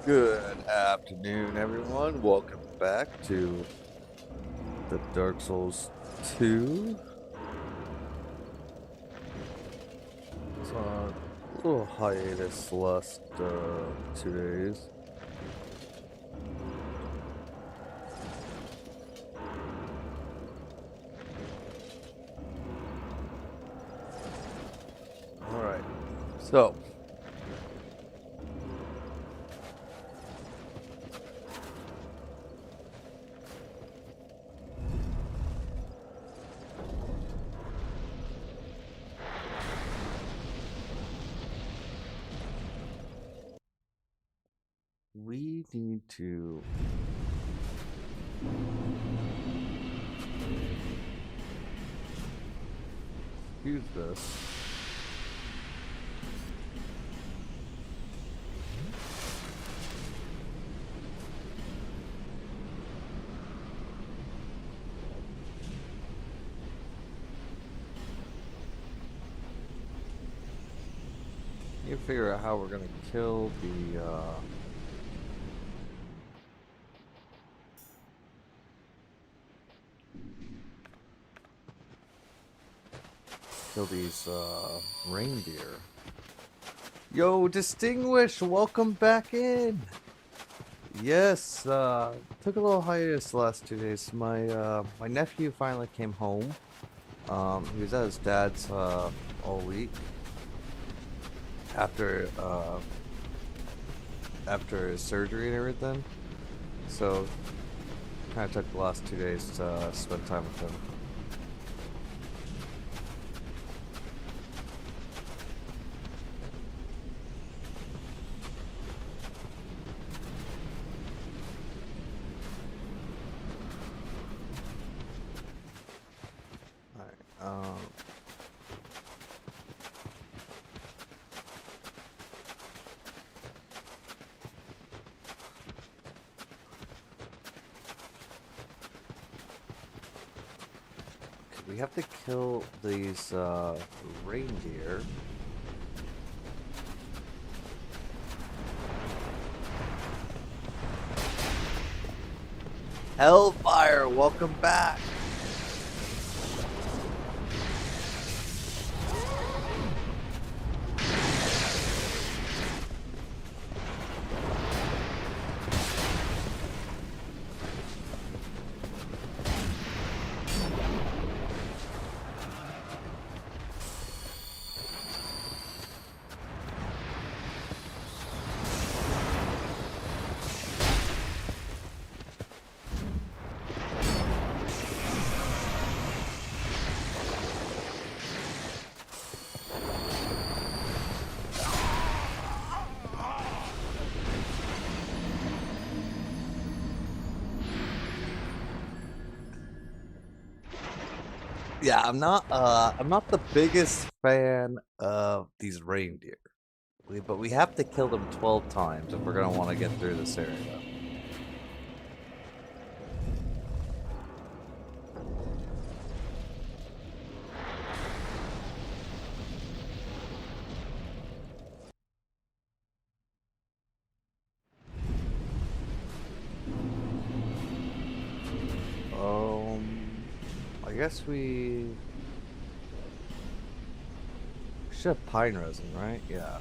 Good afternoon, everyone. Welcome back to the Dark Souls 2. It's on a little hiatus last 2 days. Alright, so we need to use this. You figure out how we're gonna kill these reindeer. Yo, Distinguished, welcome back in. Yes, took a little hiatus the last 2 days. My nephew finally came home. He was at his dad's all week after after his surgery and everything. So kind of took the last 2 days to spend time with him. Alright, we have to kill these reindeer. Hellfire, welcome back. Yeah, I'm not the biggest fan of these reindeer. But we have to kill them 12 times if we're gonna want to get through this area. I guess we should have pine resin, right? Yeah.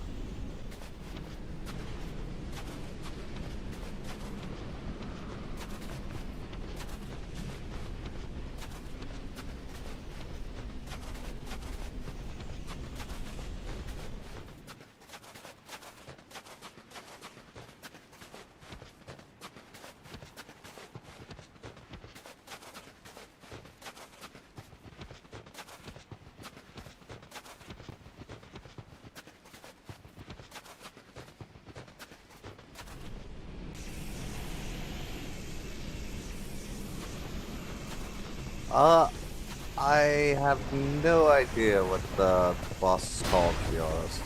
Uh, I have no idea what the boss is called, to be honest.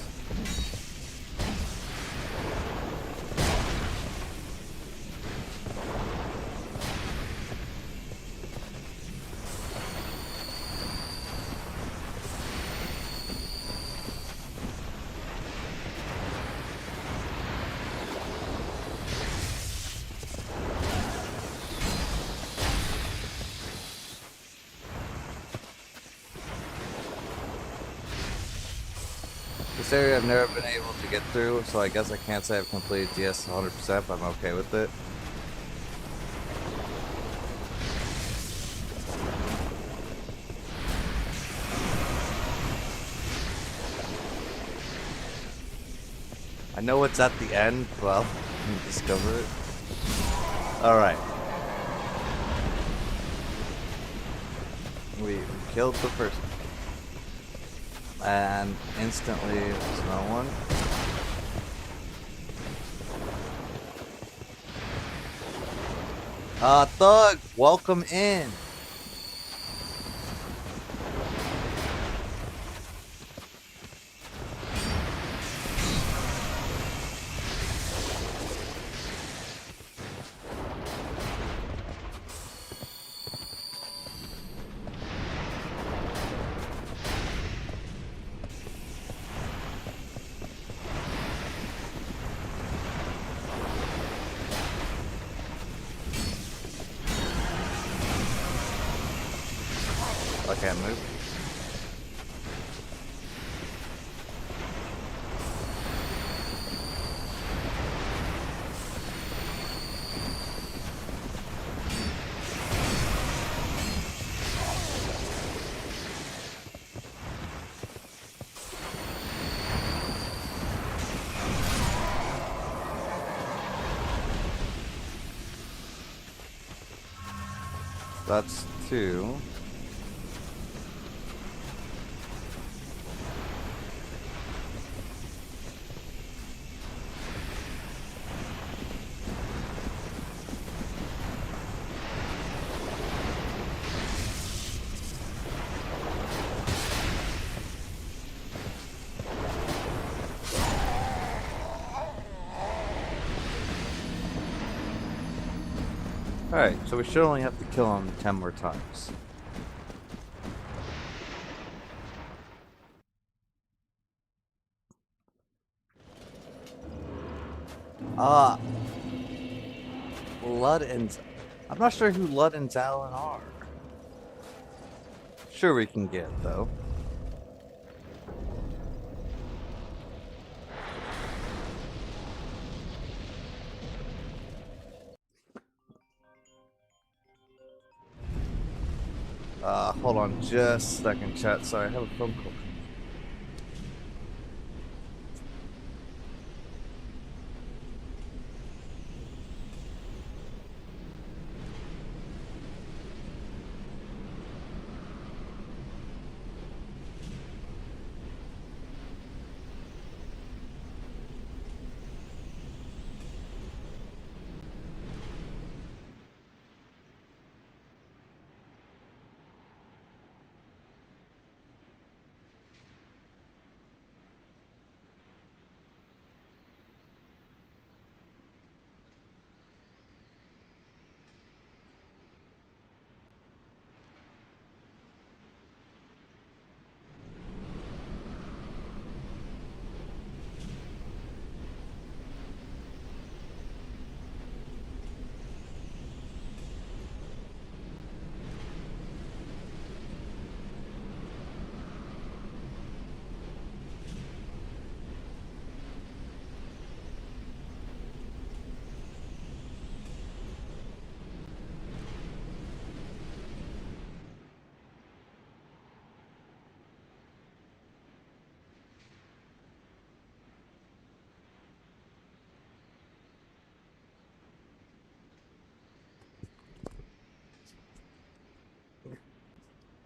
This area I've never been able to get through, so I guess I can't say I've completed DS 100%, but I'm okay with it. I know it's at the end, well, you discover it. Alright. We killed the person. And instantly, there's no one. Thug, welcome in. I can't move. That's 2. Alright, so we should only have to kill him 10 more times. Lud and... I'm not sure who Lud and Zalin are. Sure we can get, though. Hold on just a second, chat. Sorry, I have a phone call.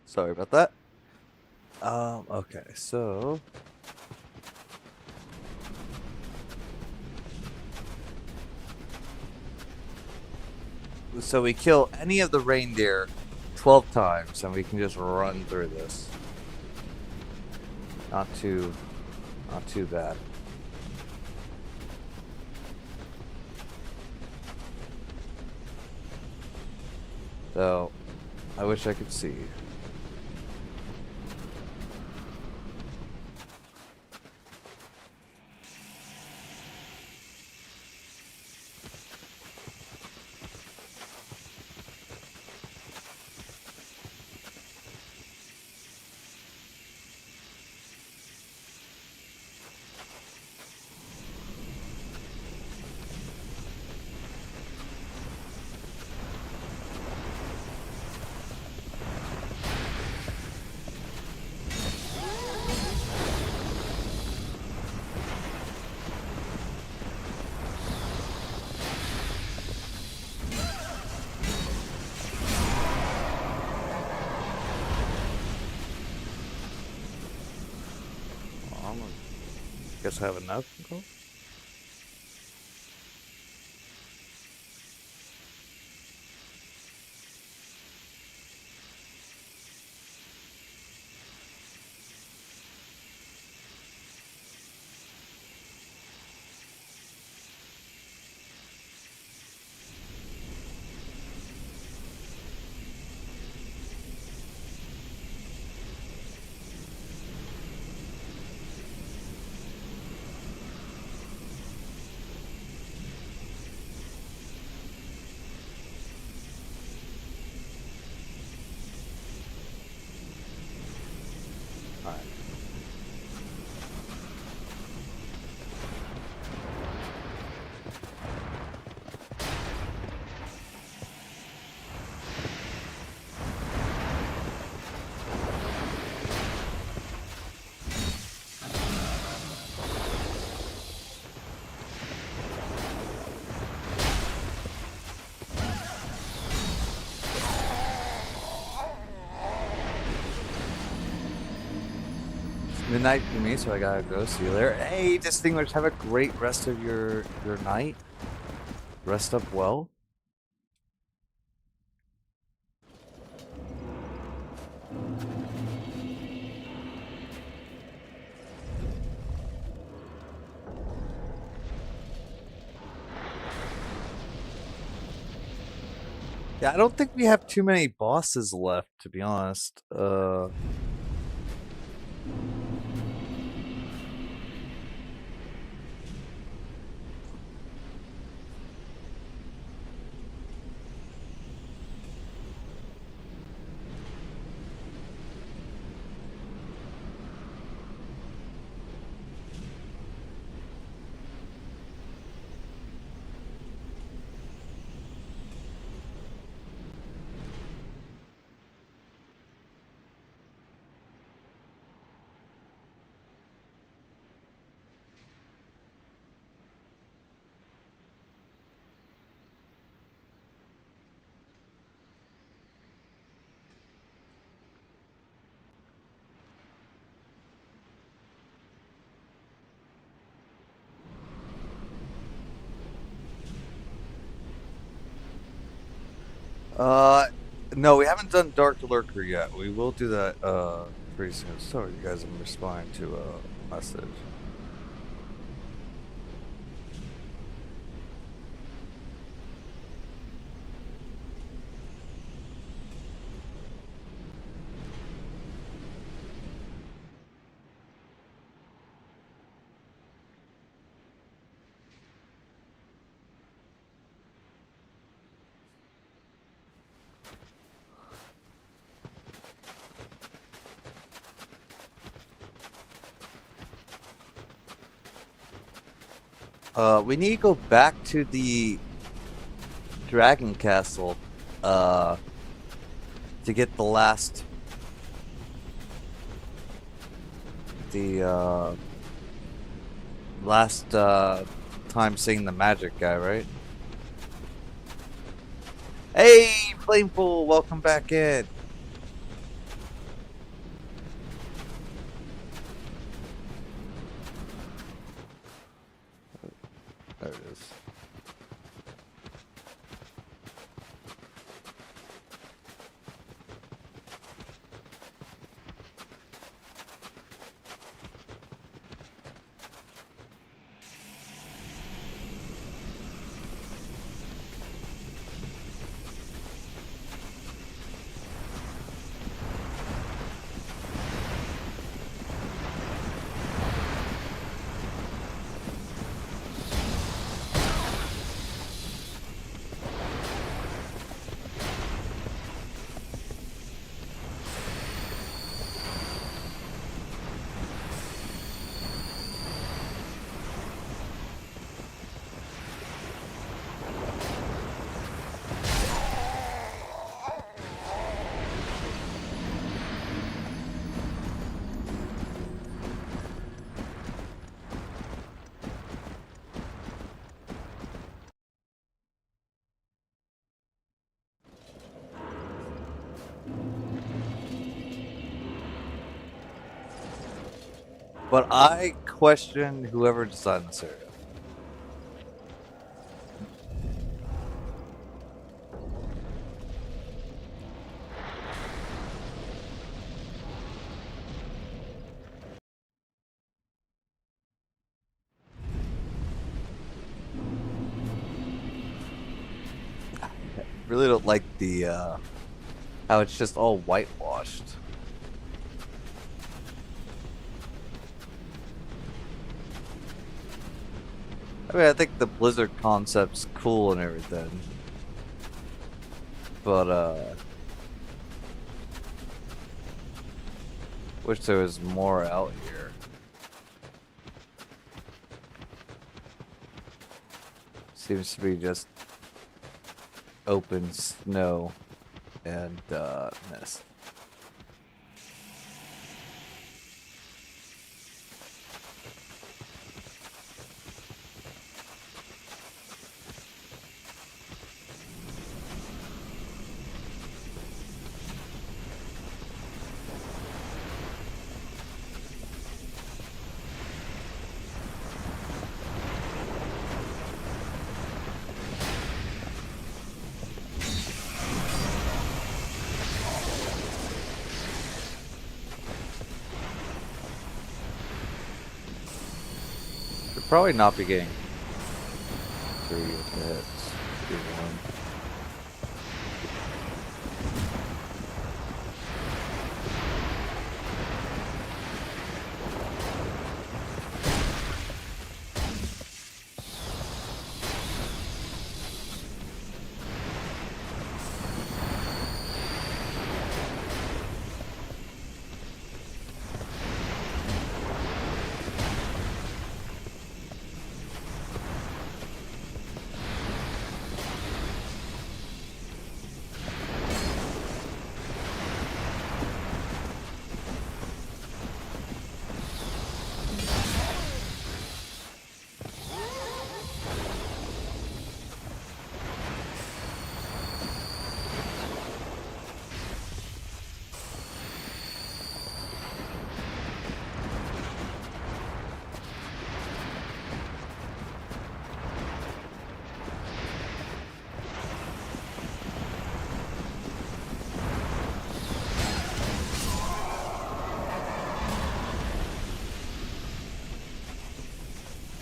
Sorry about that. Okay, so... So we kill any of the reindeer 12 times and we can just run through this. Not too bad. So, I wish I could see. down. Guess I have enough. Go. Alright. Midnight for me, so I gotta go. See you later. Hey, Distinguished, have a great rest of your night. Rest up well. Yeah, I don't think we have too many bosses left, to be honest. No, we haven't done Dark Lurker yet. We will do that, pretty soon. Sorry, you guys, I'm responding to a message. We need to go back to the Dragon Castle, to get the last, time seeing the magic guy, right? Hey, Flamepool, welcome back in. There it is. But I question whoever designed this area. Really don't like the how it's just all whitewashed. I mean, I think the Blizzard concept's cool and everything, but wish there was more out here. Seems to be just open snow and mist. Should probably not be getting 3 hits. Be one.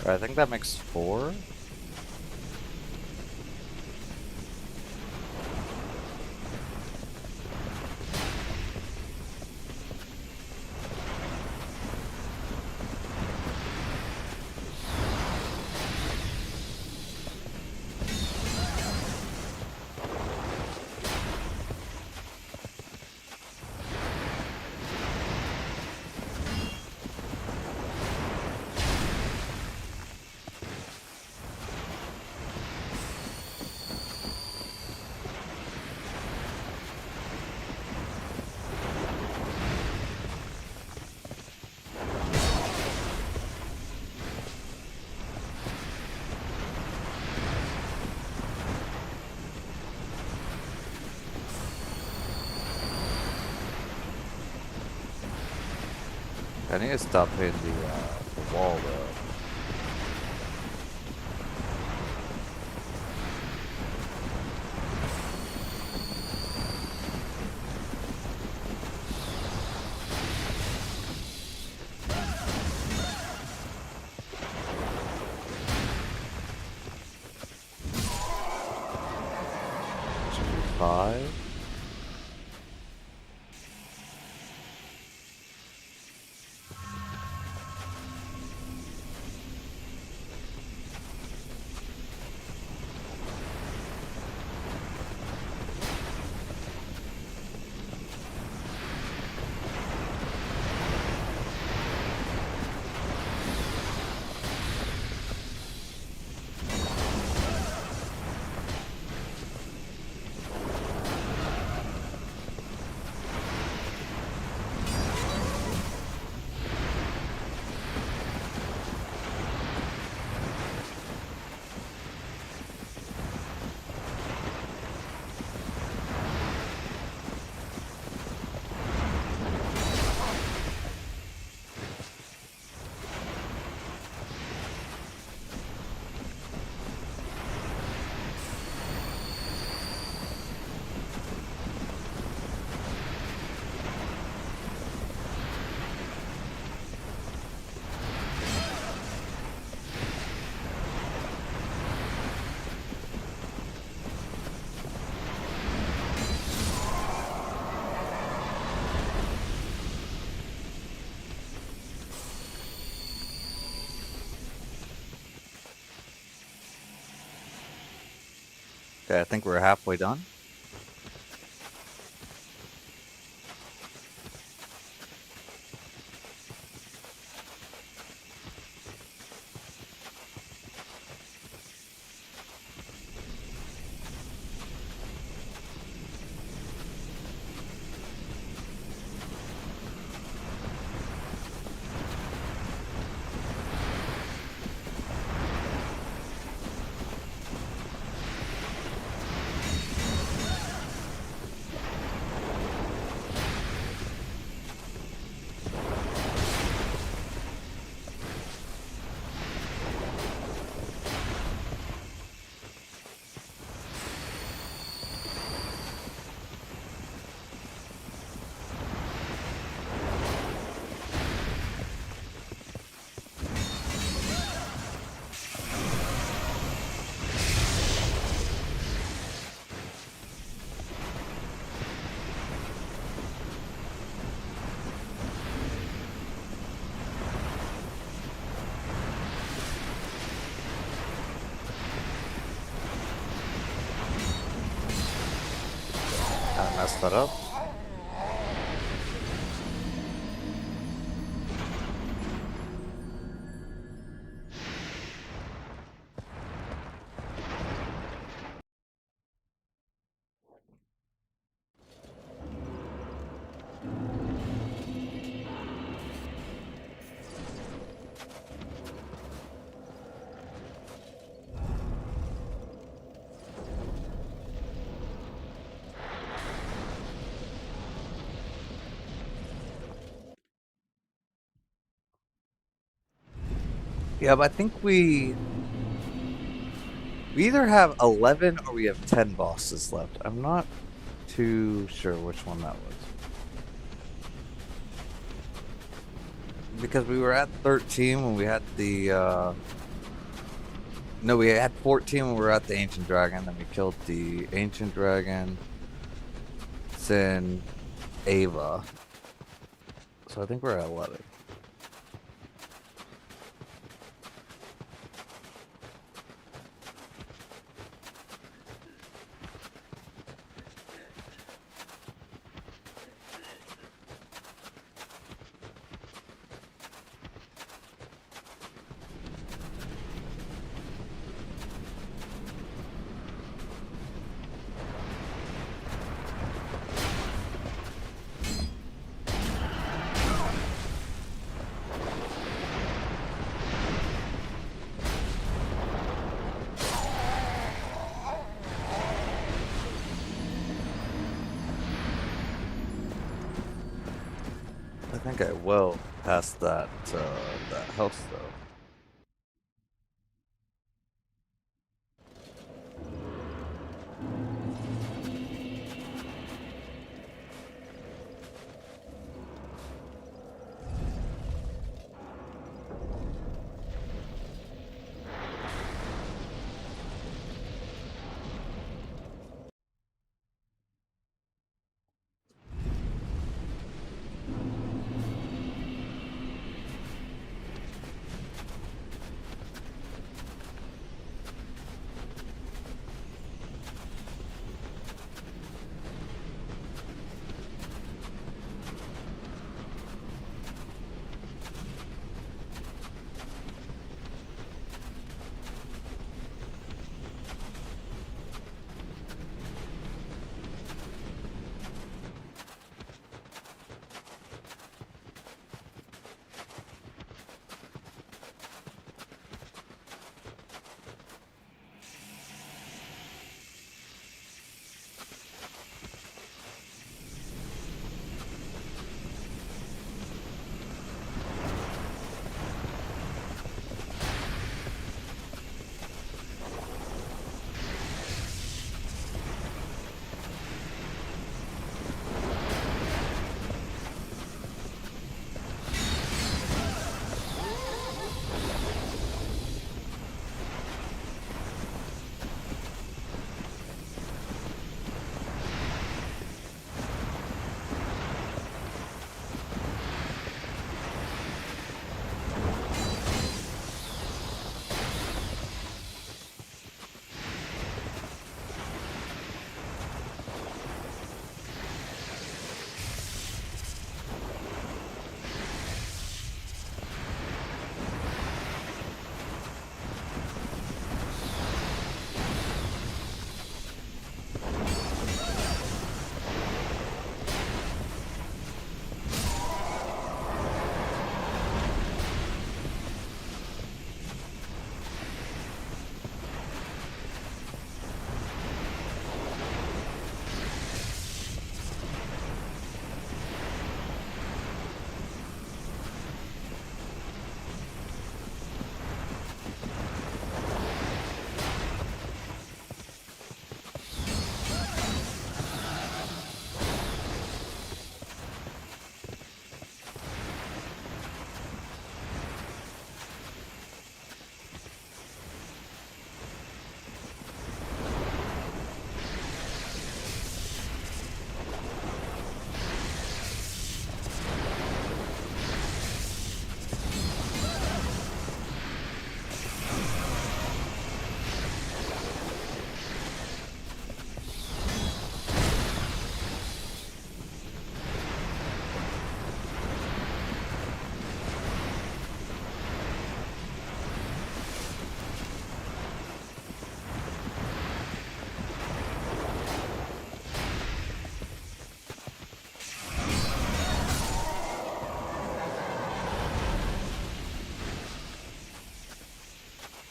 I think that makes 4. I need to stop hitting the wall though. Should be 5. Okay, I think we're halfway done. Kind of messed that up. Yeah, but I think we either have 11 or we have 10 bosses left. I'm not too sure which one that was. Because we were at 13 when we had the no, we had 14 when we were at the Ancient Dragon, then we killed the Ancient Dragon, then Ava. So I think we're at 11. I think I will pass that house though.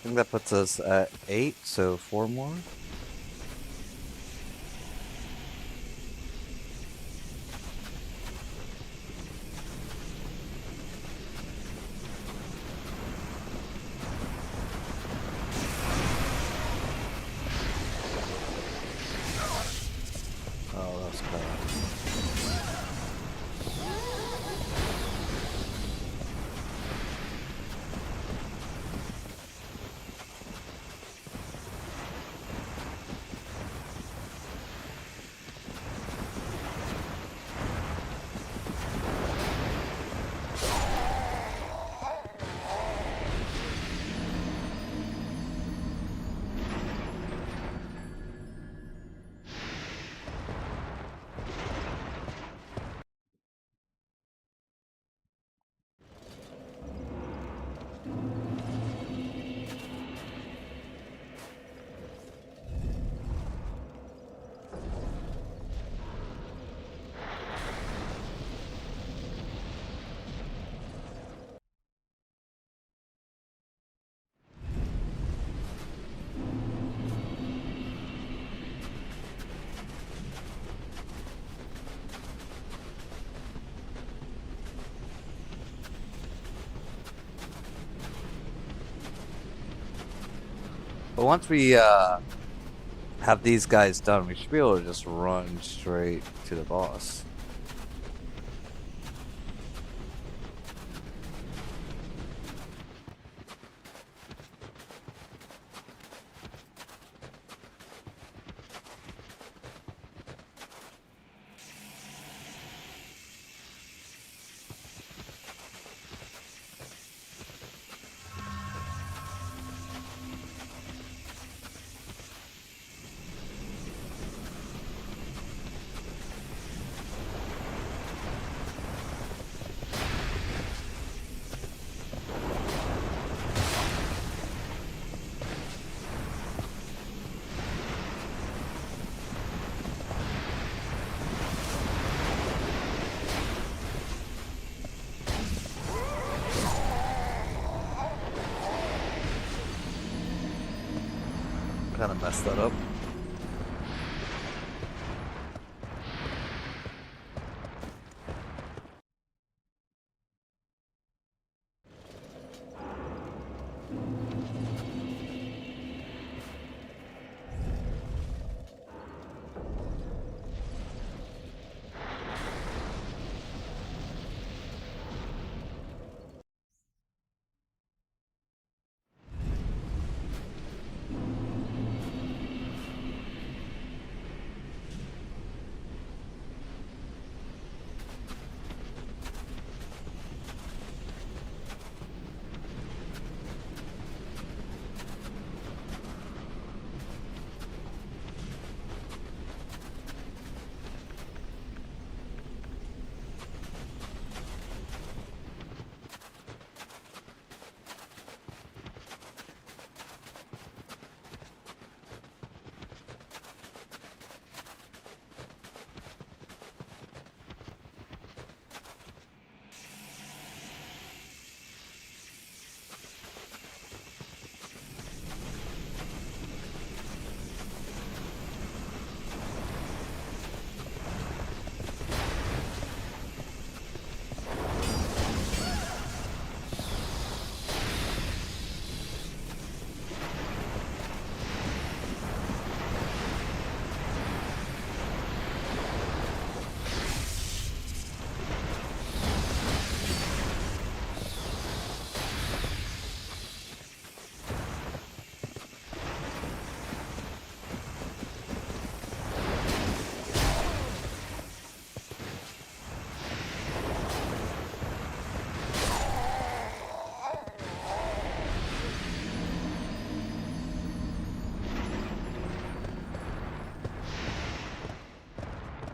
I think that puts us at 8, so 4 more. Oh, that's bad. But once we have these guys done, we should be able to just run straight to the boss. Kind of messed that up.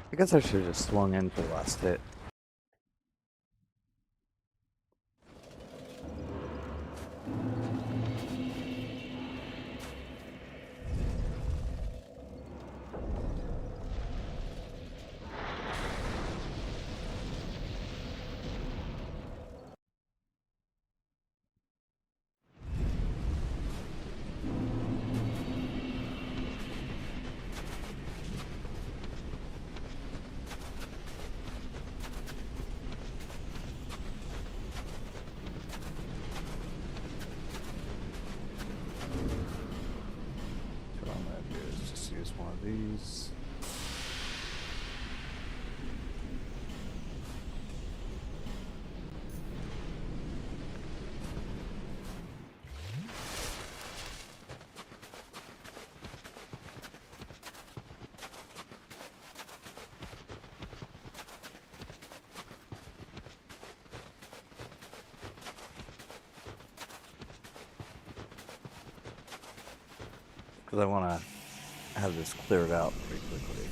I guess I should have just swung in for the last hit. Because I want to have this cleared out pretty quickly.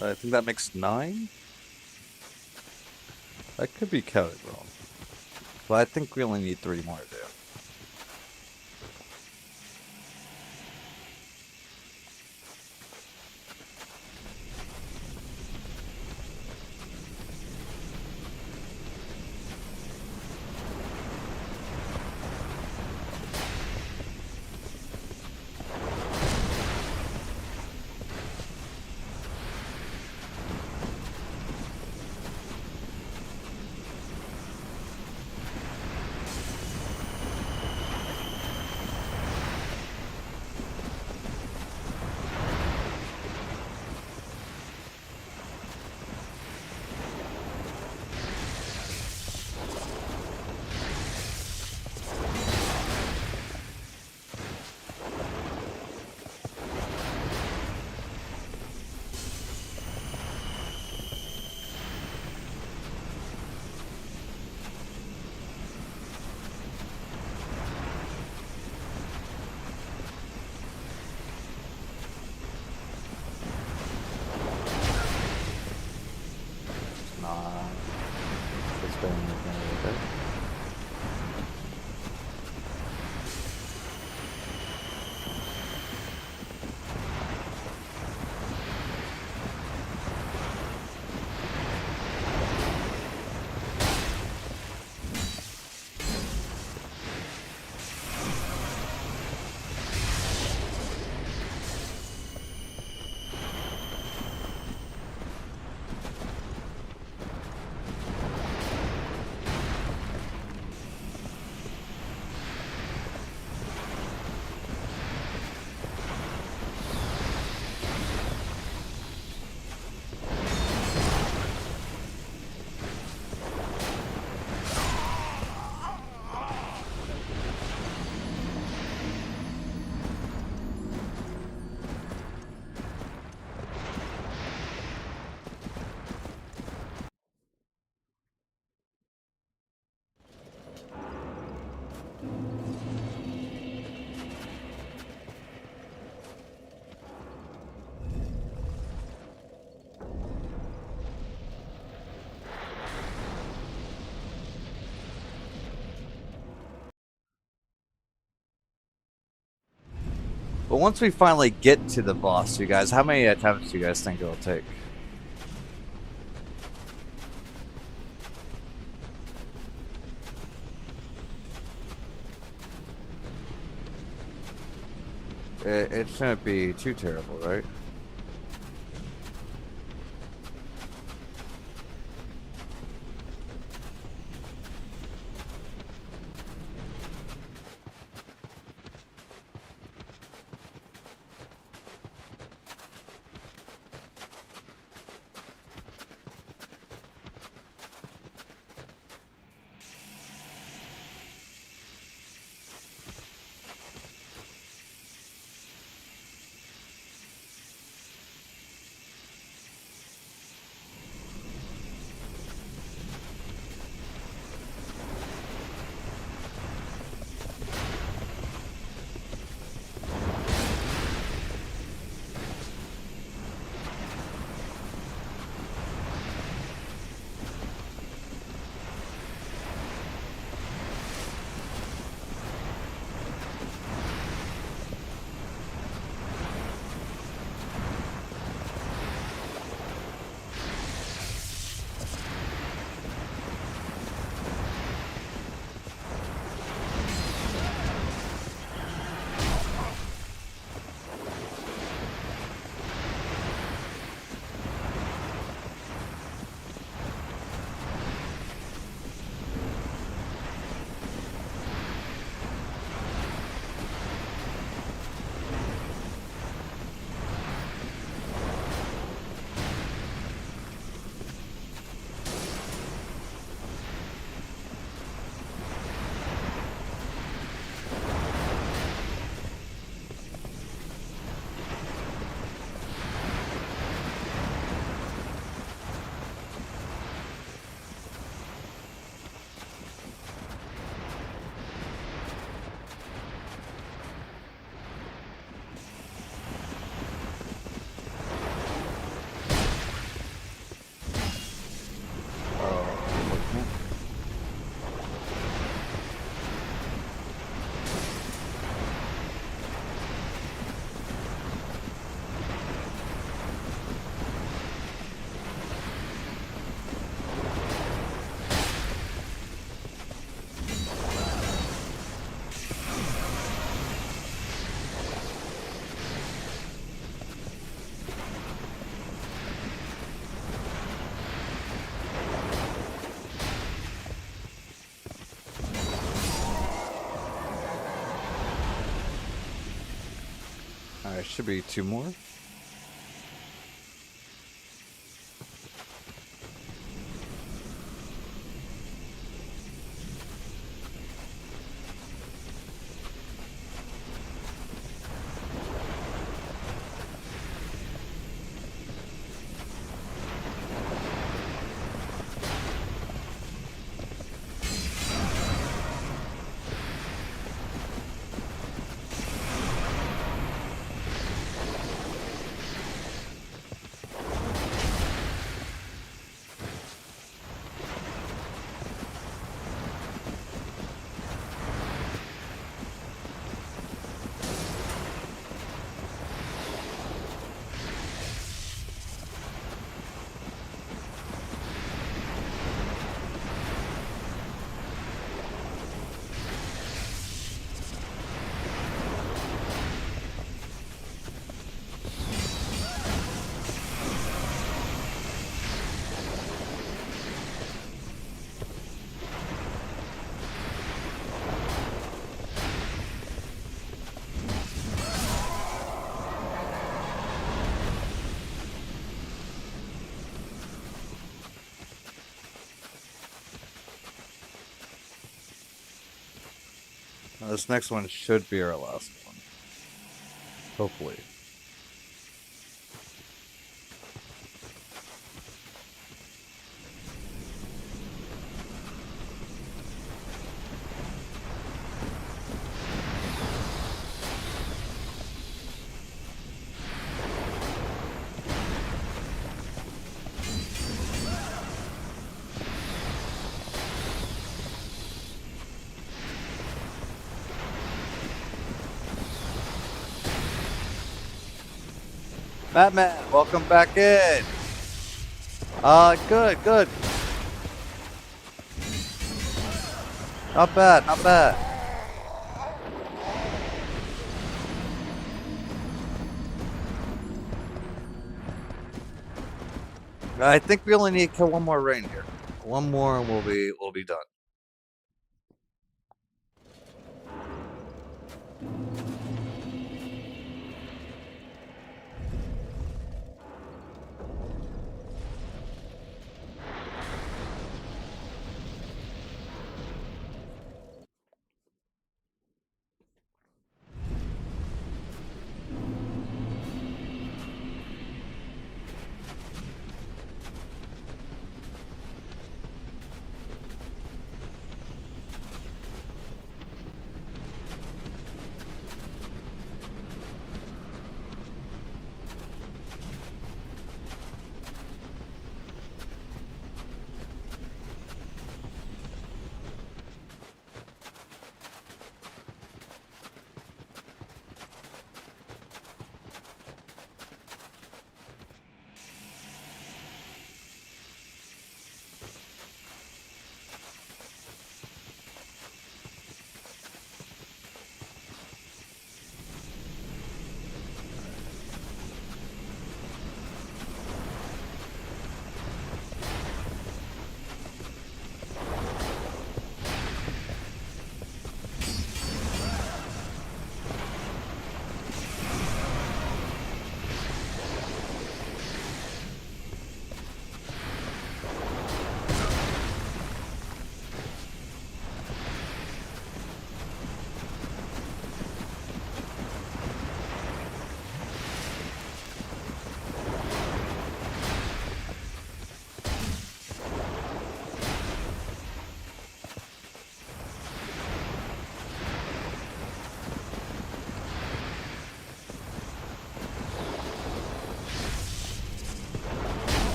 I think that makes 9. I could be counted wrong. But I think we only need 3 more to do. It's been a bit. But once we finally get to the boss, you guys, how many attempts do you guys think it'll take? It shouldn't be too terrible, right? should be 2 more. Now, this next one should be our last one. Hopefully. Batman, welcome back in. Good, good. Not bad, not bad. I think we only need to kill one more reindeer. One more and we'll be done.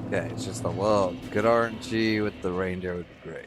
Okay, it's just a well, good RNG with the reindeer would be great.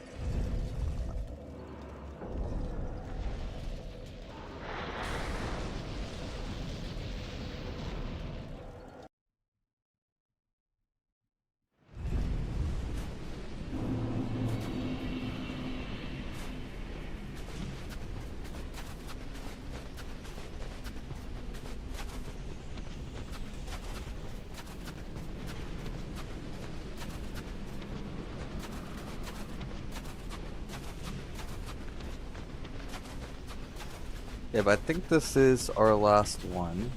Yeah, but I think this is our last one.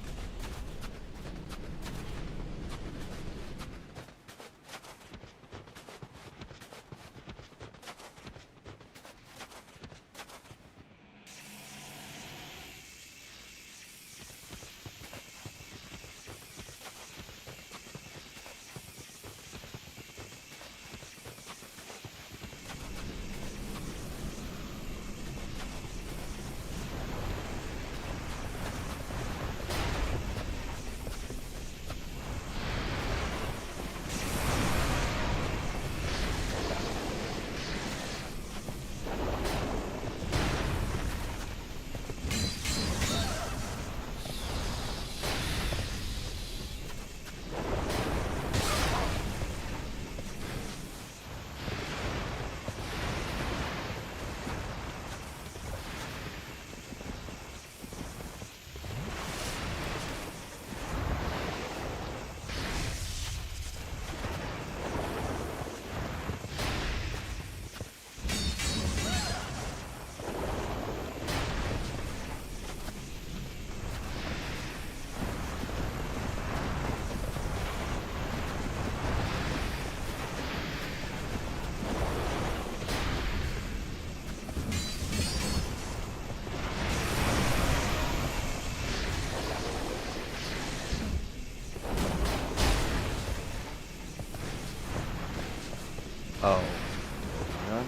Oh. Yeah.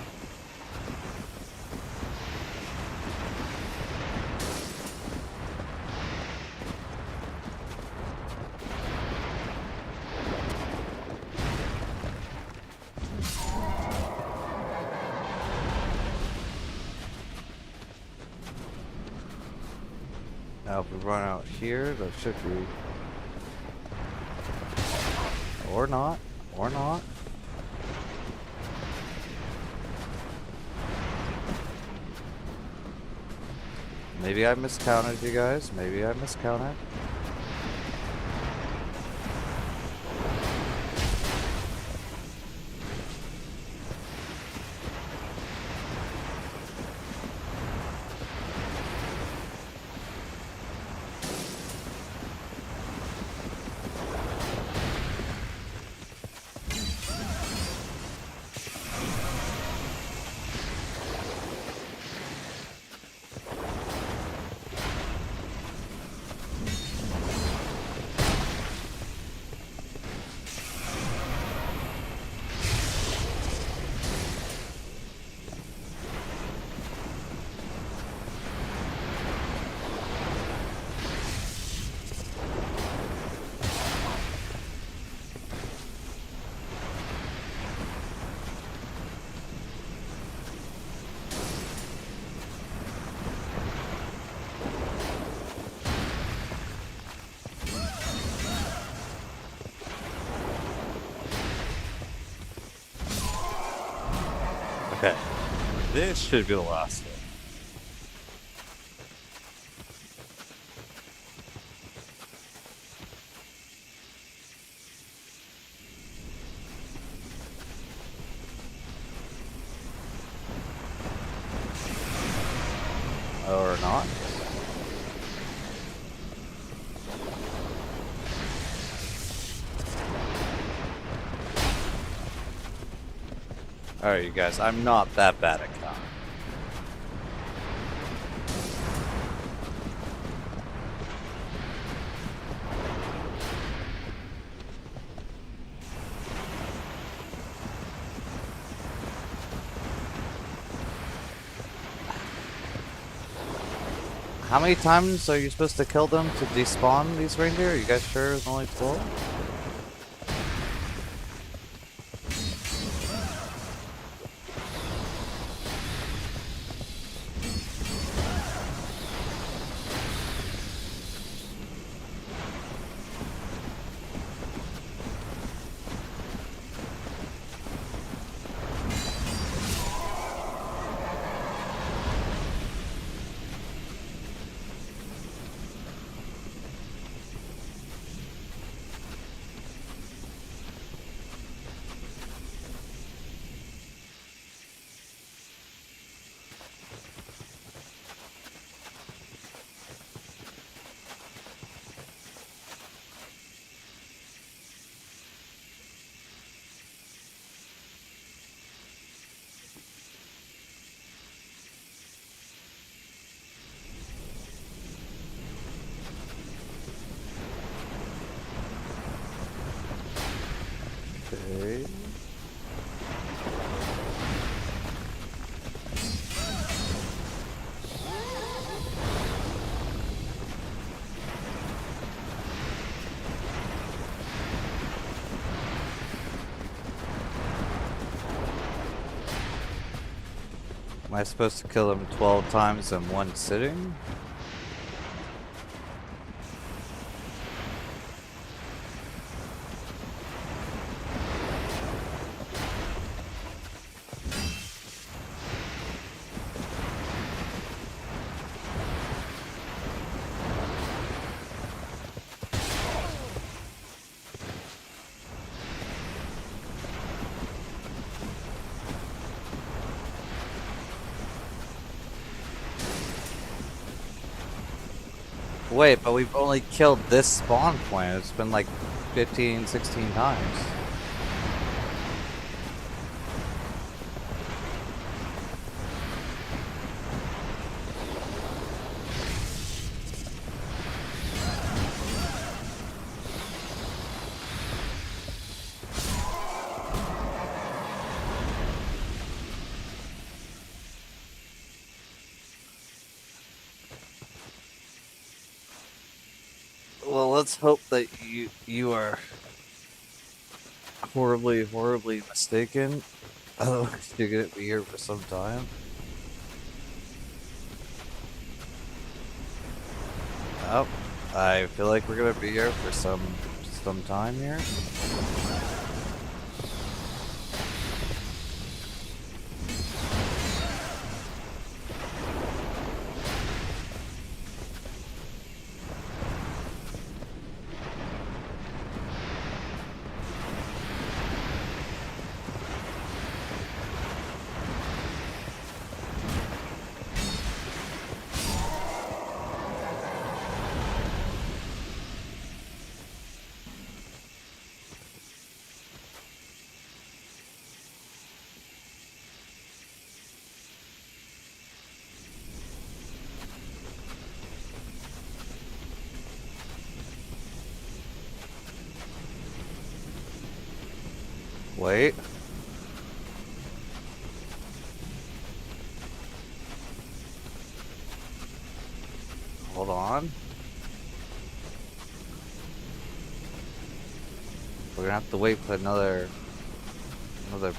Now if we run out here, that should be... Or not. Or not. Maybe I miscounted you guys. Maybe I miscounted. Okay, this should be the last one. Or not. Alright, you guys, I'm not that bad at counting. How many times are you supposed to kill them to despawn these reindeer? Are you guys sure it's only 12? Am I supposed to kill him 12 times in one sitting? Wait, but we've only killed this spawn point. It's been like 15, 16 times. Well, let's hope that you are horribly, horribly mistaken. Otherwise, you're gonna be here for some time. Oh, I feel like we're gonna be here for some time here. Wait. Hold on. We're gonna have to wait for another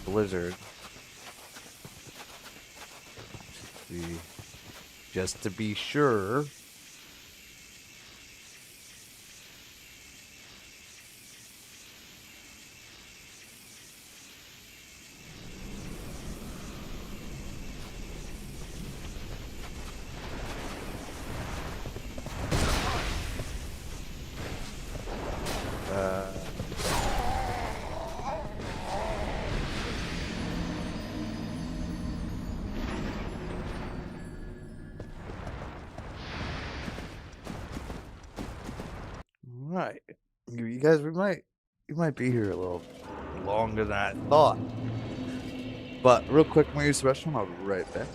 blizzard. Just to be sure. Right. You guys, you might be here a little longer than I thought. But real quick, I'm gonna use the restroom. I'll be right back.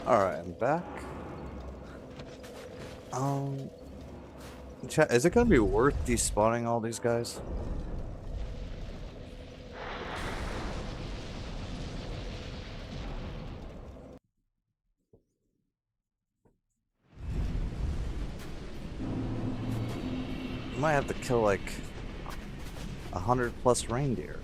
Alright, I'm back. Chat, is it gonna be worth despawning all these guys? Might have to kill like 100+ reindeer.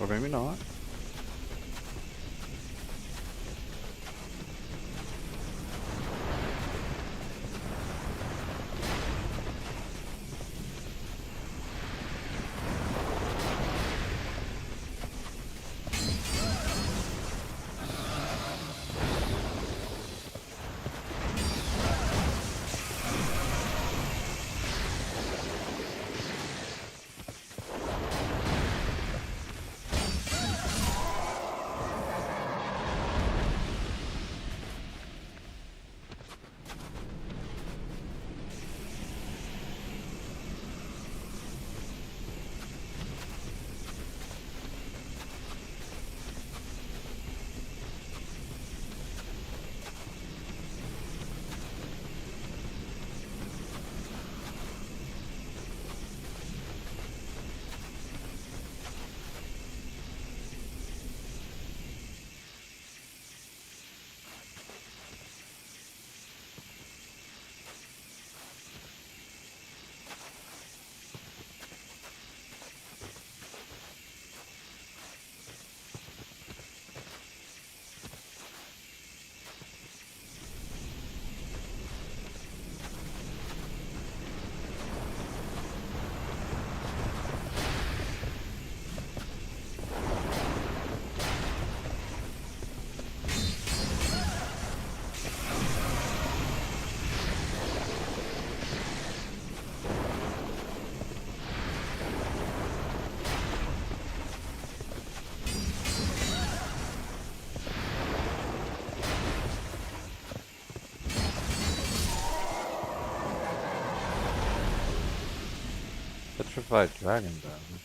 Or maybe not. Petrified Dragon Bone.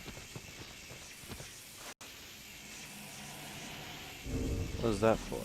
What is that for?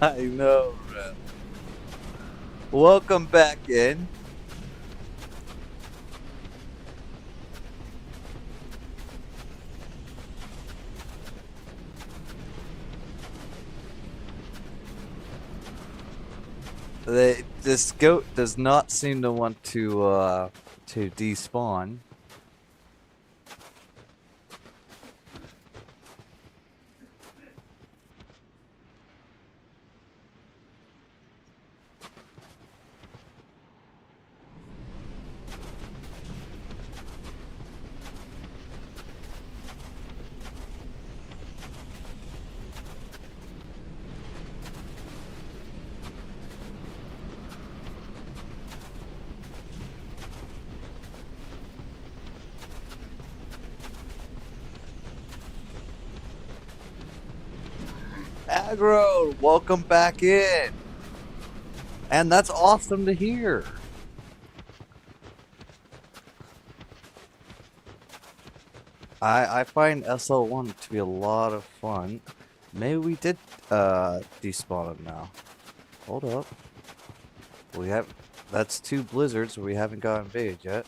I know, man. Welcome back in. This goat does not seem to want to despawn. Aggro, welcome back in. And that's awesome to hear. I find SL1 to be a lot of fun. Maybe we did despawn him now. Hold up. That's 2 blizzards we haven't got invaded yet.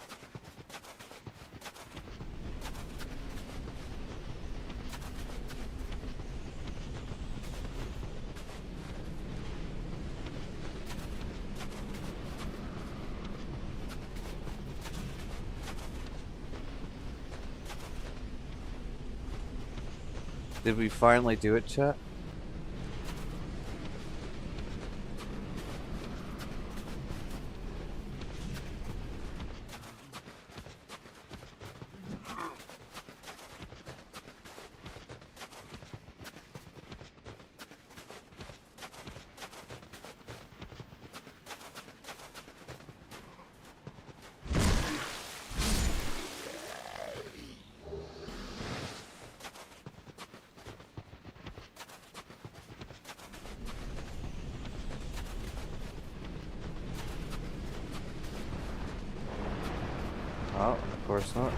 Did we finally do it, chat? Oh, of course not.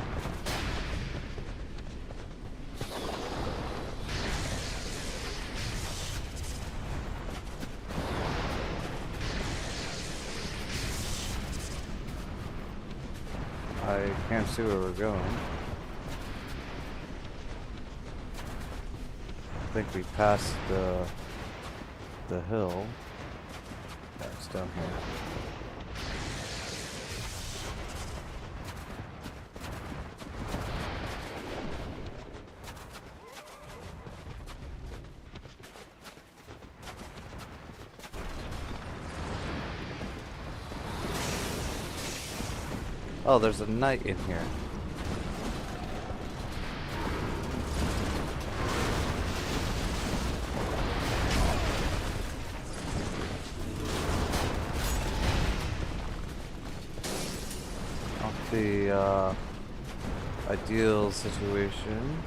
I can't see where we're going. I think we passed the hill. Yeah, it's down here. Oh, there's a knight in here. Not the ideal situation.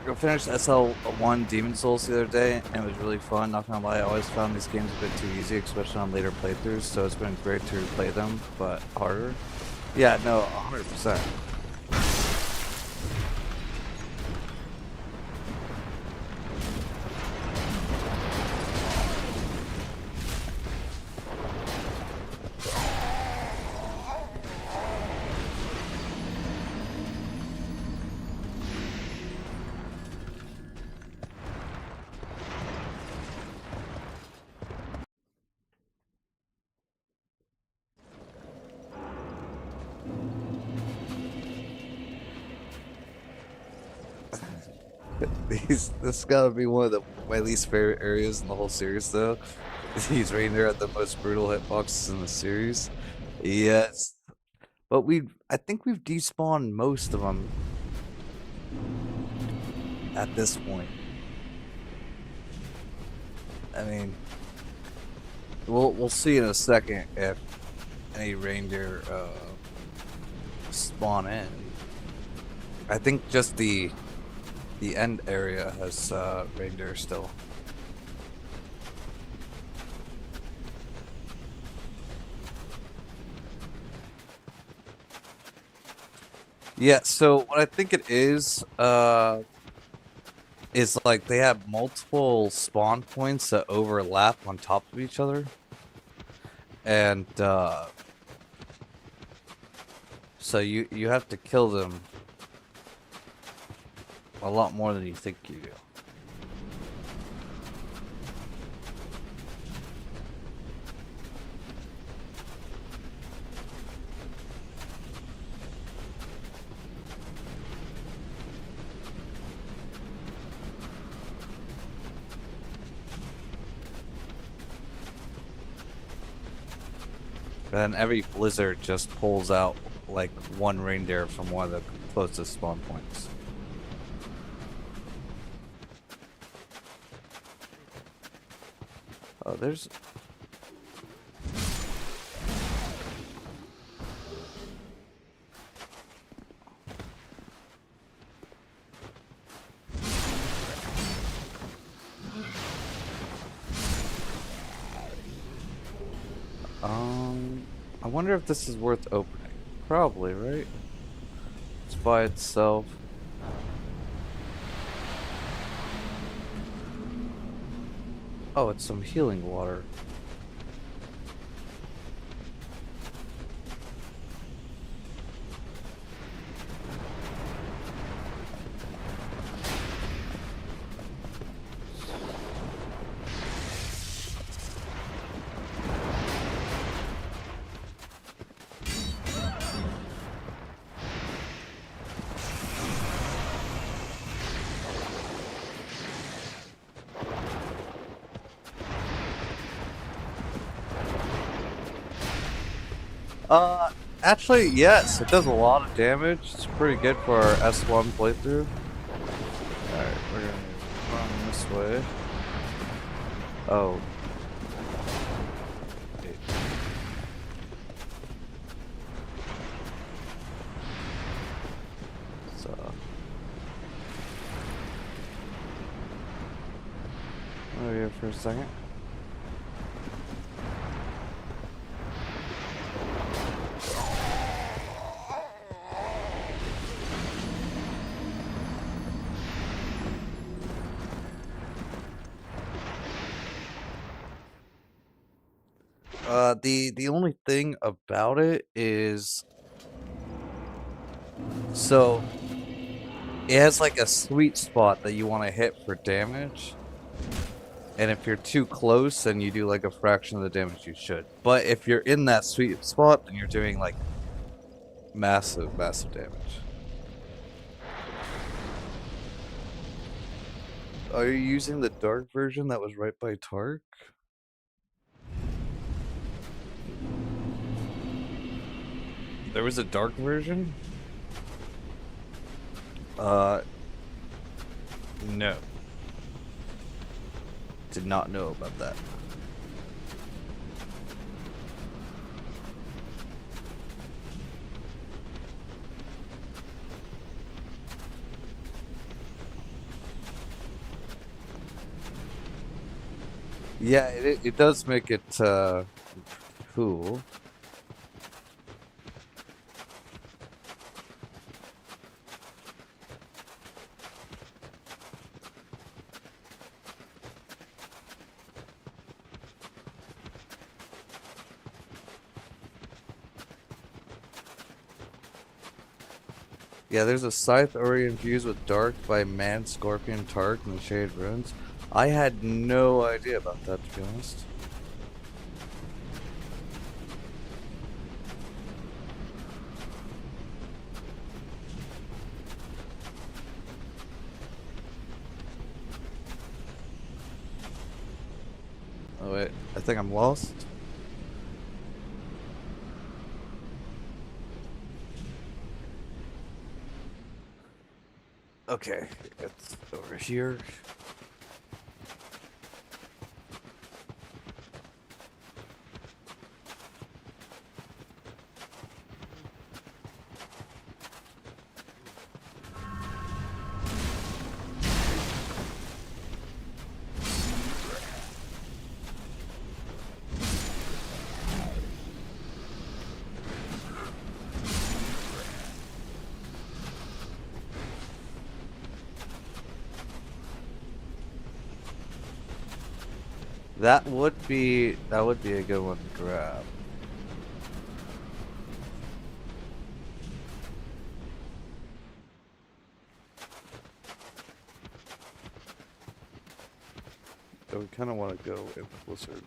I finished SL1 Demon Souls the other day, and it was really fun. Not gonna lie, I always found these games a bit too easy, especially on later playthroughs, so it's been great to replay them, but harder. Yeah, no, 100%. This gotta be one of my least favorite areas in the whole series, though. He's right there at the most brutal hitboxes in the series. Yes, but I think we've despawned most of them at this point. I mean, we'll see in a second if any reindeer spawn in. I think just the end area has reindeer still. Yeah, so what I think it is like they have multiple spawn points that overlap on top of each other. And so you have to kill them a lot more than you think you do. And every blizzard just pulls out like one reindeer from one of the closest spawn points. Oh, there's... I wonder if this is worth opening. Probably, right? It's by itself. Oh, it's some healing water. Actually, yes, it does a lot of damage. It's pretty good for our S1 playthrough. Alright, we're gonna run this way. Oh. So. Over here for a second. The only thing about it is, so it has like a sweet spot that you want to hit for damage, and if you're too close, then you do like a fraction of the damage you should. But if you're in that sweet spot, then you're doing like massive damage. Are you using the dark version that was right by Tark? There was a dark version? No. Did not know about that. Yeah, it does make it cool. Yeah, there's a Scythe already infused with Dark by Man, Scorpion, Tark, and the Shaded Runes. I had no idea about that, to be honest. Oh wait, I think I'm lost. Okay, it's over here. That would be a good one to grab. So we kind of want to go in Blizzard.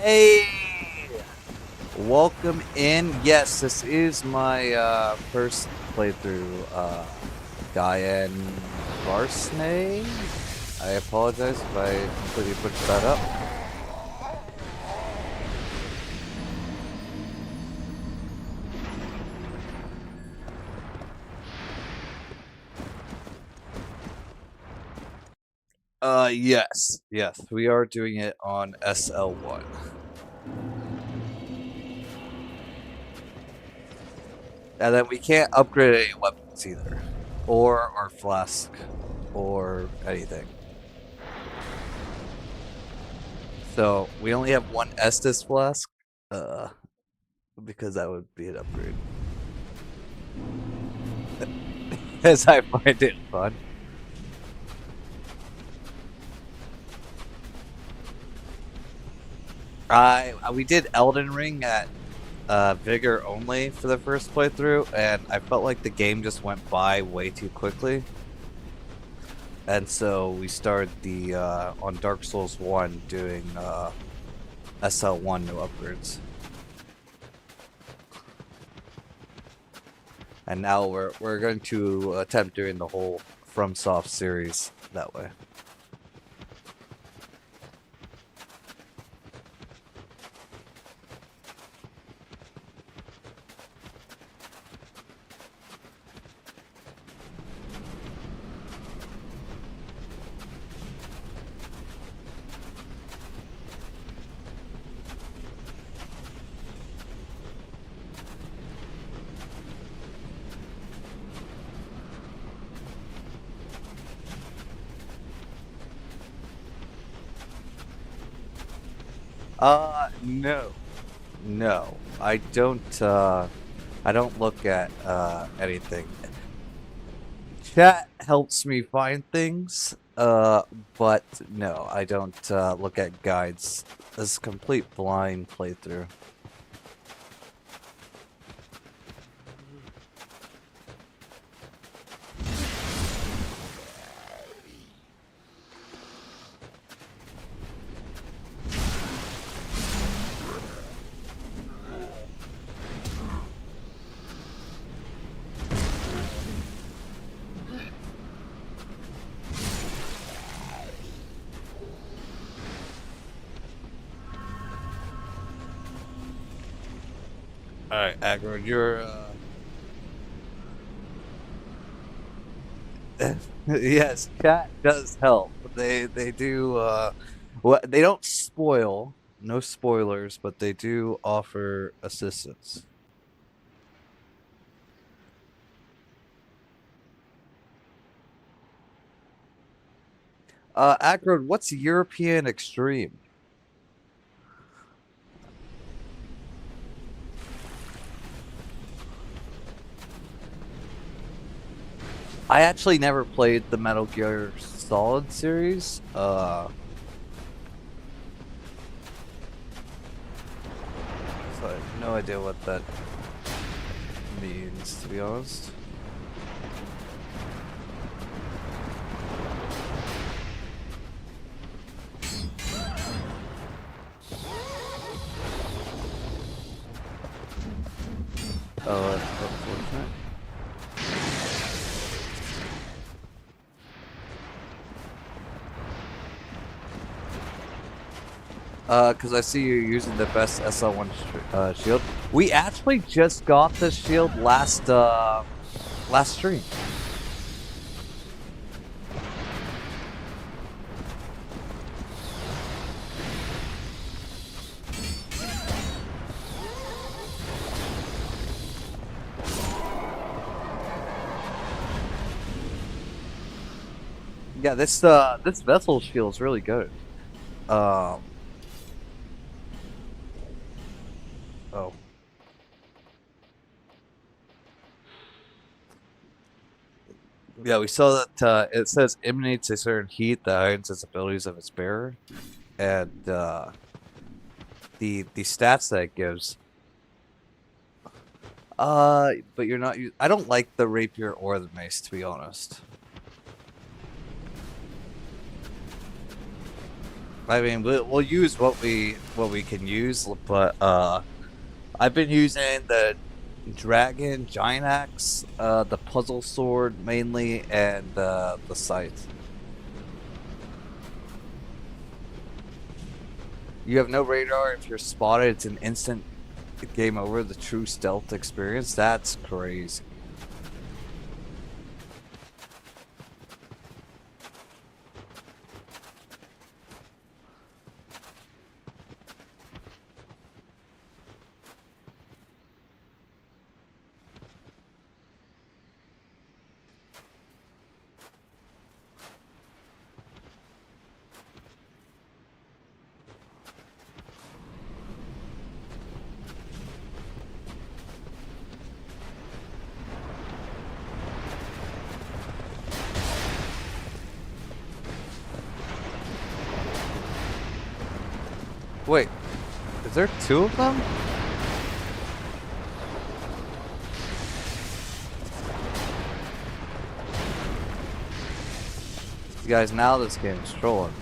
Hey! Welcome in. Yes, this is my first playthrough. Diane Varsney. I apologize if I completely butchered that up. Yes. Yes, we are doing it on SL1. And then we can't upgrade any weapons either. Or our flask. Or anything. So, we only have one Estus flask. Because that would be an upgrade. As I find it fun. We did Elden Ring at Vigor only for the first playthrough, and I felt like the game just went by way too quickly. And so we started the on Dark Souls 1 doing SL1 no upgrades. And now we're going to attempt doing the whole FromSoft series that way. No. No. I don't look at anything. Chat helps me find things, but no, I don't look at guides. This is a complete blind playthrough. Alright, Aggro, you're yes, chat does help. They do well, they don't spoil, no spoilers, but they do offer assistance. Aggro, what's European Extreme? I actually never played the Metal Gear Solid series. So I have no idea what that means, to be honest. Oh, that's unfortunate. Because I see you're using the best SL1 shield. We actually just got this shield last stream. Yeah, this vessel shield's really good. Oh. Yeah, we saw that it says emanates a certain heat that heightens its abilities of its bearer, and the stats that it gives. But you're not. I don't like the rapier or the mace, to be honest. I mean, we'll use what we can use, but I've been using the dragon, giant axe, the puzzle sword mainly, and the scythe. You have no radar. If you're spotted, it's an instant game over. The true stealth experience. That's crazy. Wait, is there two of them? You guys, now this game is trolling me.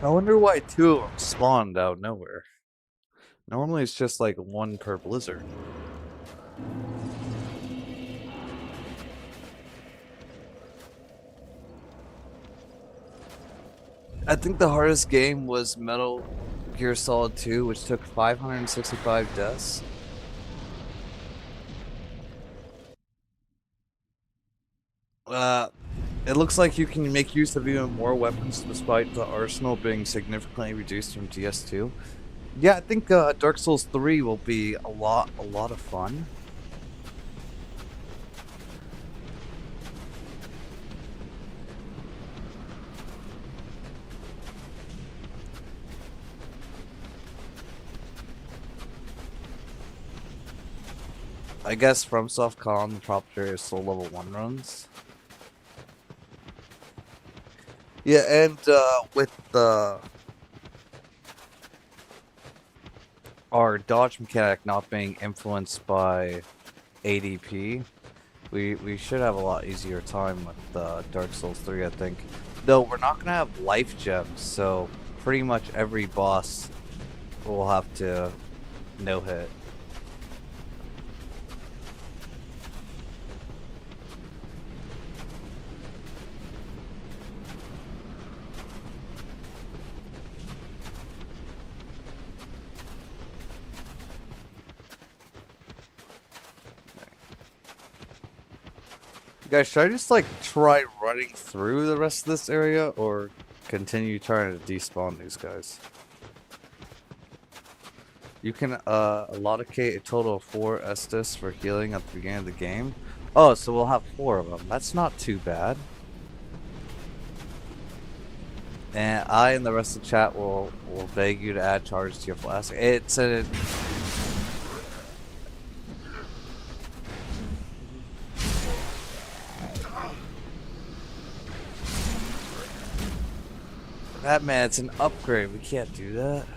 I wonder why two of them spawned out of nowhere. Normally it's just like one per blizzard. I think the hardest game was Metal Gear Solid 2, which took 565 deaths. It looks like you can make use of even more weapons despite the arsenal being significantly reduced from DS2. Yeah, I think Dark Souls 3 will be a lot of fun. I guess FromSoft Con, the proprietary Soul Level 1 runs. Yeah, and with our dodge mechanic not being influenced by ADP, we should have a lot easier time with Dark Souls 3, I think. Though we're not gonna have life gems, so pretty much every boss will have to no-hit. Guys, should I just like try running through the rest of this area or continue trying to despawn these guys? You can allocate a total of 4 Estus for healing at the beginning of the game. Oh, so we'll have 4 of them. That's not too bad. And I and the rest of the chat will beg you to add charges to your flask. It's a Batman, it's an upgrade. We can't do that.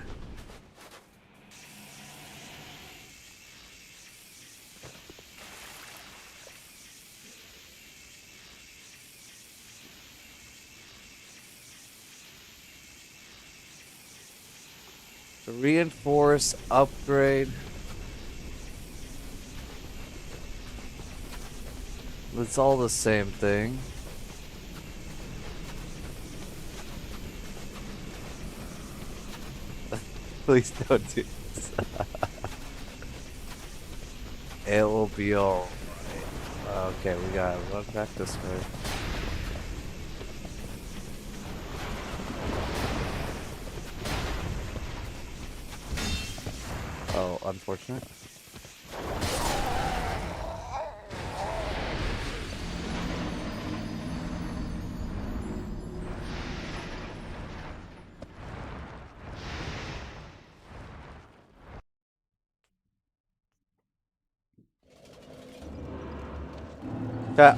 Reinforce, upgrade. It's all the same thing. Please don't do this. It will be alright. Okay, we gotta run back this way. Oh, unfortunate.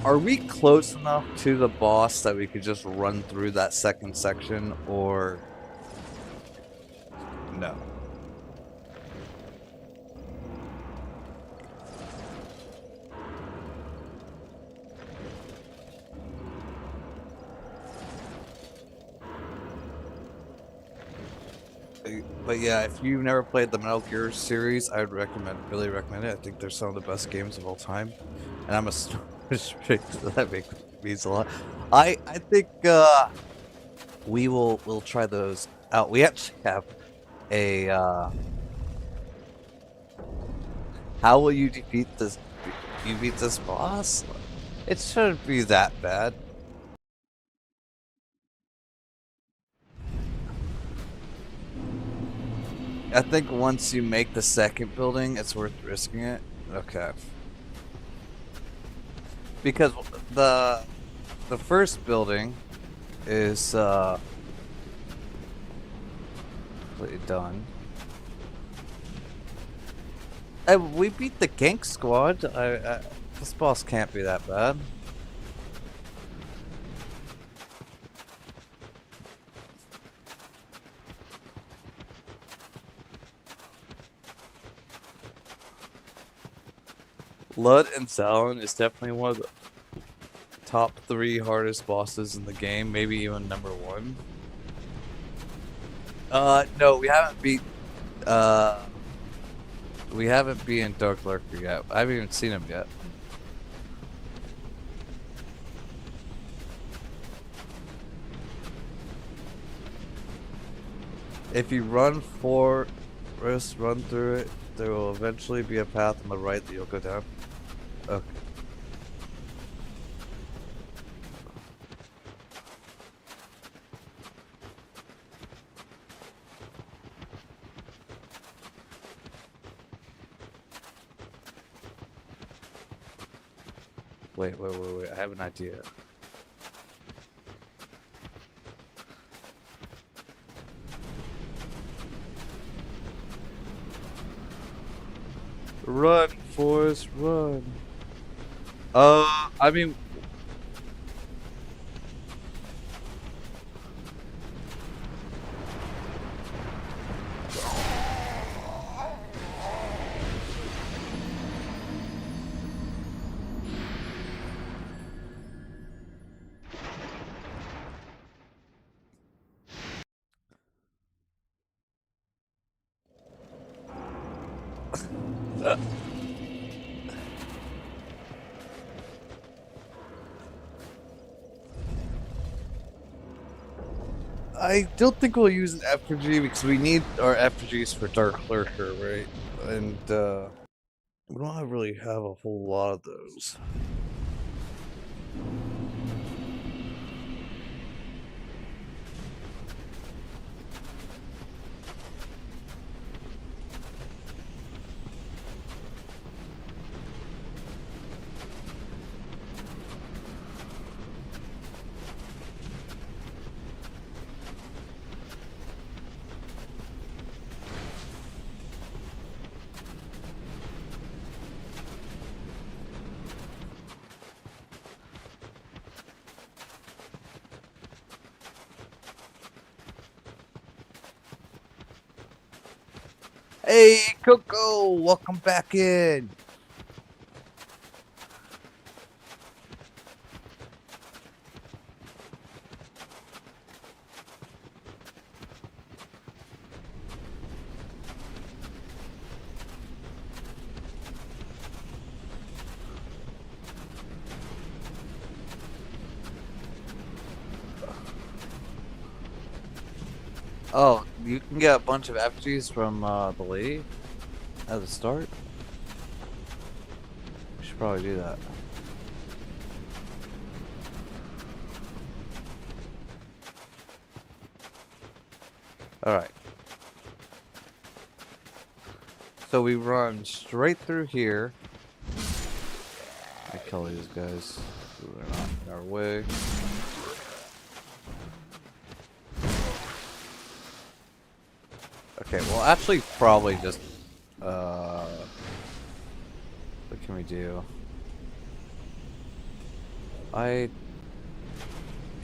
Are we close enough to the boss that we could just run through that second section, or no? But yeah, if you've never played the Metal Gear series, I would really recommend it. I think they're some of the best games of all time, and I'm a that means a lot. I think we'll try those out. We actually have a how will you defeat this? You beat this boss? It shouldn't be that bad. I think once you make the second building, it's worth risking it. Okay. Because the first building is completely done. And we beat the Gank Squad. This boss can't be that bad. Lud and Talon is definitely one of the top 3 hardest bosses in the game, maybe even number 1. No, we haven't beaten Dark Lurker yet. I haven't even seen him yet. If you run through it, there will eventually be a path on the right that you'll go down. Okay. Wait, I have an idea. Run, Forrest, run. I mean... I don't think we'll use an effigy because we need our effigies for Dark Lurker, right? And we don't really have a whole lot of those. Hey, Coco, welcome back in. Oh, you can get a bunch of effigies from the lady at the start. We should probably do that. Alright. So we run straight through here. I kill these guys who are not in our way. Okay, well actually probably just what can we do? Yeah,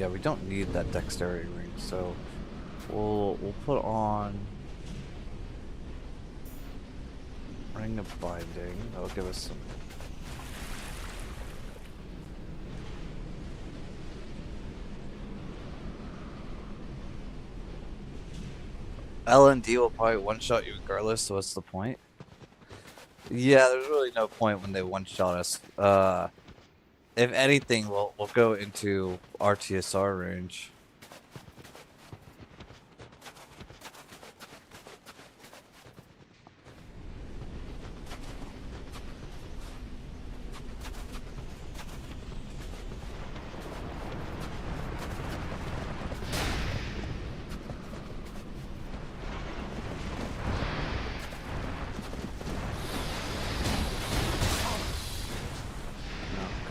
we don't need that dexterity ring, so we'll put on ring of binding. That'll give us some. L&D will probably one-shot you regardless, so what's the point? Yeah, there's really no point when they one-shot us. If anything, we'll go into RTSR range.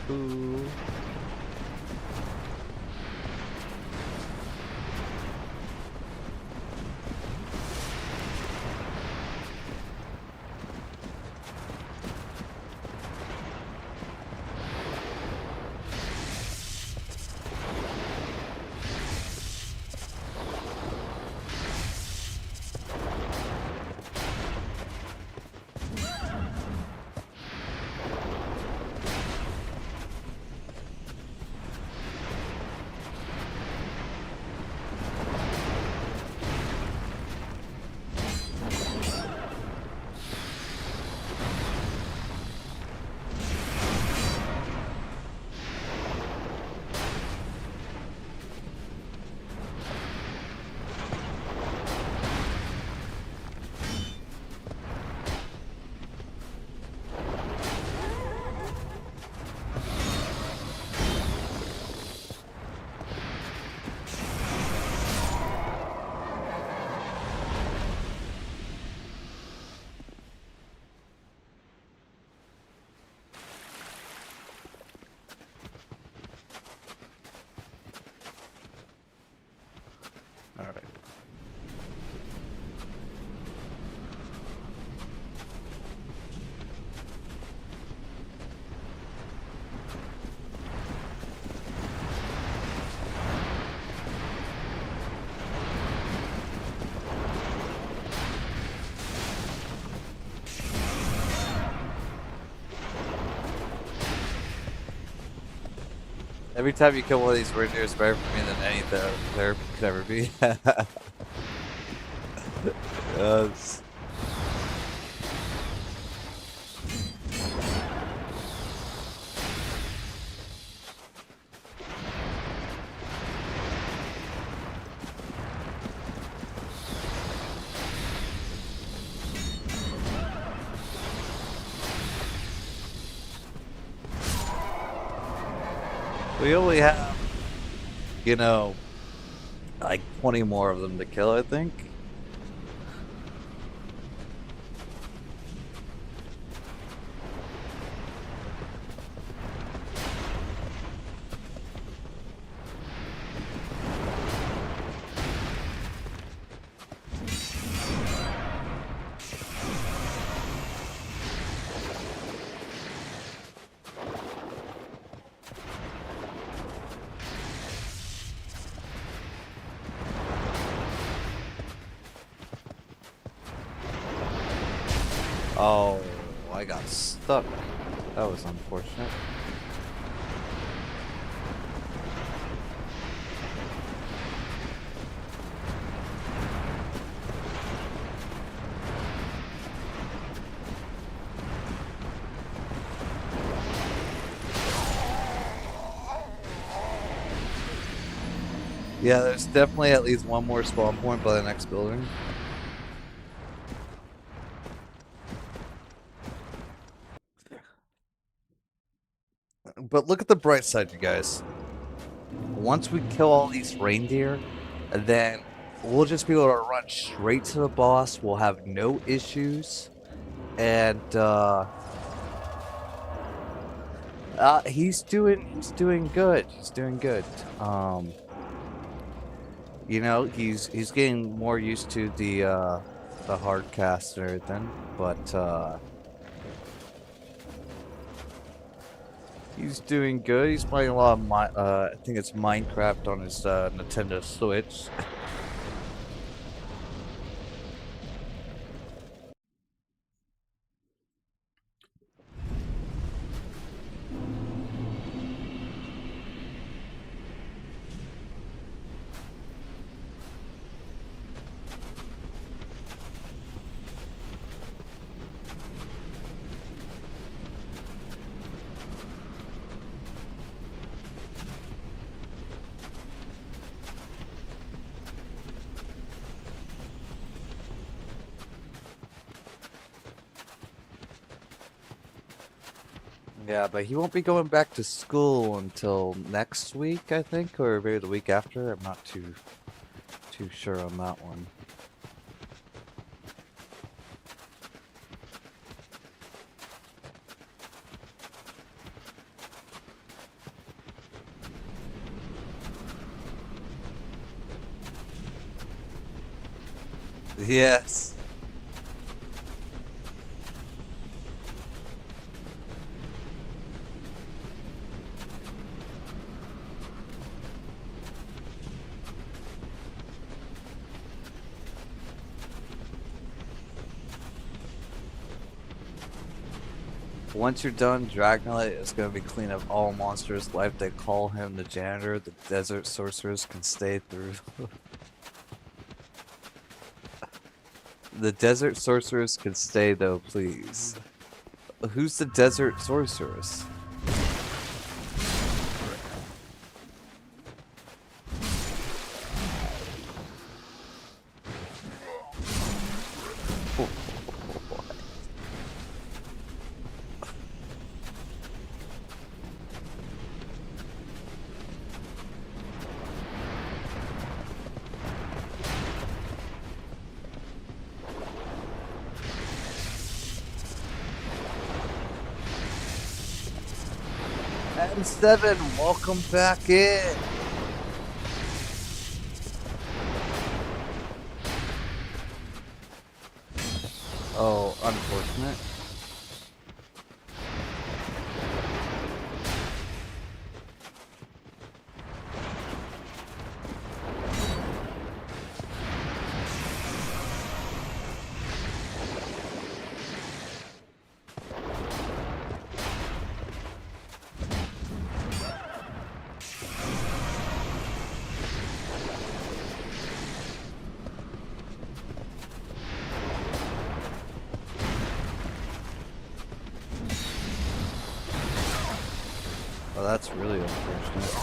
Cool. All right. Every time you kill one of these reindeer, it's better for me than any therapy could ever be. Yes. We only have, you know, like 20 more of them to kill, I think. Oh, I got stuck. That was unfortunate. Yeah, there's definitely at least one more spawn point by the next building. But look at the bright side, you guys. Once we kill all these reindeer, then we'll just be able to run straight to the boss. We'll have no issues. And he's doing good. He's doing good. You know, he's getting more used to the hard cast and everything, but he's doing good. He's playing a lot of I think it's Minecraft on his Nintendo Switch. Yeah, but he won't be going back to school until next week, I think, or maybe the week after. I'm not too sure on that one. Yes. Once you're done, Dragonlight is going to be clean up all monsters' life. They call him the janitor. The desert sorcerers can stay through. The desert sorcerers can stay though, please. Who's the desert sorceress? M7, welcome back in. Oh, unfortunate. Oh, that's really unfortunate.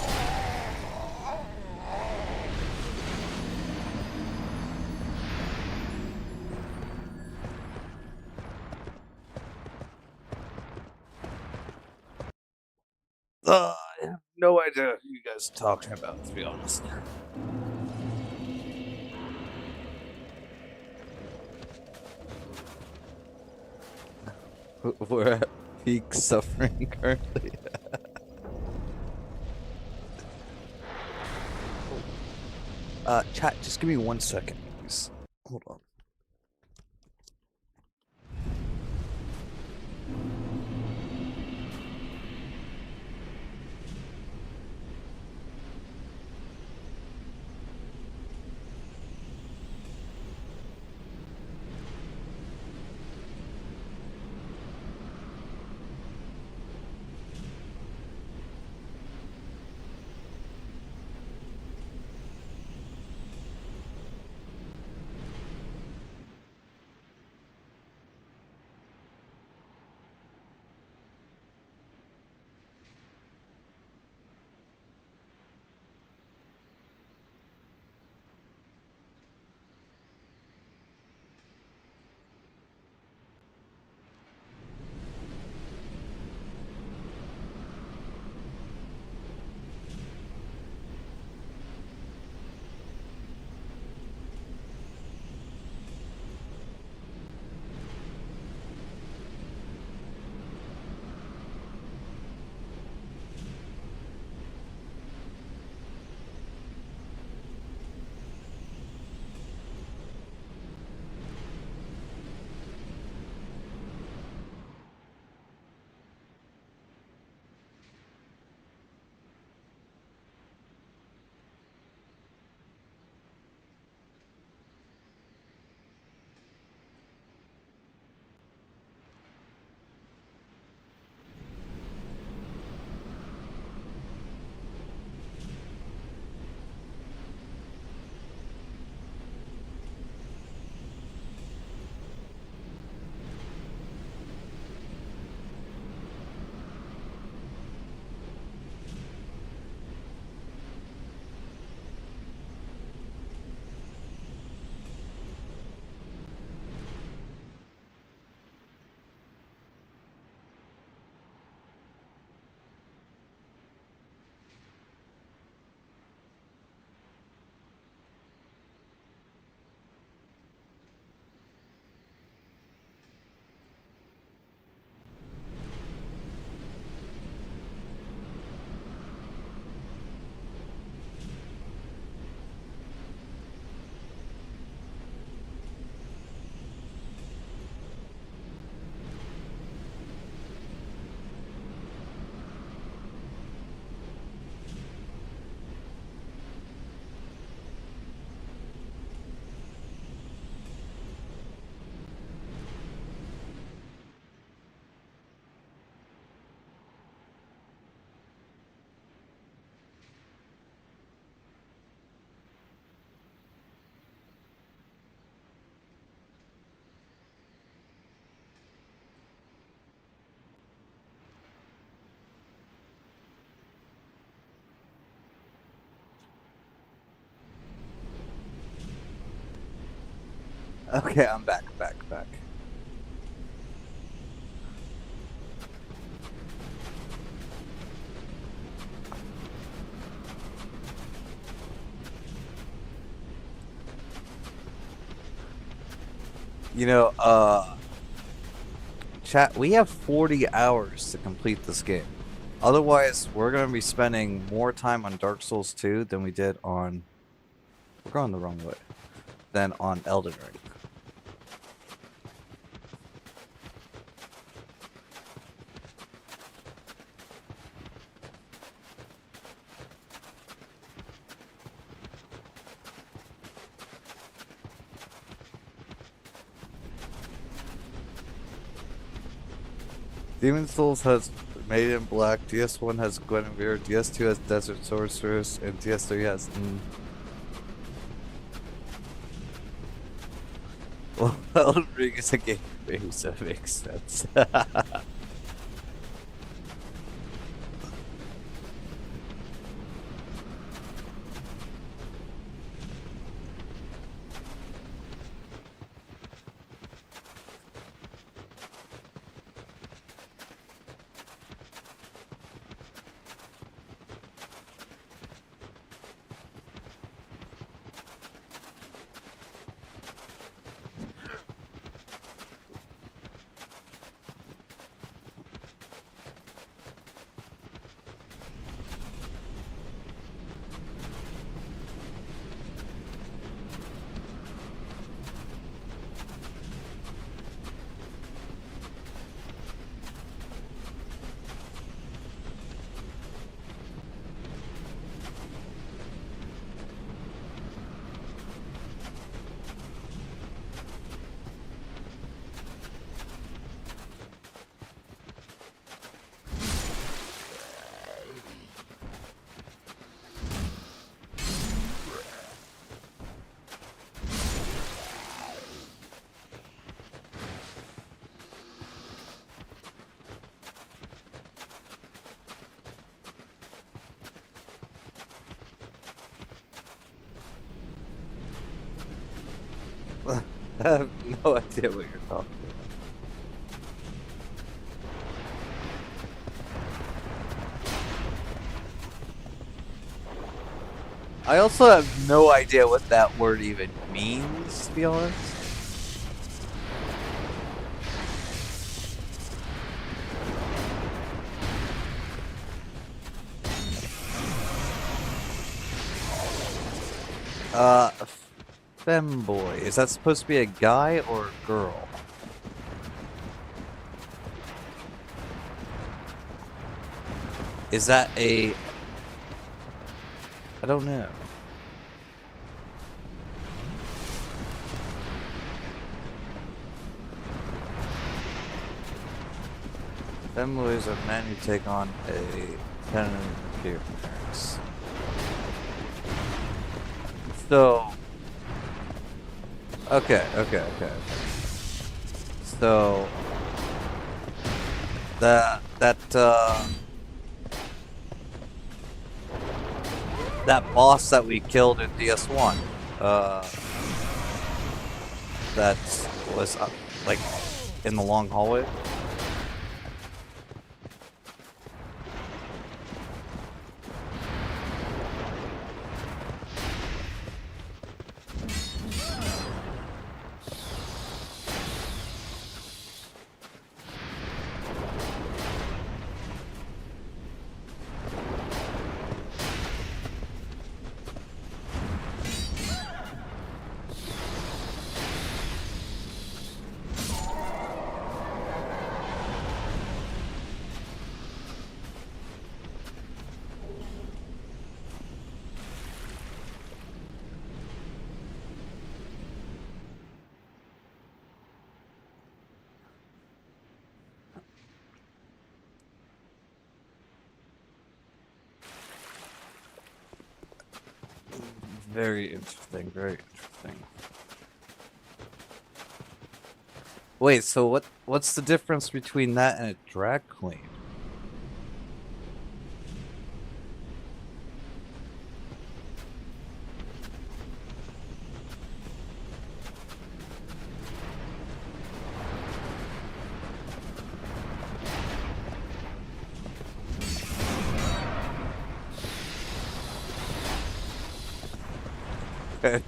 I have no idea who you guys are talking about, to be honest. We're at peak suffering currently. Chat, just give me 1 second, please. Hold on. Okay, I'm back. You know, chat, we have 40 hours to complete this game. Otherwise, we're going to be spending more time on Dark Souls 2 than we did on... We're going the wrong way. Than on Elden Ring. Demon Souls has Made in Black, DS1 has Guinevere, DS2 has Desert Sorceress, and DS3 has... Well, Elden Ring is a game for me, so it makes sense. I have no idea what you're talking about. I also have no idea what that word even means, to be honest. Femboy. Is that supposed to be a guy or a girl? Is that a... I don't know. Femboys are men who take on a feminine appearance. So... Okay. So... That boss that we killed in DS1, that was, like, in the long hallway. Very interesting, very interesting. Wait, so what's the difference between that and a drag queen? it.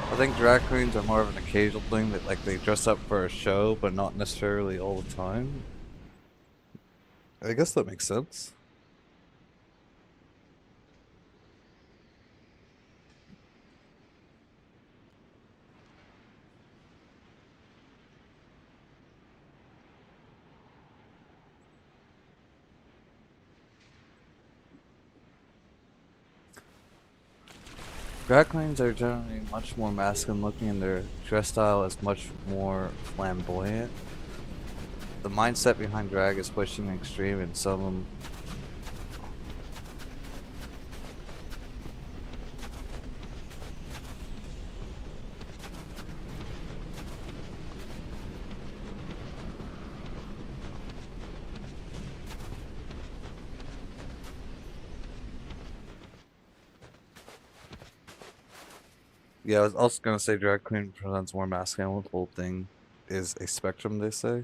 I think drag queens are more of an occasional thing that like they dress up for a show, but not necessarily all the time. I guess that makes sense. Drag queens are generally much more masculine looking and their dress style is much more flamboyant. The mindset behind drag is pushing extreme and some of them. Yeah, I was also gonna say drag queen presents more masculine. The whole thing is a spectrum, they say.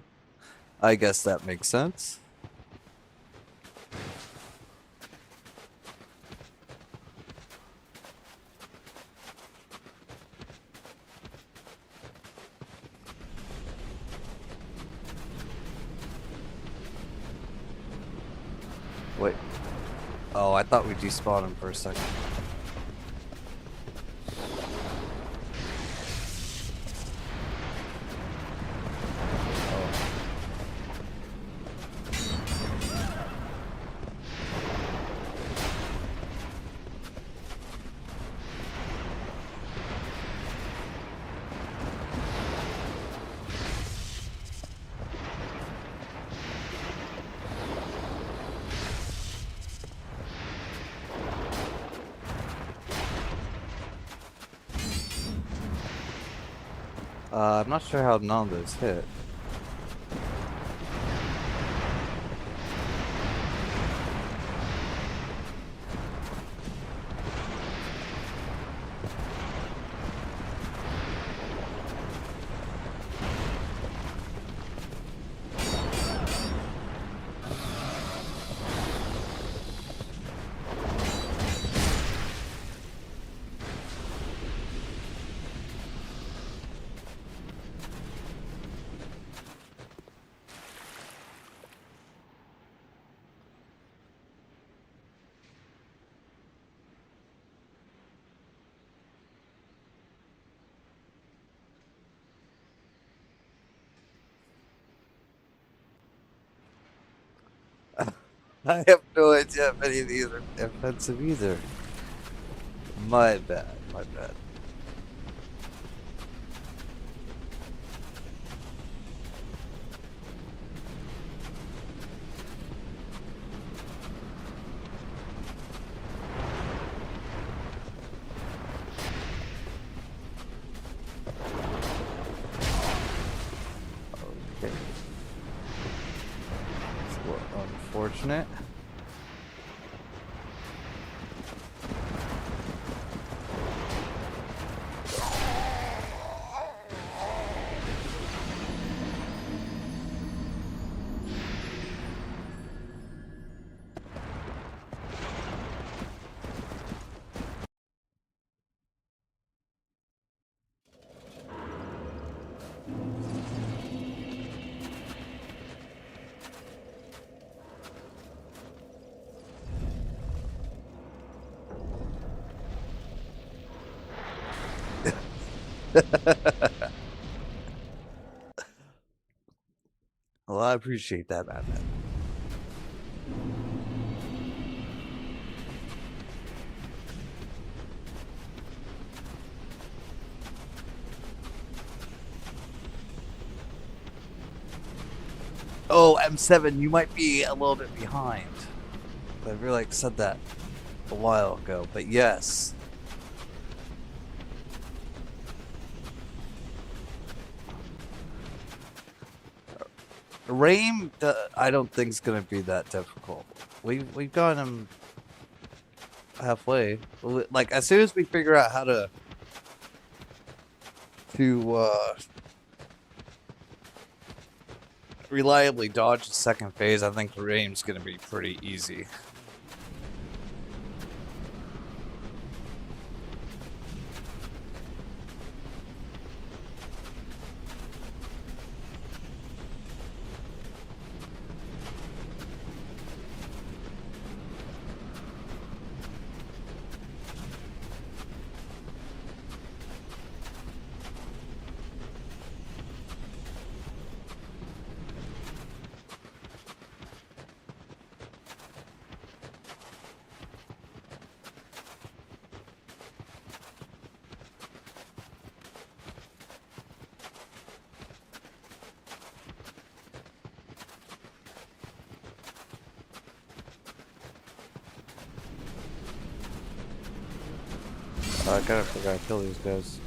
I guess that makes sense. Wait. Oh, I thought we despawned him for a second. I'm not sure how none of those hit. I have no idea if any of these are offensive either. My bad, my bad. Okay. So unfortunate. Well, I appreciate that, Batman. Oh, M7, you might be a little bit behind. I really like said that a while ago, but yes. Raim, I don't think is gonna be that difficult. We've got him halfway. Like as soon as we figure out how to reliably dodge the second phase, I think Raim's gonna be pretty easy. I gotta figure out how to kill these guys.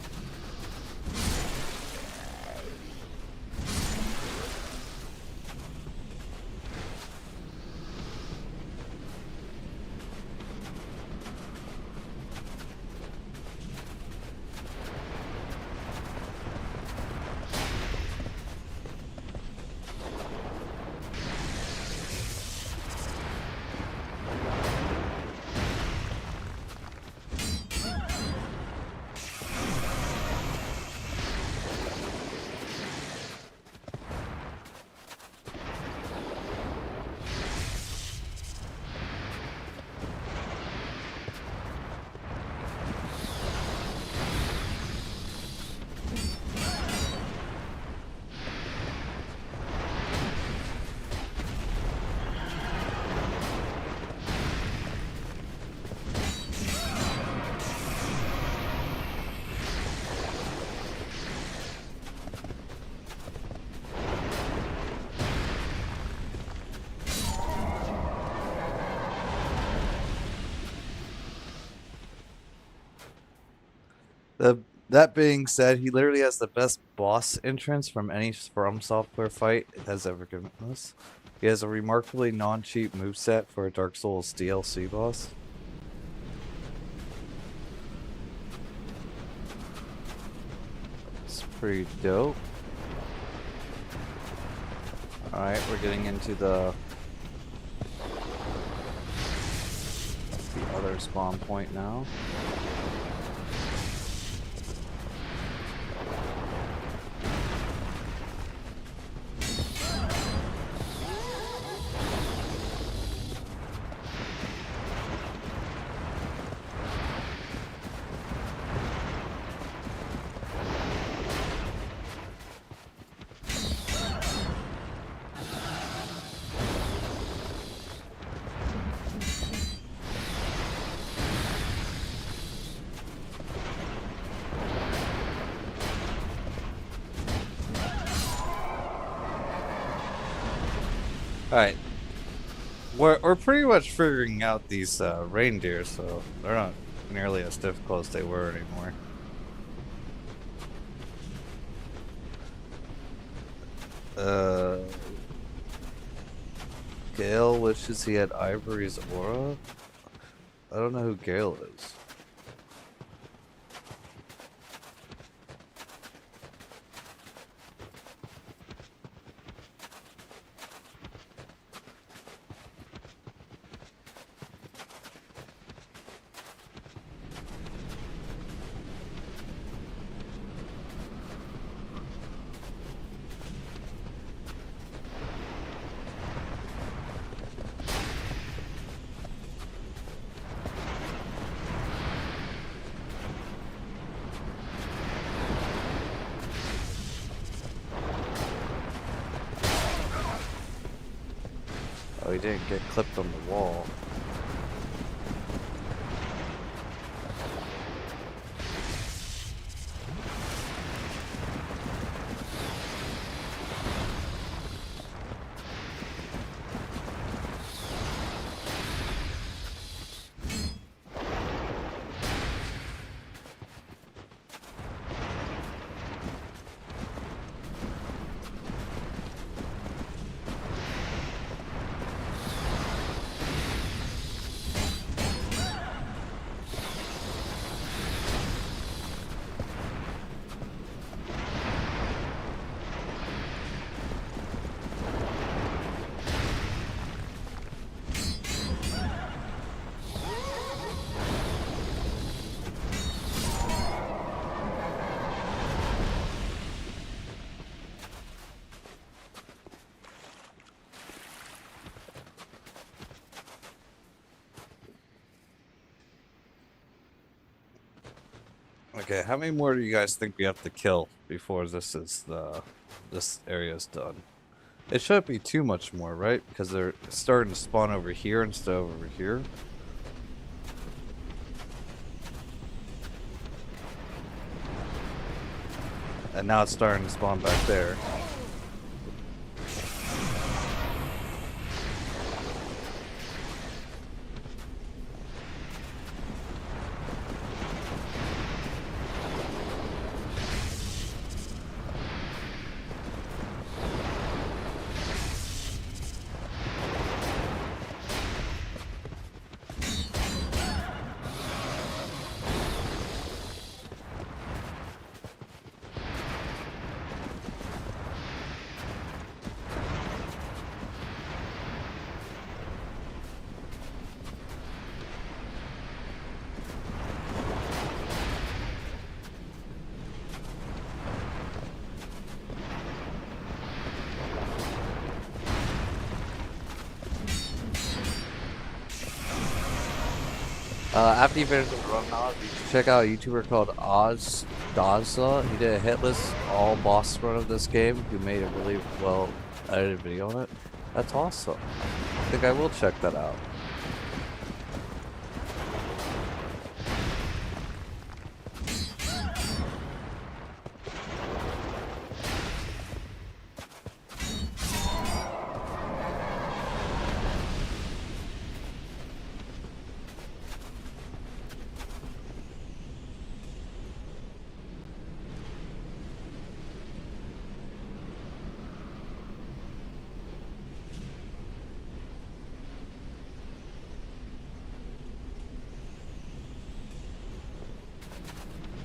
That being said, he literally has the best boss entrance from any From Software fight it has ever given us. He has a remarkably non-cheap moveset for a Dark Souls DLC boss. It's pretty dope. Alright, we're getting into the other spawn point now. Alright. We're pretty much figuring out these reindeer, so they're not nearly as difficult as they were anymore. Gale wishes he had Ivory's aura? I don't know who Gale is. Oh, he didn't get clipped on the wall. Okay, how many more do you guys think we have to kill before this area is done? It shouldn't be too much more, right? Because they're starting to spawn over here instead of over here. And now it's starting to spawn back there. After you finish the run now, you should check out a YouTuber called Oz Dazza. He did a hitless all boss run of this game. He made a really well edited video on it. That's awesome. I think I will check that out.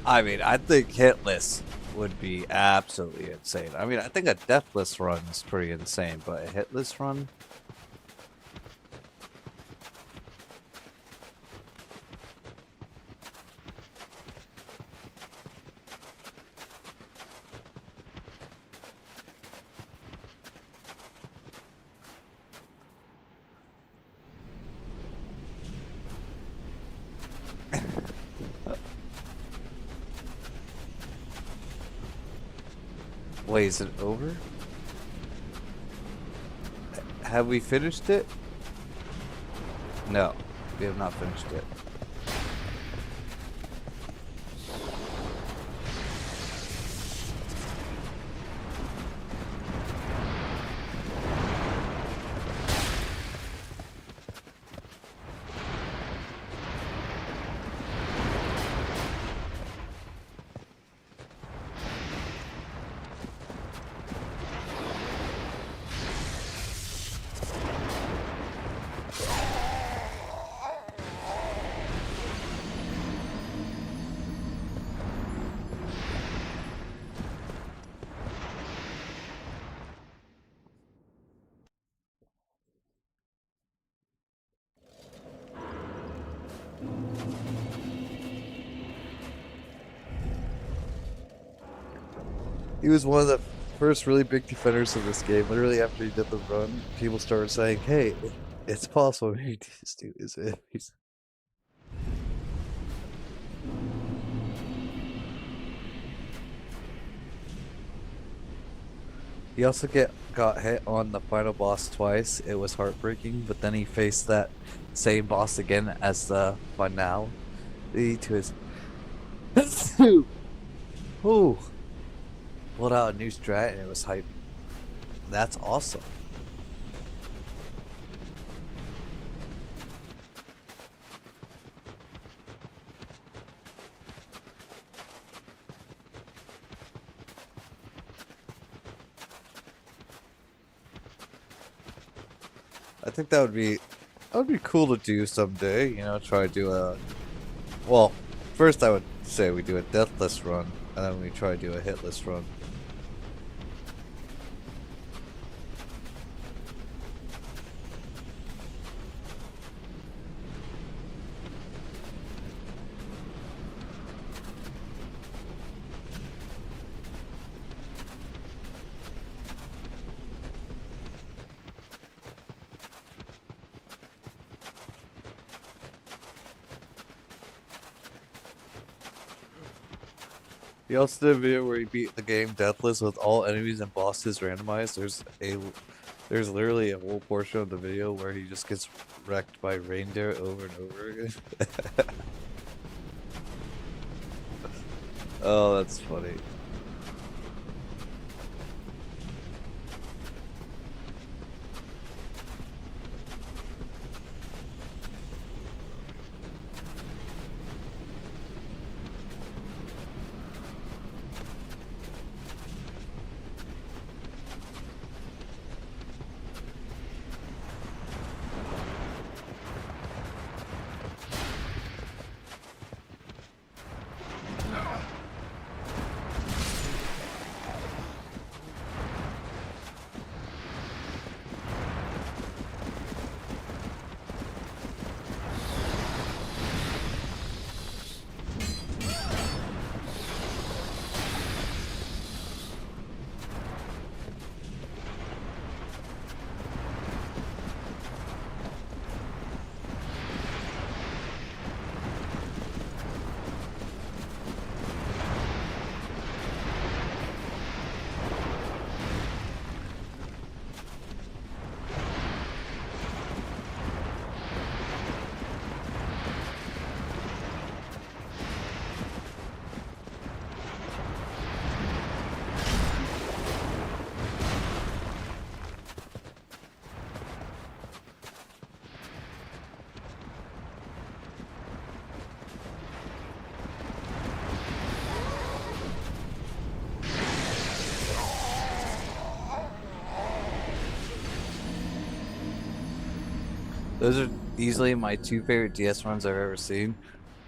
I mean, I think hitless would be absolutely insane. I mean, I think a deathless run is pretty insane, but a hitless run? Wait, is it over? Have we finished it? No, we have not finished it. He was one of the first really big defenders of this game. Literally after he did the run, people started saying, "Hey, it's possible." This dude is it. He also got hit on the final boss twice. It was heartbreaking, but then he faced that same boss again as the finale to his. Ooh. Pulled out a new strat and it was hype. That's awesome. I think that would be cool to do someday, you know, try to do a well, first I would say we do a deathless run and then we try to do a hitless run. He also did a video where he beat the game deathless with all enemies and bosses randomized. There's literally a whole portion of the video where he just gets wrecked by reindeer over and over again. Oh, that's funny. Those are easily my two favorite DS runs I've ever seen.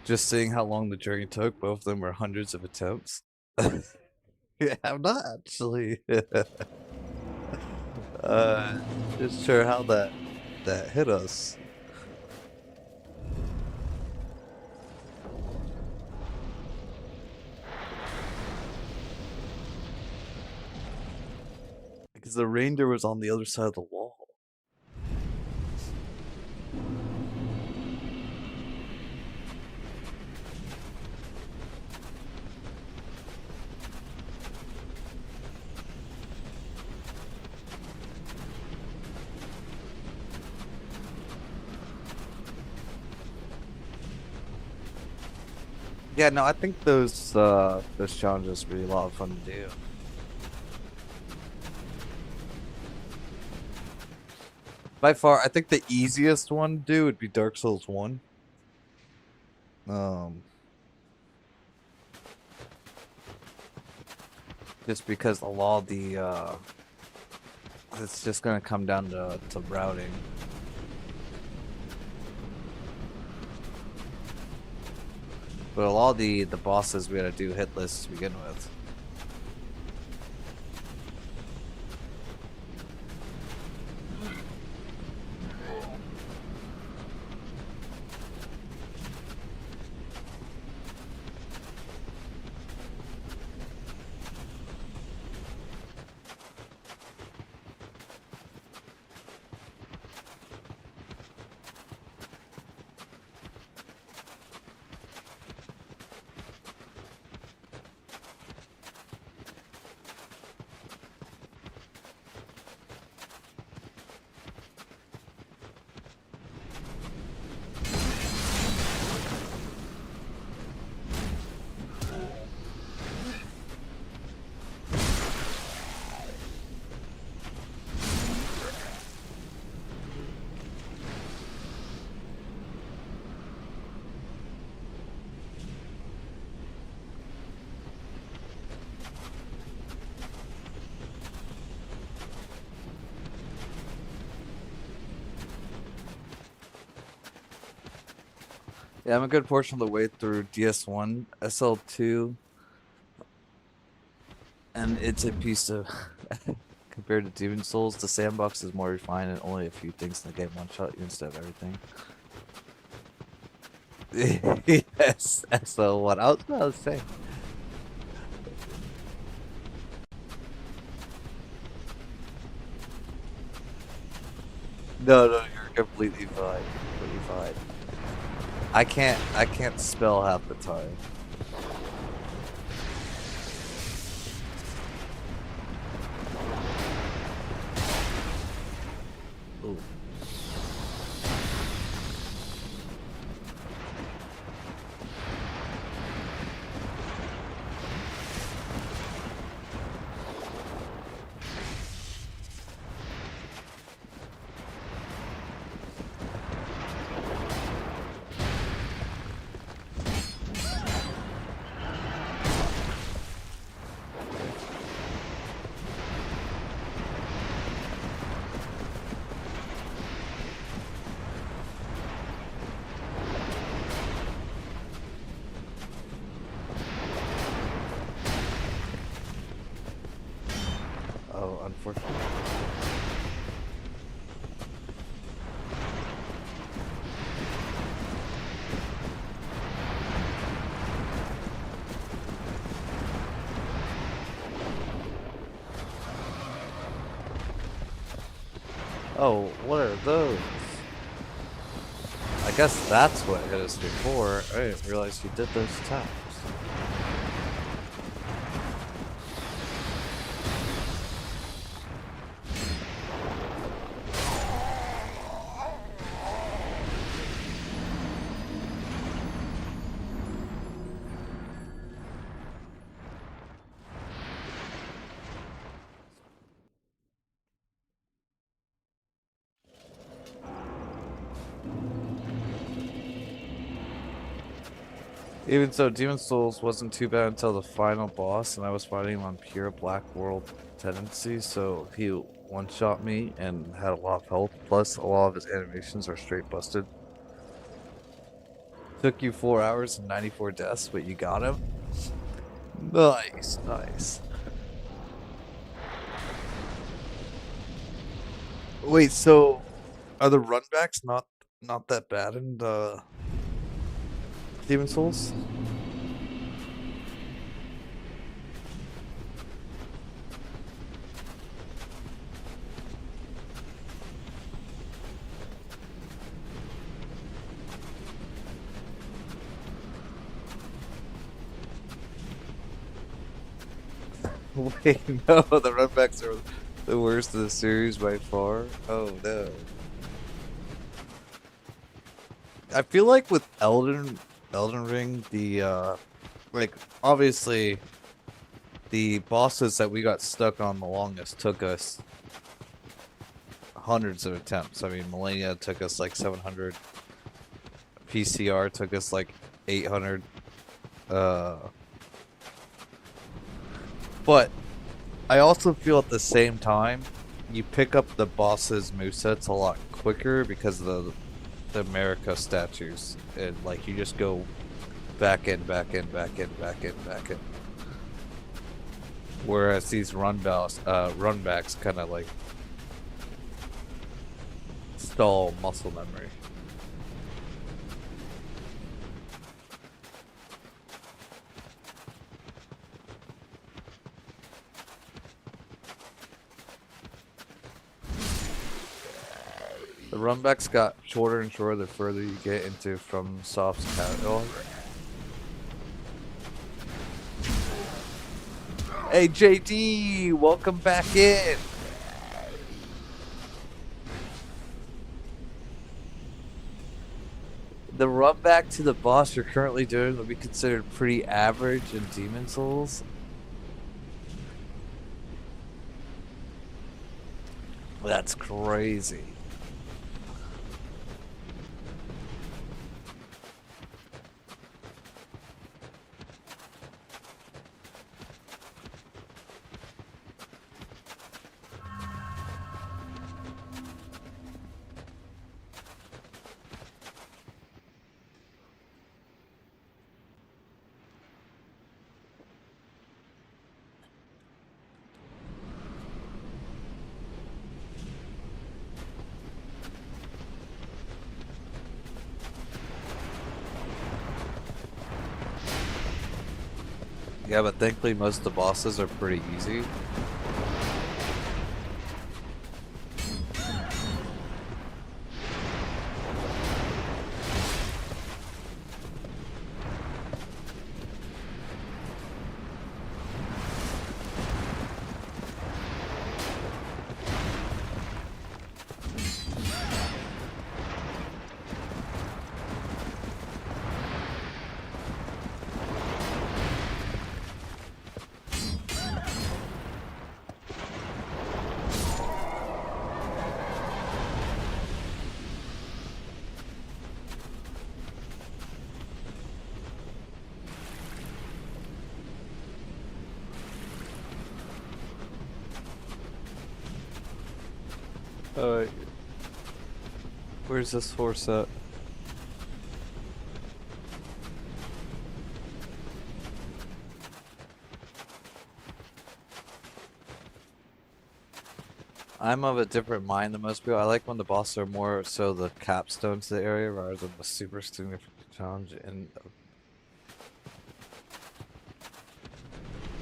Just seeing how long the journey took, both of them were hundreds of attempts. Yeah, I'm not actually just sure how that hit us. Because the reindeer was on the other side of the wall. Yeah, no, I think those challenges would be a lot of fun to do. By far, I think the easiest one to do would be Dark Souls 1. Just because a lot of the it's just gonna come down to routing. But a lot of the bosses we gotta do hit lists to begin with. Yeah, I'm a good portion of the way through DS1, SL2, and it's a piece of compared to Demon Souls, the sandbox is more refined and only a few things in the game one-shot you instead of everything. Yes, SL1. I was about to say. No, you're completely fine. Completely fine. I can't spell half the time. unfortunately. Oh, what are those? I guess that's what hit us before. I didn't realize you did those attacks. Even so, Demon Souls wasn't too bad until the final boss, and I was fighting him on pure Black World tendency, so he one-shot me and had a lot of health, plus a lot of his animations are straight busted. Took you 4 hours and 94 deaths, but you got him? Nice, nice. Wait, so are the runbacks not that bad in Demon Souls? Wait, no, the runbacks are the worst of the series by far. Oh no. I feel like with Elden Ring, the like obviously the bosses that we got stuck on the longest took us hundreds of attempts. I mean, Millennia took us like 700. PCR took us like 800. But I also feel at the same time, you pick up the boss's movesets a lot quicker because of the America statues. And like you just go back in. Whereas these runbacks kind of like stall muscle memory. The runbacks got shorter and shorter the further you get into FromSoft's catalog. Hey JD, welcome back in. The run back to the boss you're currently doing would be considered pretty average in Demon Souls. That's crazy. Yeah, but thankfully most of the bosses are pretty easy. Alright. Where's this horse at? I'm of a different mind than most people. I like when the bosses are more so the capstone to the area rather than the super significant challenge. And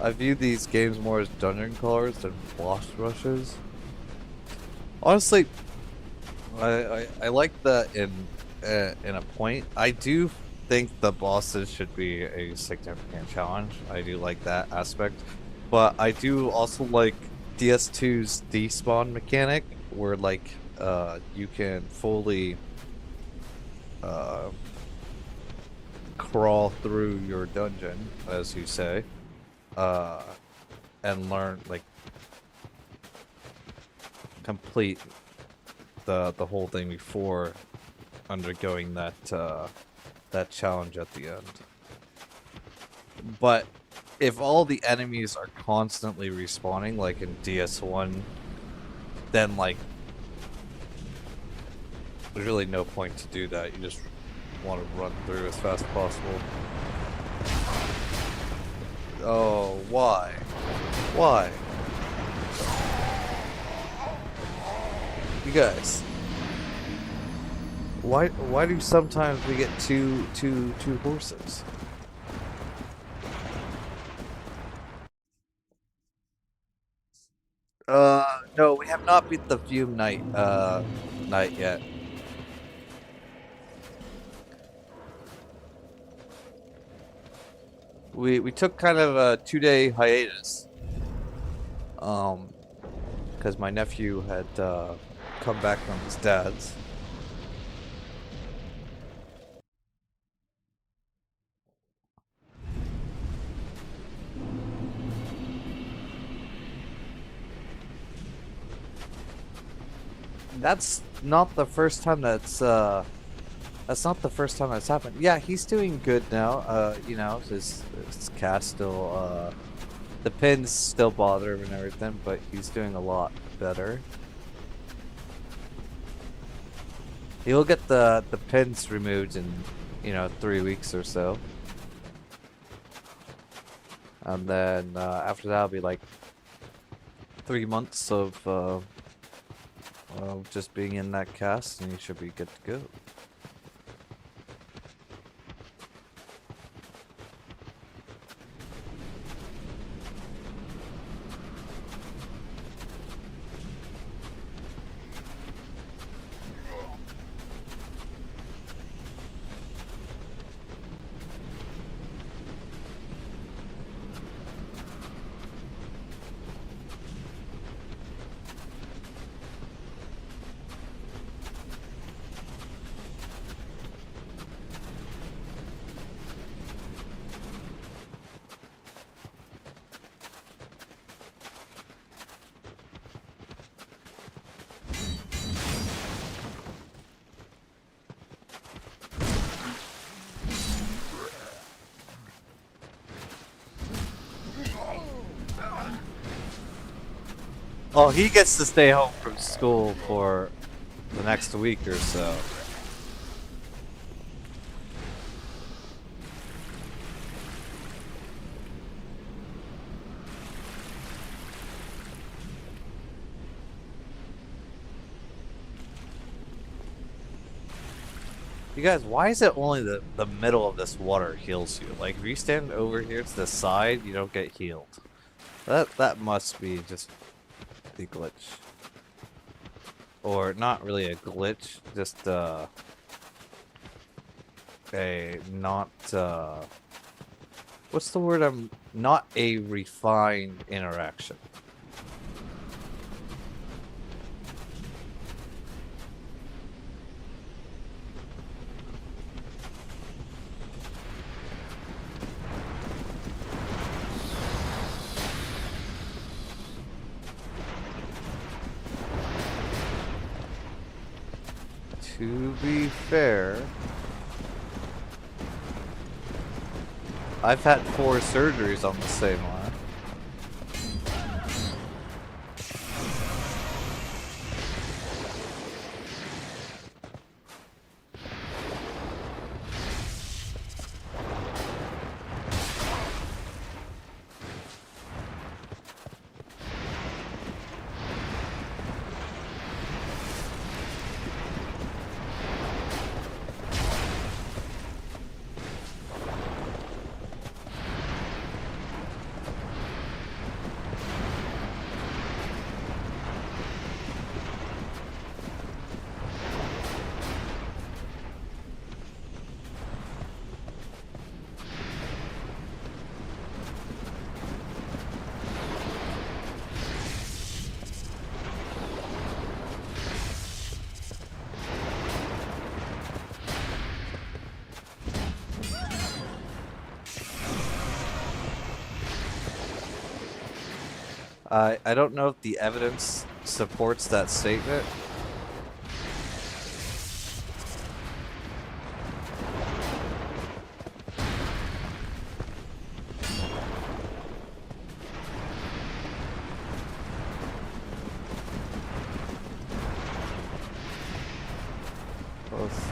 I view these games more as dungeon crawlers than boss rushes. Honestly, I like that in a point. I do think the bosses should be a significant challenge. I do like that aspect, but I do also like DS2's despawn mechanic, where like you can fully uh crawl through your dungeon, as you say, uh, and learn like complete the whole thing before undergoing that challenge at the end. But if all the enemies are constantly respawning, like in DS1, then like there's really no point to do that. You just want to run through as fast as possible. Oh, why? Why? You guys. Why do sometimes we get two horses? No, we have not beat the Fume Knight yet. We took kind of a 2-day hiatus. Because my nephew had come back from his dad's. That's not the first time that's not the first time that's happened. Yeah, he's doing good now. You know, his cast still the pins still bother him and everything, but he's doing a lot better. He'll get the pins removed in, you know, 3 weeks or so. And then after that, it'll be like 3 months of just being in that cast, and you should be good to go. Oh, he gets to stay home from school for the next week or so. You guys, why is it only the middle of this water heals you? Like, if you stand over here to the side, you don't get healed. That must be just a glitch. Or not really a glitch, just a not what's the word? Not a refined interaction. To be fair, I've had 4 surgeries on the same eye. I don't know if the evidence supports that statement. Close.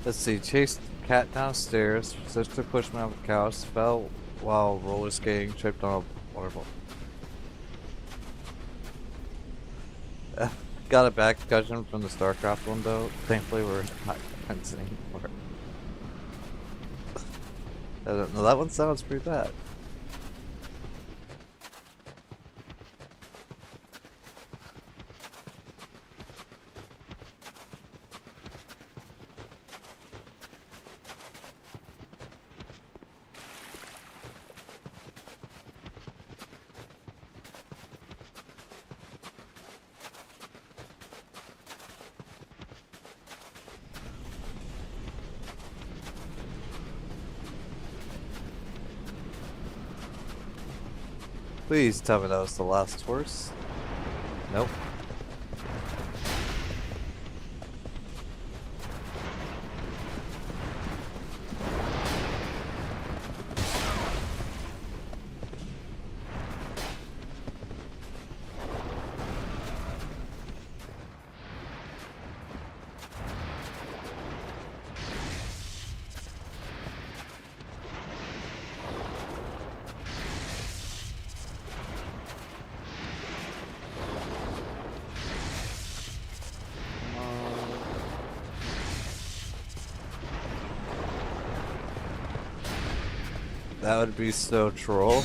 Let's see, chased cat downstairs, sister pushed me off the couch, fell while roller skating, tripped on a waterfall. Got a back concussion from the StarCraft window. Thankfully, we're not fencing anymore. I don't know, that one sounds pretty bad. Please tell me that was the last horse. Nope. That would be so troll.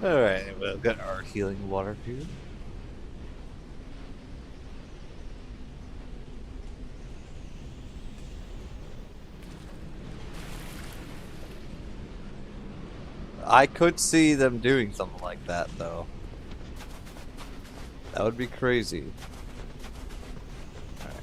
Alright, we've got our healing water here. I could see them doing something like that, though. That would be crazy. Alright.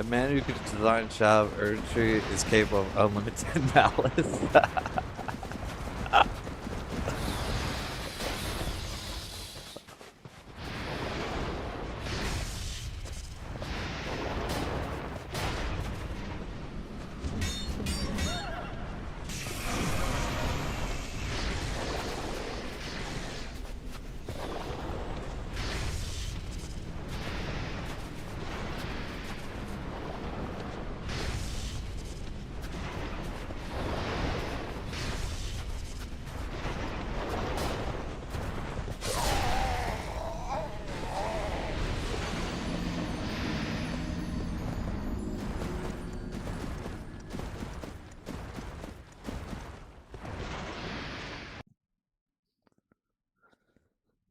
A man who could design Shav Erdtree is capable of unlimited malice.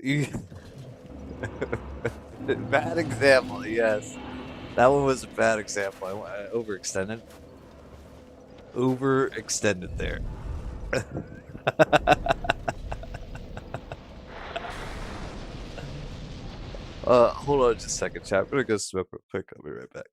You- Bad example, yes. That one was a bad example. I overextended. Overextended there. Hold on just a second, chat. I'm gonna go smoke real quick. I'll be right back.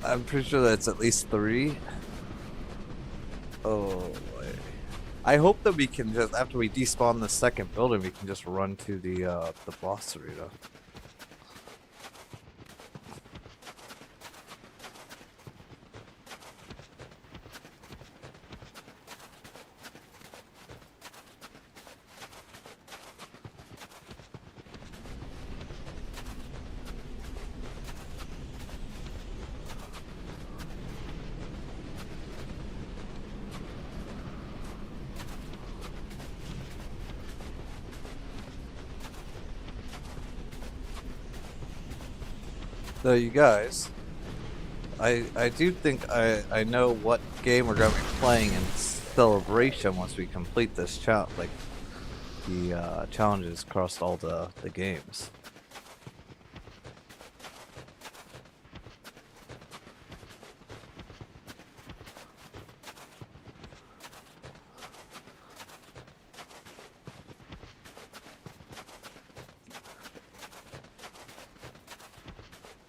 I'm pretty sure that's at least 3. Oh boy. I hope that we can just, after we despawn the second building, we can just run to the boss arena. So you guys, I do think I know what game we're going to be playing in celebration once we complete this challenge, like the challenges across all the games.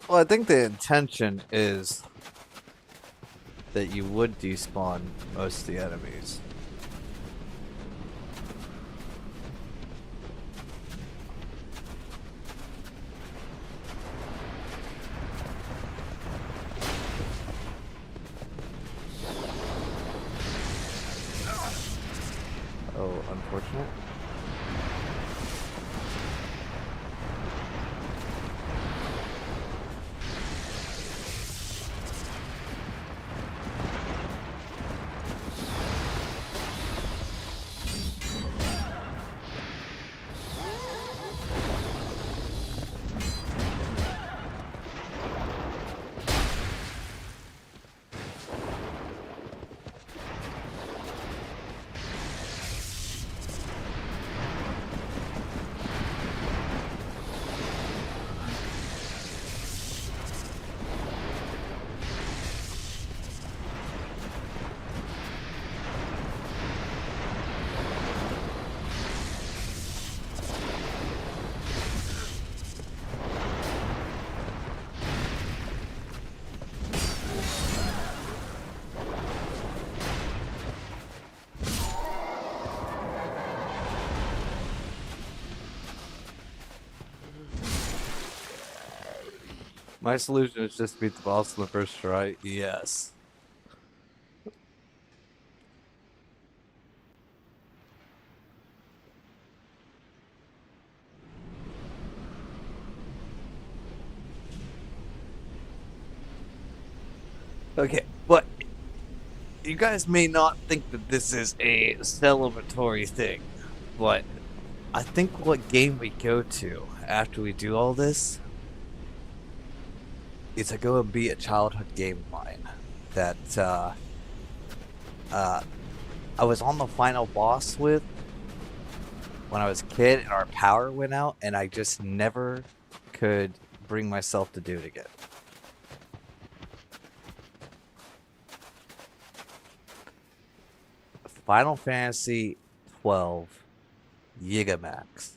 Well, I think the intention is that you would despawn most of the enemies. Oh, unfortunate. My solution is just beat the boss in the first try. Yes. Okay, but you guys may not think that this is a celebratory thing, but I think what game we go to after we do all this is to go and beat a childhood game of mine that I was on the final boss with when I was a kid and our power went out and I just never could bring myself to do it again. Final Fantasy 12 Gigamax.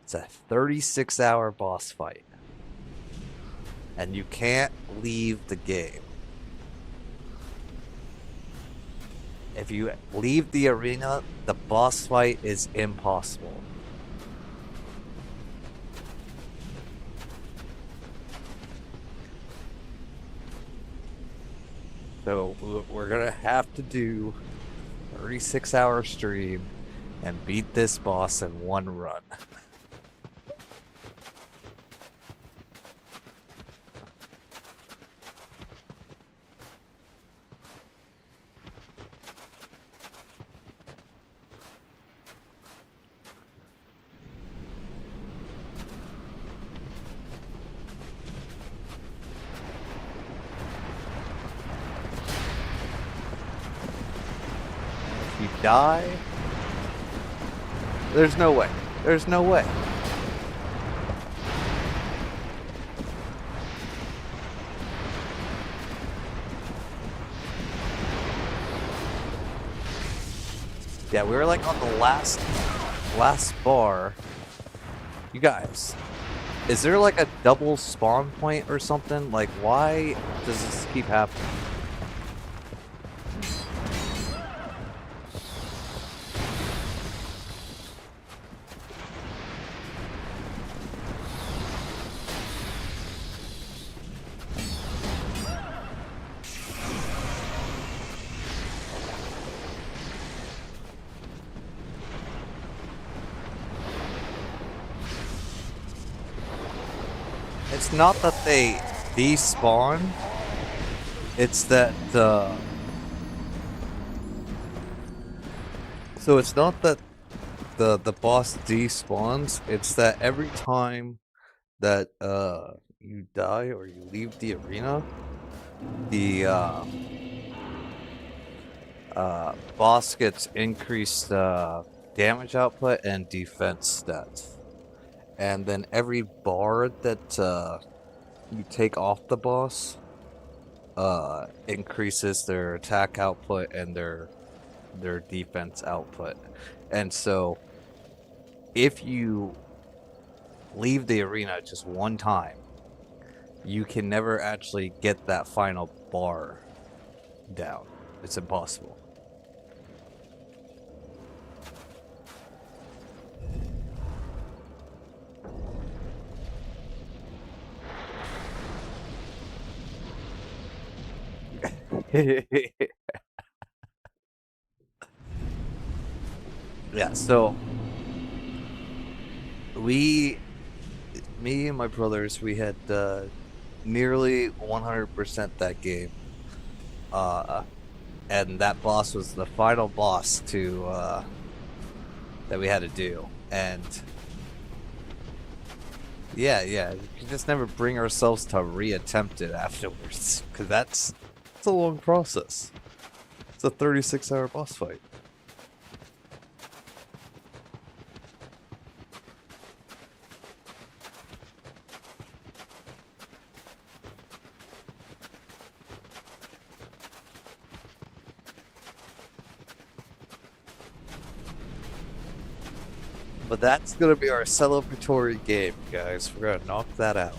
It's a 36-hour boss fight. And you can't leave the game. If you leave the arena, the boss fight is impossible. So we're gonna have to do a 36-hour stream and beat this boss in one run. You die? There's no way. There's no way. Yeah, we were like on the last bar. You guys, is there like a double spawn point or something? Like, why does this keep happening? It's not that they despawn, it's that so it's not that the boss despawns, it's that every time that you die or you leave the arena, the boss gets increased damage output and defense stats. And then every bar that you take off the boss increases their attack output and their defense output. And so if you leave the arena just one time, you can never actually get that final bar down. It's impossible. Yeah, so me and my brothers, we had nearly 100% that game. And that boss was the final boss to that we had to do. And yeah, we could just never bring ourselves to reattempt it afterwards, because it's a long process. It's a 36-hour boss fight. But that's gonna be our celebratory game, guys. We're gonna knock that out.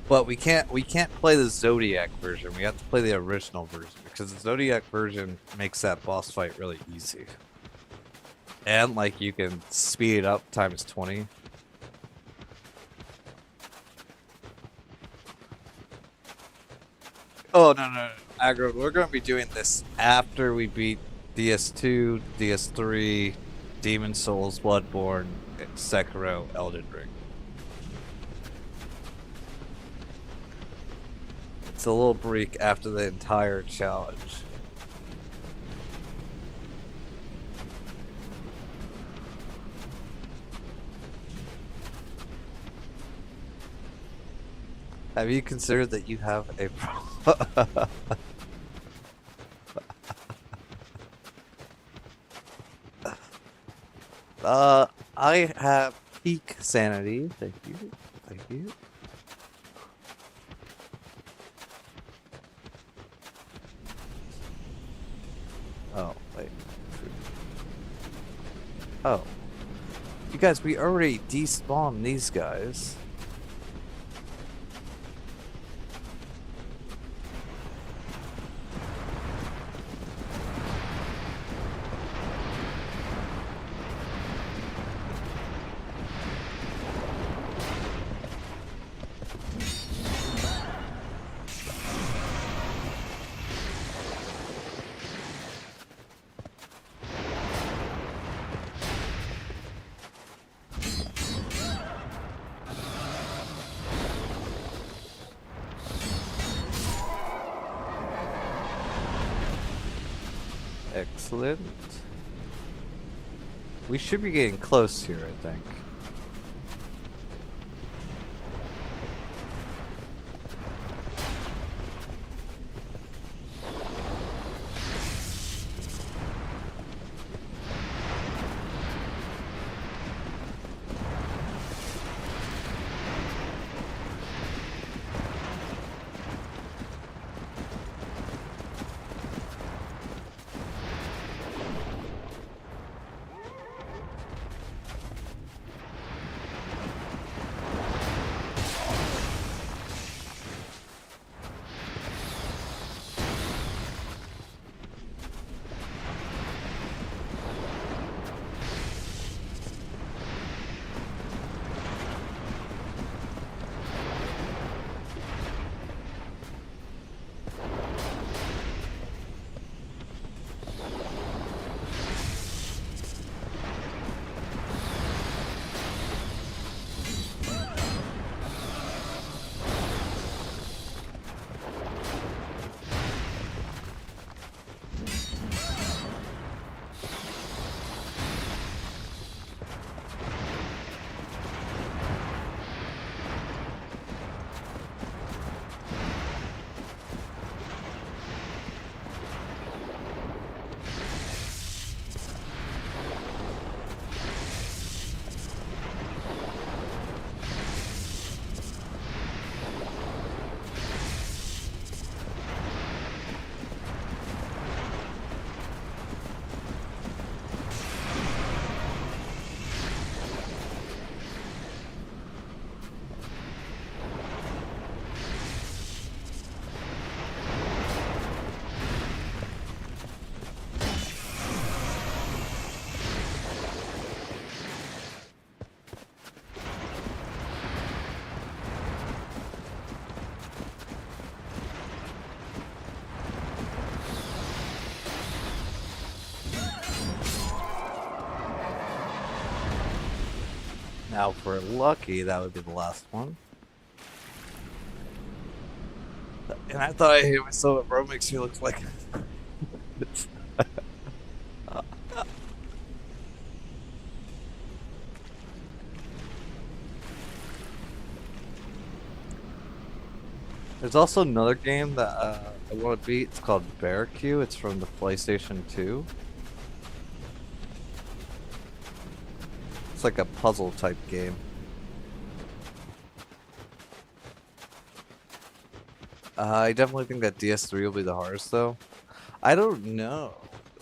But we can't play the Zodiac version. We have to play the original version, because the Zodiac version makes that boss fight really easy. And like you can speed it up times 20. Oh no, Aggro, we're gonna be doing this after we beat DS2, DS3, Demon Souls, Bloodborne, Sekiro, Elden Ring. It's a little break after the entire challenge. Have you considered that you have a problem? I have peak sanity. Thank you. Thank you. Oh, wait. Oh. You guys, we already despawned these guys. Excellent. We should be getting close here, I think. Now, if we're lucky, that would be the last one. And I thought I hit myself, but bro makes me look like. There's also another game that I want to beat. It's called Bearcue. It's from the PlayStation 2. It's like a puzzle type game. I definitely think that DS3 will be the hardest though. I don't know.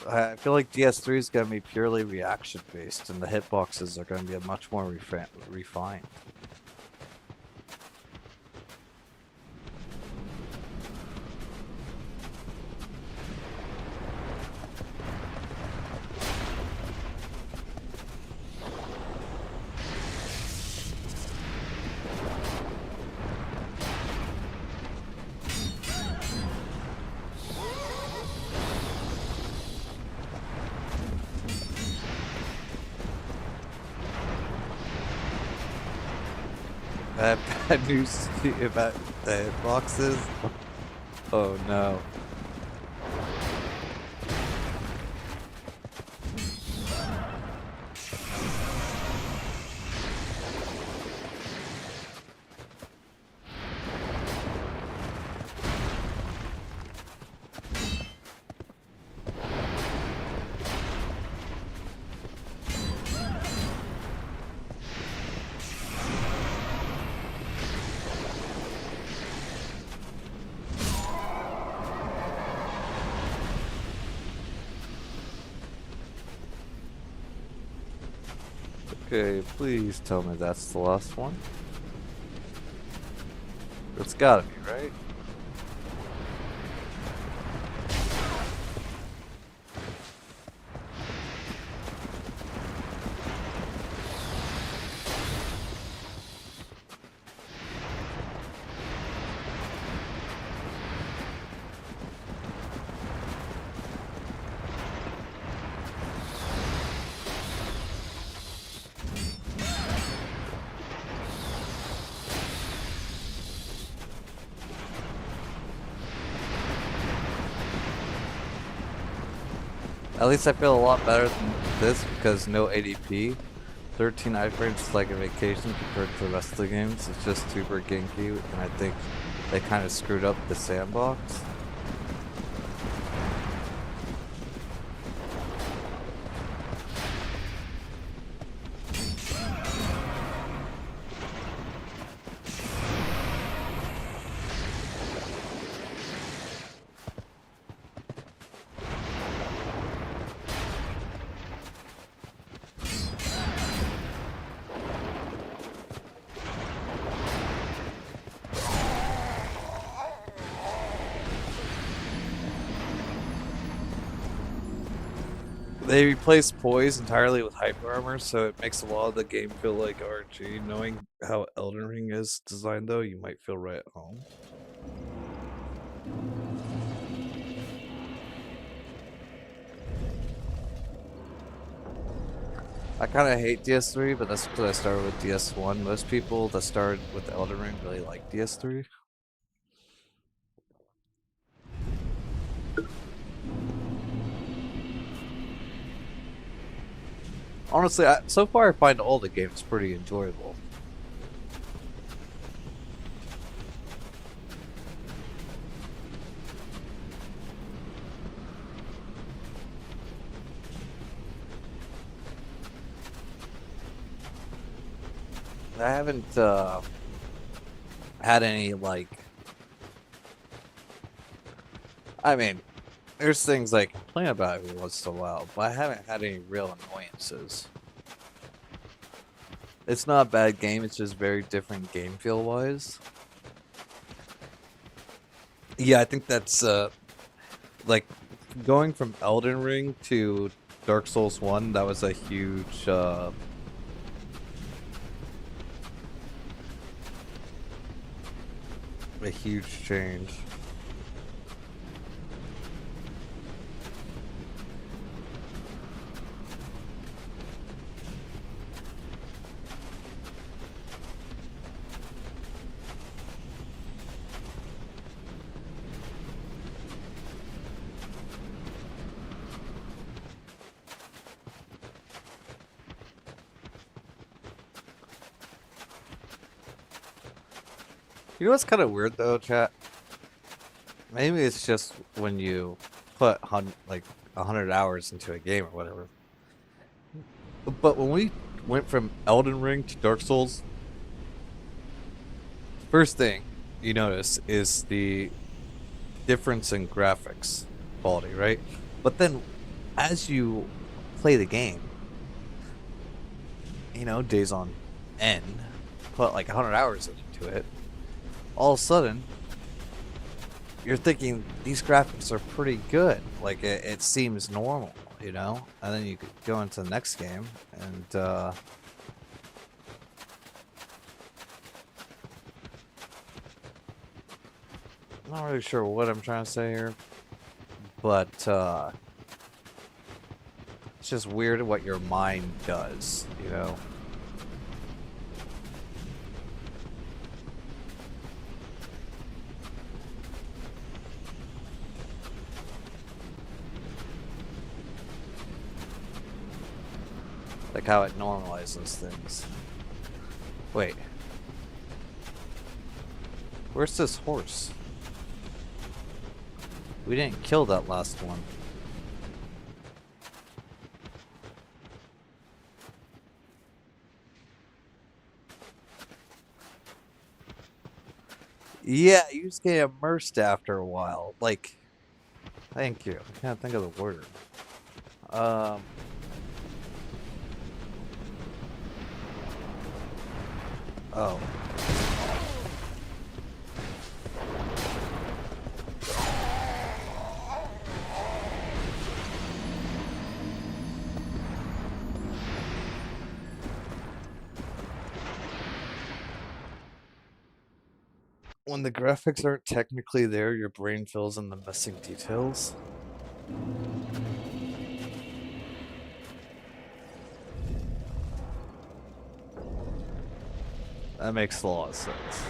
I feel like DS3 is going to be purely reaction based, and the hitboxes are going to be much more refined. Bad news about the hitboxes. Oh no. Okay, please tell me that's the last one. It's gotta be, right? At least I feel a lot better than this because no ADP. 13 iframes is like a vacation compared to the rest of the games. It's just super ginky, and I think they kind of screwed up the sandbox. They replaced poise entirely with hyper armor, so it makes a lot of the game feel like RNG. Knowing how Elden Ring is designed, though, you might feel right at home. I kind of hate DS3, but that's because I started with DS1. Most people that started with Elden Ring really like DS3. Honestly, so far I find all the games pretty enjoyable. I haven't had any, like... I mean, there's things I complain about every once in a while, but I haven't had any real annoyances. It's not a bad game, it's just very different game feel-wise. Yeah, I think that's, like, going from Elden Ring to Dark Souls 1, that was a huge, change. You know what's kind of weird though, chat? Maybe it's just when you put like 100 hours into a game or whatever. But when we went from Elden Ring to Dark Souls, first thing you notice is the difference in graphics quality, right? But then as you play the game, you know, days on end, put like 100 hours into it, all of a sudden you're thinking these graphics are pretty good. Like it seems normal, you know? And then you could go into the next game and I'm not really sure what I'm trying to say here, but it's just weird what your mind does, you know? Like how it normalizes things. Wait. Where's this horse? We didn't kill that last one. Yeah, you just get immersed after a while. Like, thank you. I can't think of the word. Oh. When the graphics aren't technically there, your brain fills in the missing details. That makes a lot of sense.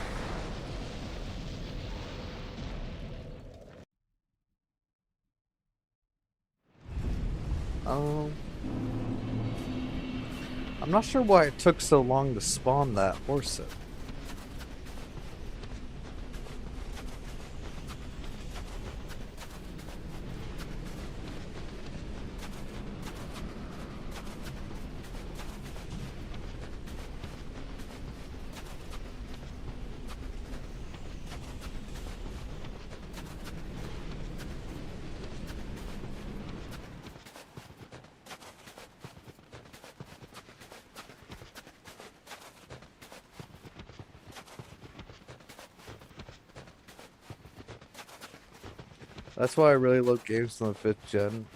I'm not sure why it took so long to spawn that horse in. That's why I really love games on the 5th gen.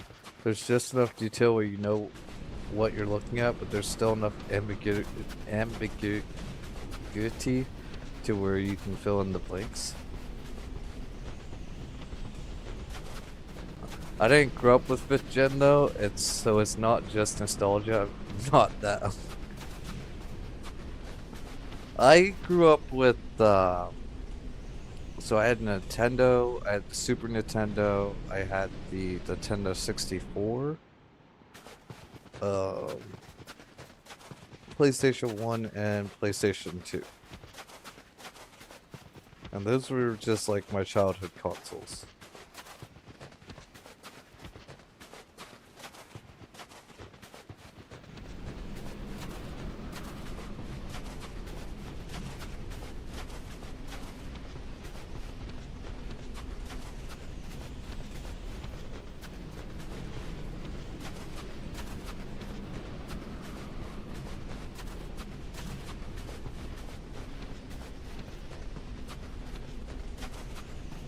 There's just enough detail where you know what you're looking at, but there's still enough ambiguity to where you can fill in the blanks. I didn't grow up with 5th gen though, so it's not just nostalgia. I'm not that. I grew up with so I had Nintendo, I had the Super Nintendo, I had the Nintendo 64, PlayStation 1 and PlayStation 2. And those were just like my childhood consoles.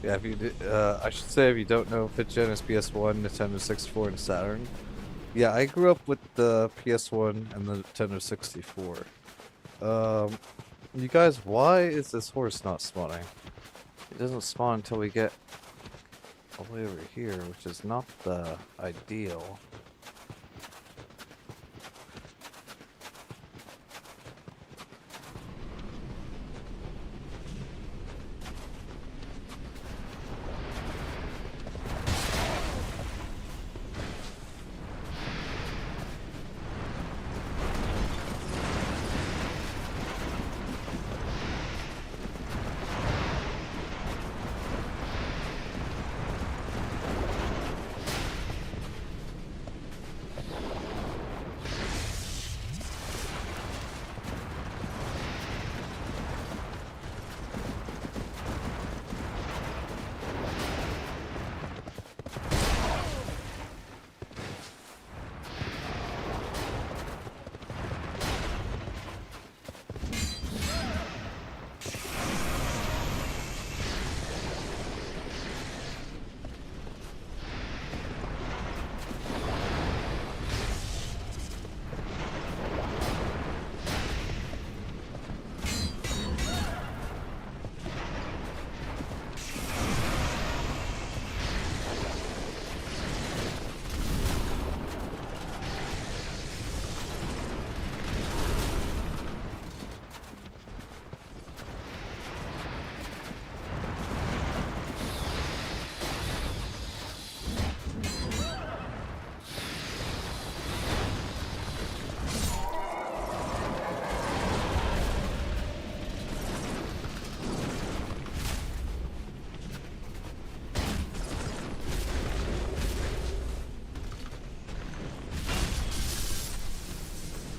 Yeah, if you I should say if you don't know, 5th gen is PS1, Nintendo 64, and Saturn. Yeah, I grew up with the PS1 and the Nintendo 64. You guys, why is this horse not spawning? It doesn't spawn until we get all the way over here, which is not the ideal.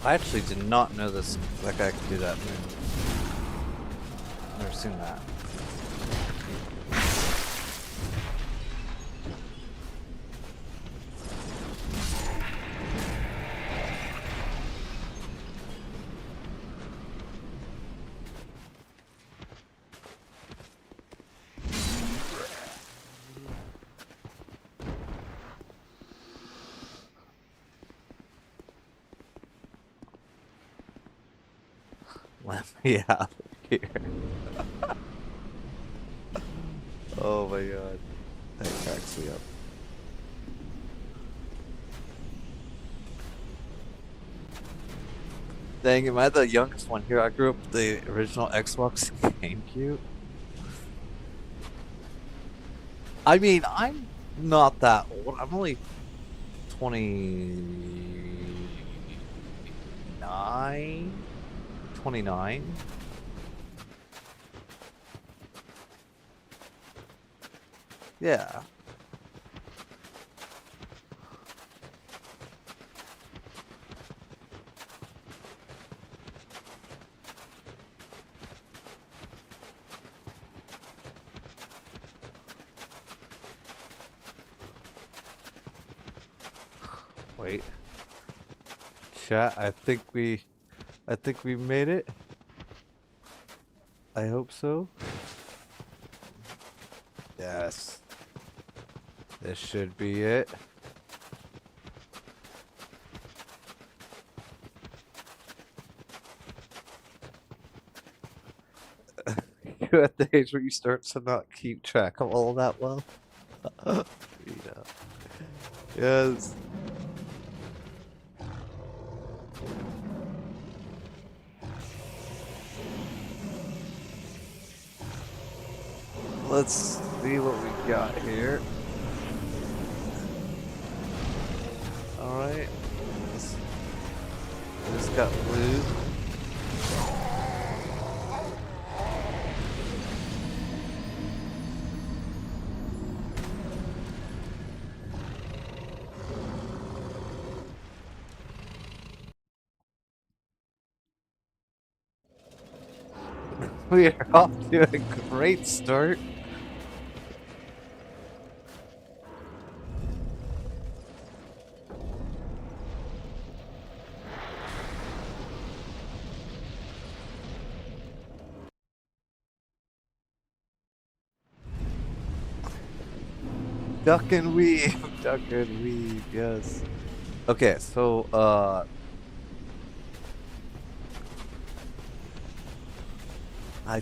I actually did not know that guy could do that move. Never seen that. Let me out of here. Oh my god. That cracks me up. Dang, am I the youngest one here? I grew up with the original Xbox GameCube. I mean, I'm not that old. I'm only 29. 29. Yeah. Wait. Chat, I think we made it. I hope so. Yes. This should be it. You're at the age where you start to not keep track of all that well. Yeah. Yes. Let's see what we got here. Alright. Just got blue. We are off to a great start. Duck and weave, duck and weave, yes. Okay, so I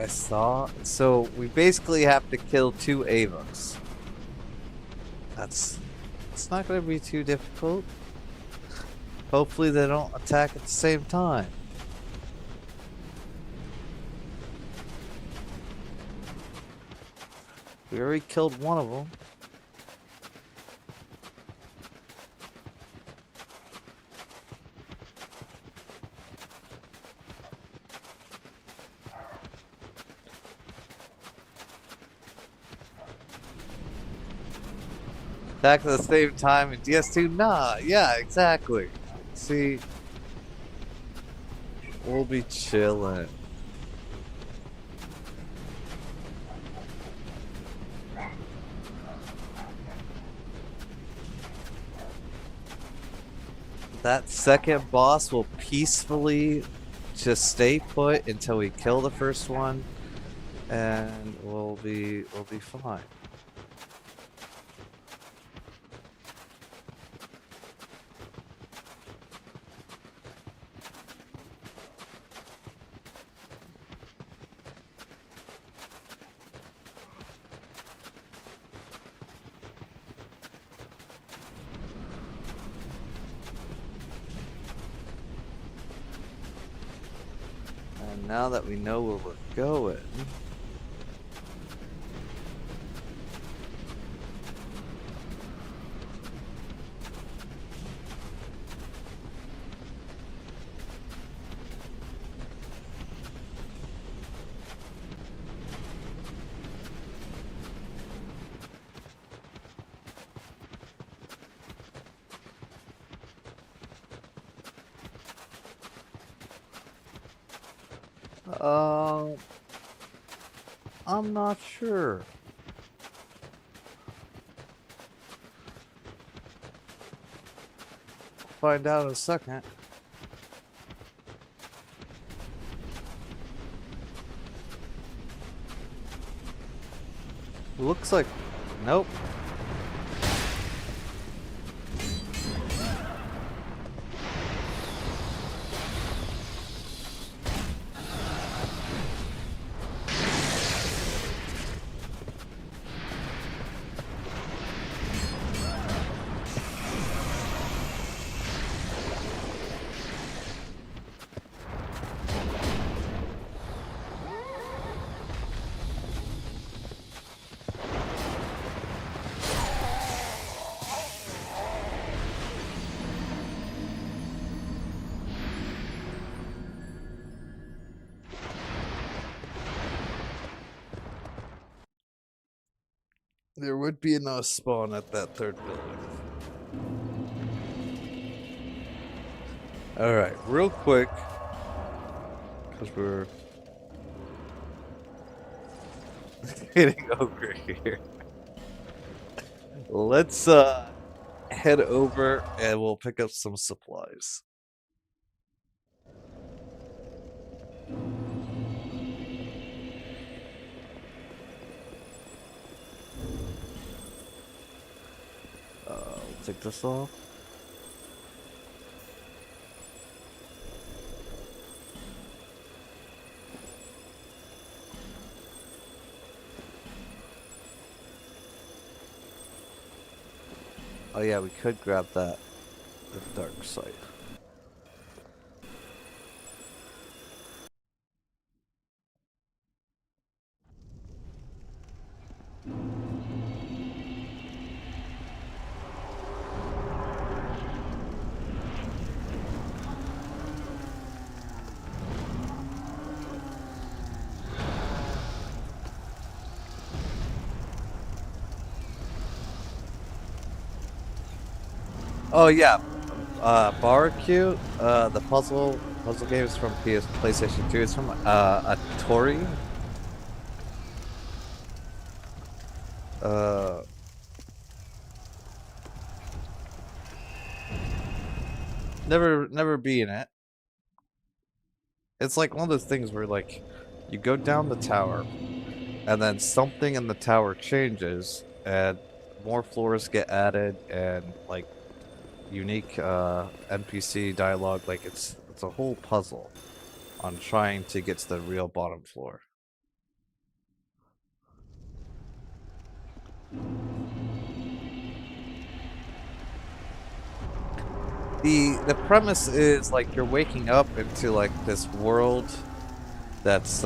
saw. So we basically have to kill 2 Avas. It's not going to be too difficult. Hopefully they don't attack at the same time. We already killed one of them. Attack at the same time in DS2? Nah, yeah, exactly. See, we'll be chilling. That second boss will peacefully just stay put until we kill the first one, and we'll be fine. And now that we know where we're going, Uh, I'm not sure. Find out in a second. Looks like... Nope. There would be another spawn at that third building. Alright, real quick. Because we're getting over here. Let's head over and we'll pick up some supplies. Take this off. Oh yeah, we could grab that. The dark side. Oh yeah, Barbecue, the puzzle game is from PlayStation 2. It's from Atari. Never be in it. It's like one of those things where like you go down the tower, and then something in the tower changes, and more floors get added, and like unique NPC dialogue. Like it's a whole puzzle on trying to get to the real bottom floor. The premise is like you're waking up into like this world that's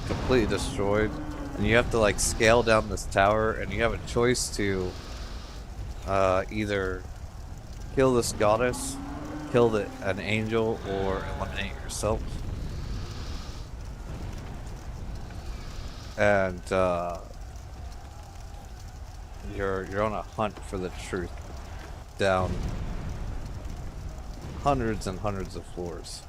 completely destroyed, and you have to like scale down this tower, and you have a choice to either kill this goddess, kill an angel, or eliminate yourself. And you're on a hunt for the truth down hundreds and hundreds of floors.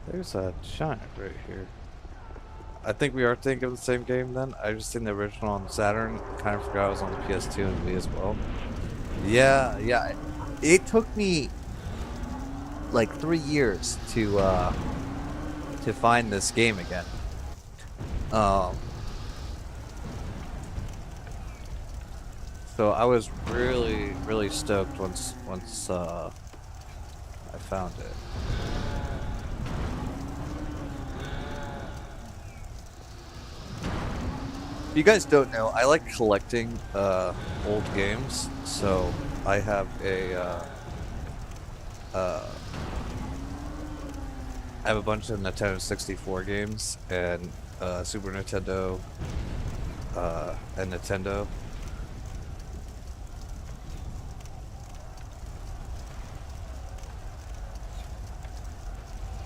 There's a giant right here. I think we are thinking of the same game then. I just seen the original on Saturn. Kind of forgot it was on the PS2 and Wii as well. Yeah. It took me like 3 years to find this game again. So I was really stoked once I found it. If you guys don't know, I like collecting old games, so I have a I have a bunch of Nintendo 64 games and Super Nintendo and Nintendo.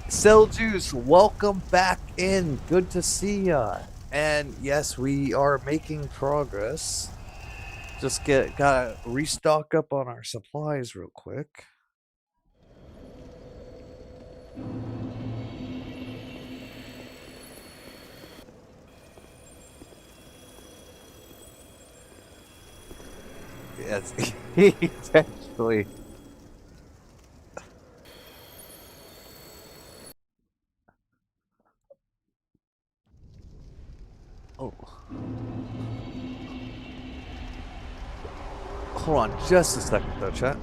Cell Juice, welcome back in. Good to see ya. And yes, we are making progress. Just gotta restock up on our supplies real quick. Yes, he's actually. Oh. Hold on just a second though, chat.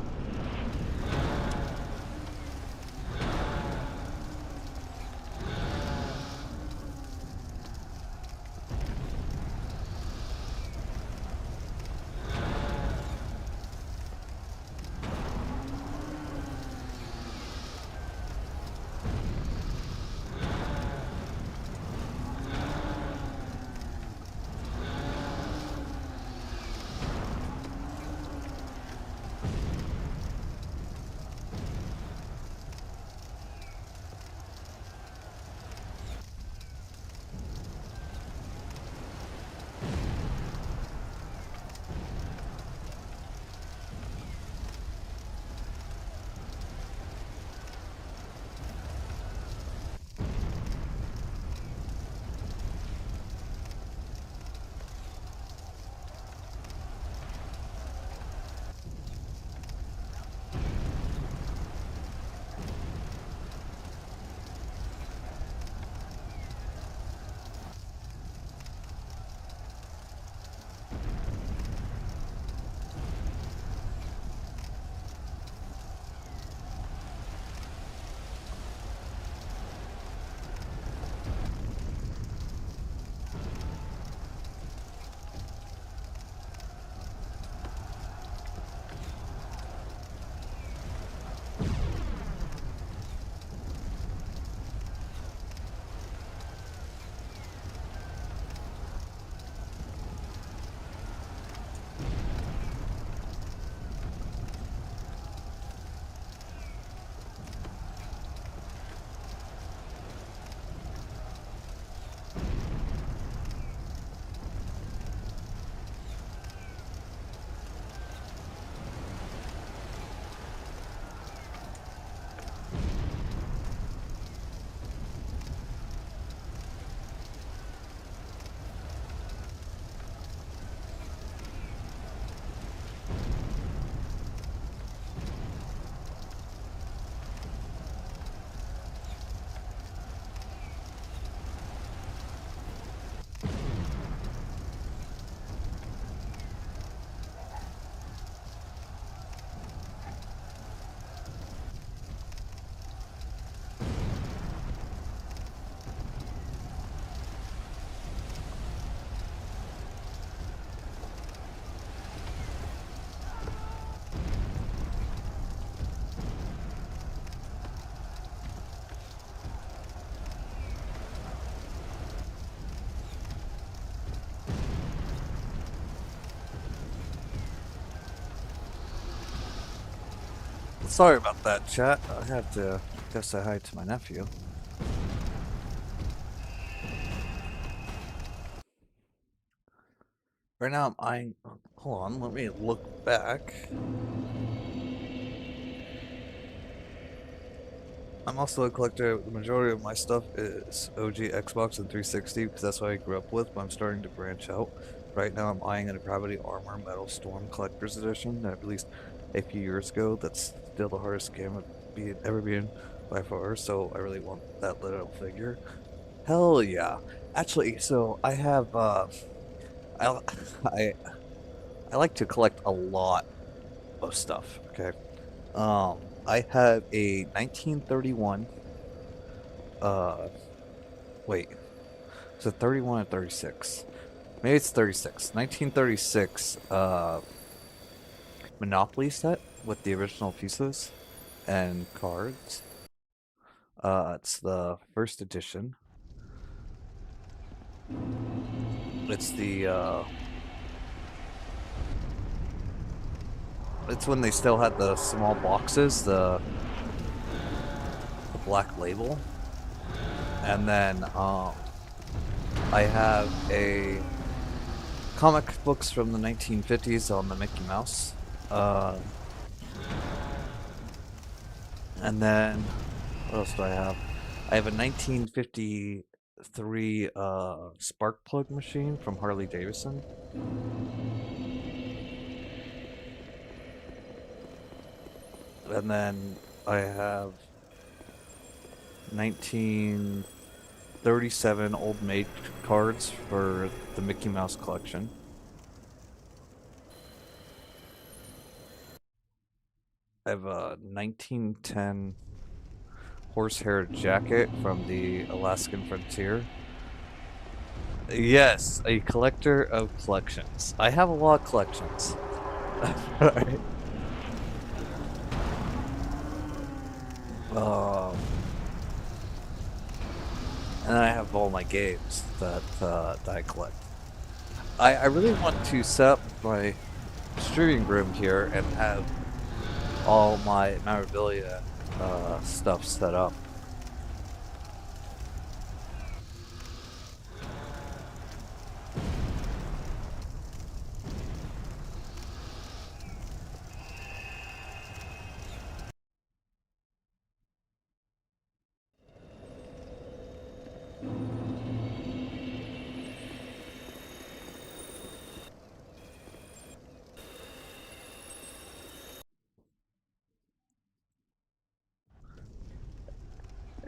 Sorry about that, chat. I had to go say hi to my nephew. Right now, hold on, let me look back. I'm also a collector. The majority of my stuff is OG Xbox and 360 because that's what I grew up with, but I'm starting to branch out. Right now, I'm eyeing a Gravity Armor Metal Storm Collector's Edition that I released a few years ago. That's still the hardest game I've ever been by far, so I really want that little figure. Hell yeah. Actually, so I have, I, I, I like to collect a lot of stuff, okay? I have a 1931, uh, wait, is it 31 or 36? Maybe it's 36. 1936, Monopoly set with the original pieces and cards. It's the first edition. It's it's when they still had the small boxes, the black label. And then I have a comic books from the 1950s on the Mickey Mouse. And then what else do I have? I have a 1953 spark plug machine from Harley Davidson. And then I have 1937 old maid cards for the Mickey Mouse collection. I have a 1910 horsehair jacket from the Alaskan frontier. Yes, a collector of collections. I have a lot of collections. Right. And I have all my games that I collect. I really want to set up my streaming room here and have all my memorabilia stuff set up.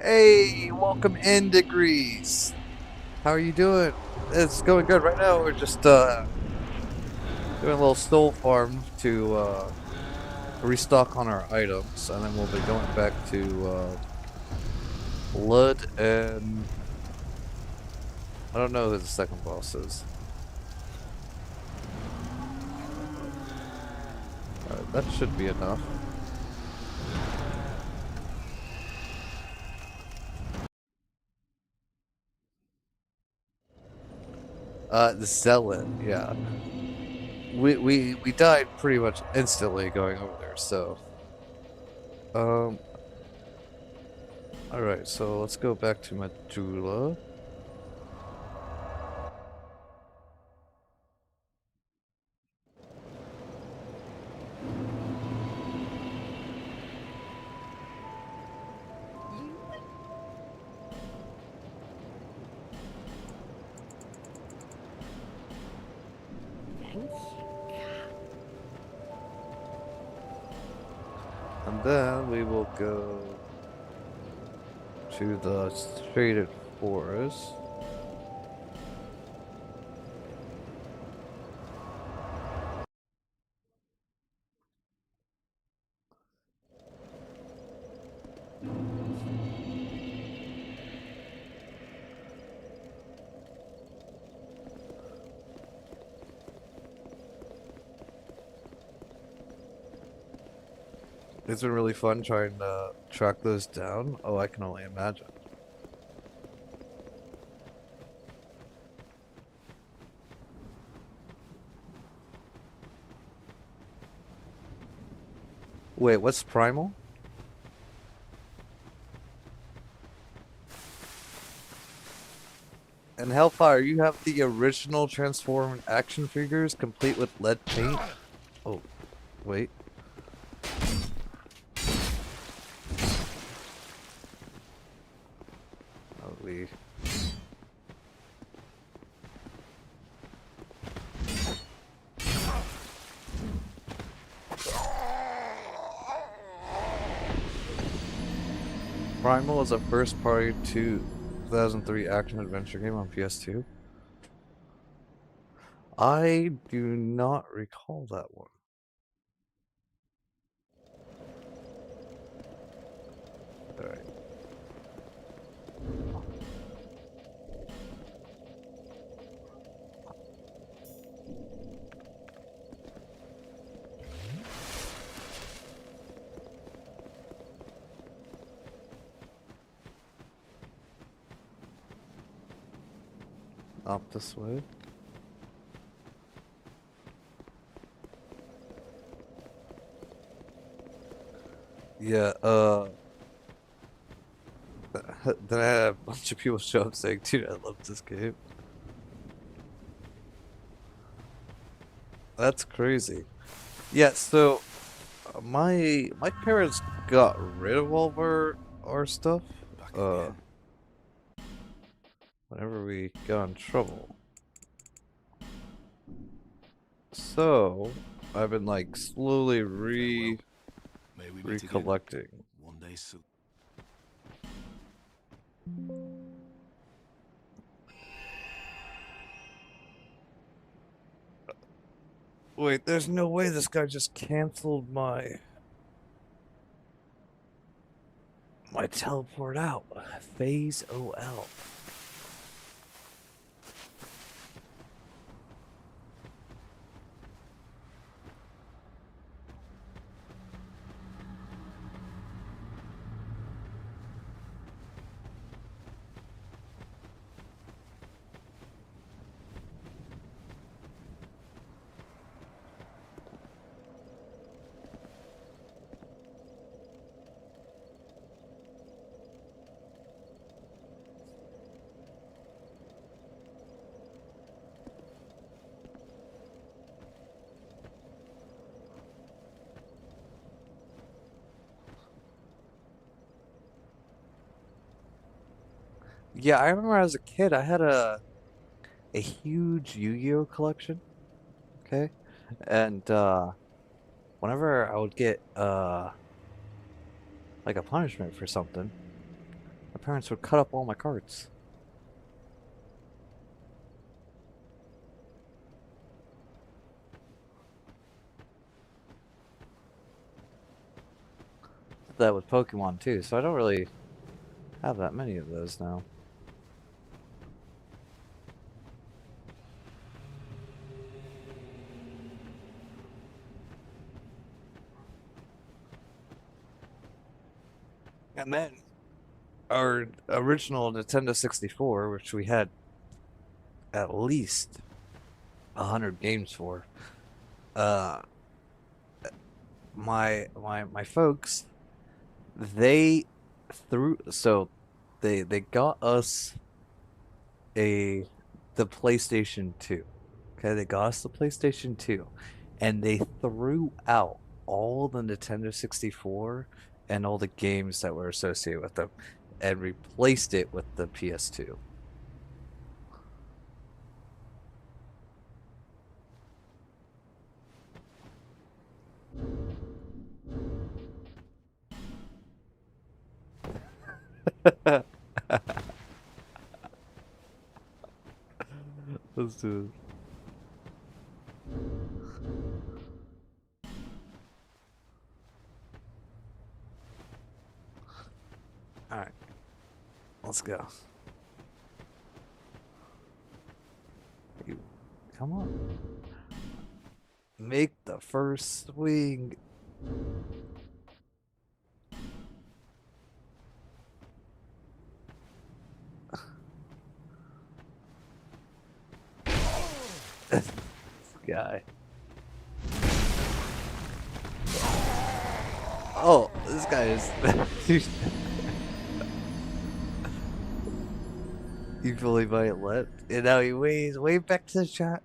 Hey, welcome in, Degrees. How are you doing? It's going good right now. We're just doing a little stole farm to restock on our items, and then we'll be going back to Blood and I don't know who the second boss is. That should be enough. The Zealot, yeah. We died pretty much instantly going over there, so alright, so let's go back to Majula. And then we will go to the Shaded Forest. It's been really fun trying to track those down. Oh, I can only imagine. Wait, what's Primal? And Hellfire, you have the original Transform action figures complete with lead paint? Oh, wait. Oh, Primal is a first-party 2003 action-adventure game on PS2. I do not recall that one. Alright. Up this way. Yeah, then I had a bunch of people show up saying, dude, I love this game. That's crazy. Yeah, so my parents got rid of all of our stuff Back again. whenever we got in trouble. So I've been like slowly May we be together recollecting. one day soon. Wait, there's no way this guy just canceled my teleport out. Phase OL. Yeah, I remember as a kid I had a huge Yu-Gi-Oh collection. Okay? And whenever I would get like a punishment for something, my parents would cut up all my cards. That with Pokemon too, so I don't really have that many of those now. And then our original Nintendo 64, which we had at least 100 games for, uh, my folks, they they got us the PlayStation 2. Okay, they got us the PlayStation 2, and they threw out all the Nintendo 64 and all the games that were associated with them and replaced it with the PS2. Let's do it. Alright, let's go. You, come on. Make the first swing. This guy. Oh, this guy is. You fully might let. And now he waves way back to the shot.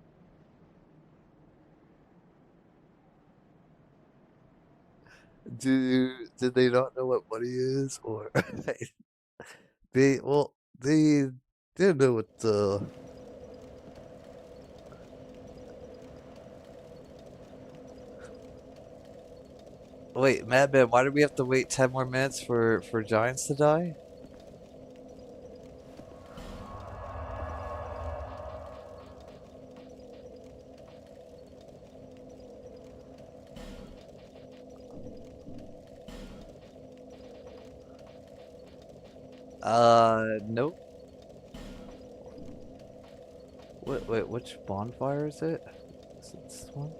Did they not know what money is, or they didn't know what the. Wait, Madman, why do we have to wait 10 more minutes for giants to die? Nope. Wait, which bonfire is it? Is it this one?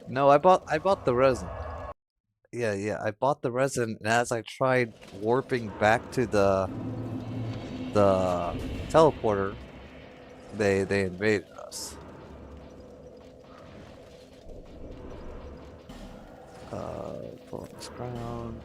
No, I bought the resin. Yeah, I bought the resin, and as I tried warping back to the teleporter, they invaded us. Pull up this ground.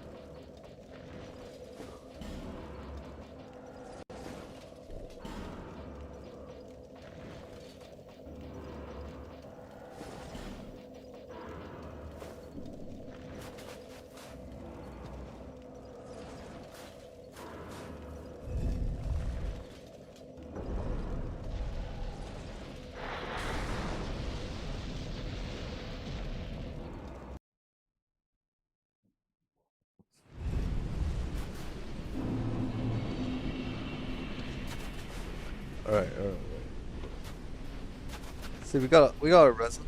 Alright. See, we got a resin.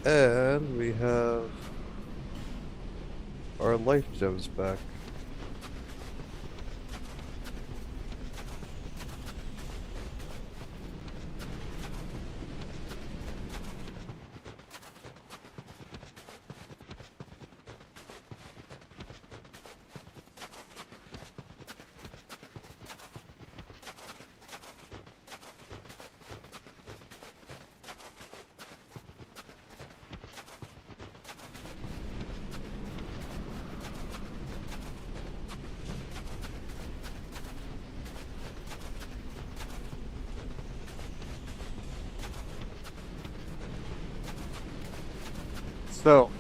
And we have our life gems back. So,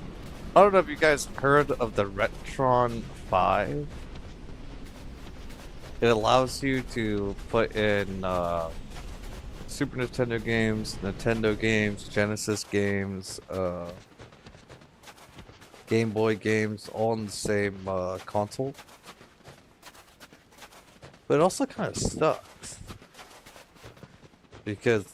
I don't know if you guys heard of the Retron 5. It allows you to put in Super Nintendo games, Nintendo games, Genesis games, Game Boy games, all on the same console. But it also kind of sucks. Because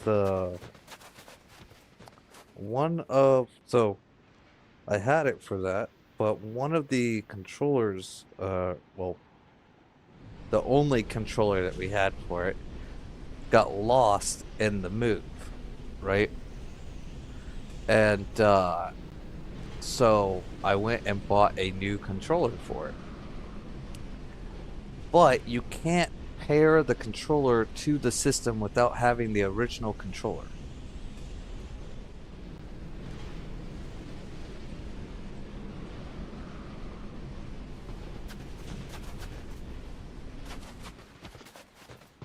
I had it for that, but one of the controllers, well, the only controller that we had for it, got lost in the move, right? And so I went and bought a new controller for it. But you can't pair the controller to the system without having the original controller.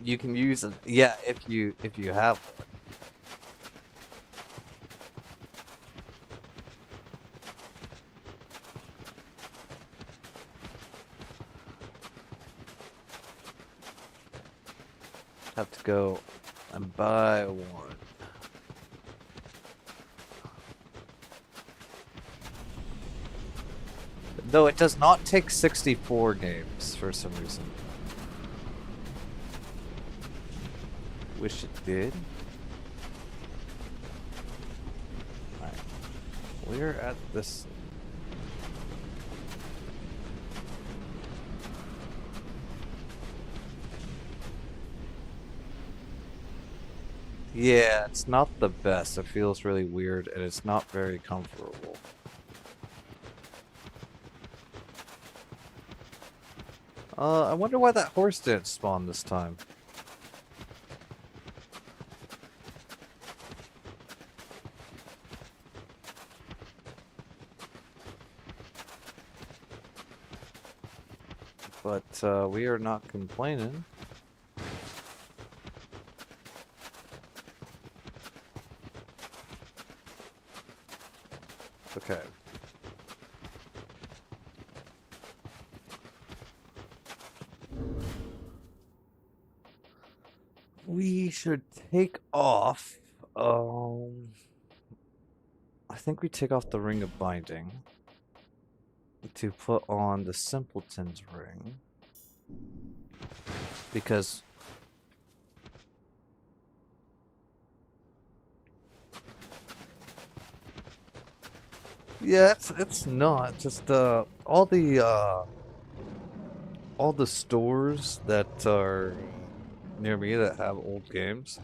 You can use it, yeah, if you have one. Have to go and buy one. Though it does not take 64 games for some reason. Wish it did. Alright. We're at this. Yeah, it's not the best. It feels really weird and it's not very comfortable. I wonder why that horse didn't spawn this time. But we are not complaining. Okay. We should take off, I think we take off the Ring of Binding to put on the Simpleton's Ring. Because yeah, it's not just all the stores that are near me that have old games,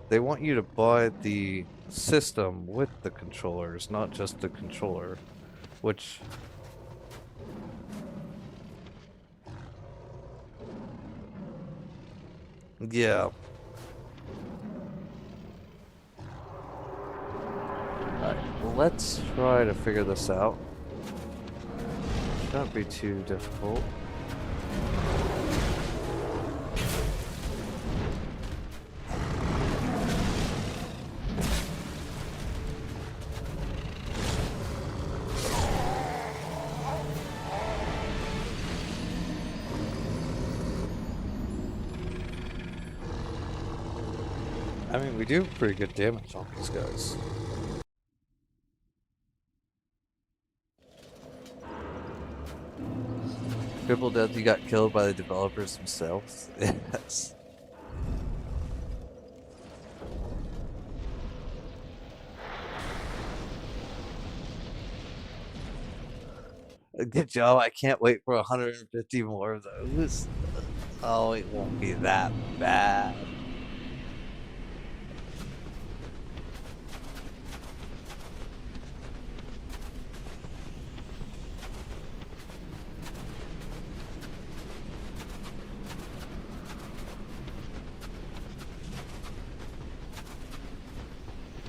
they want you to buy the system with the controllers, not just the controller, which Yeah. Alright, well, let's try to figure this out. Shouldn't be too difficult. I mean, we do pretty good damage on these guys. Triple Death, you got killed by the developers themselves? Yes. Good job. I can't wait for 150 more of those. Oh, it won't be that bad.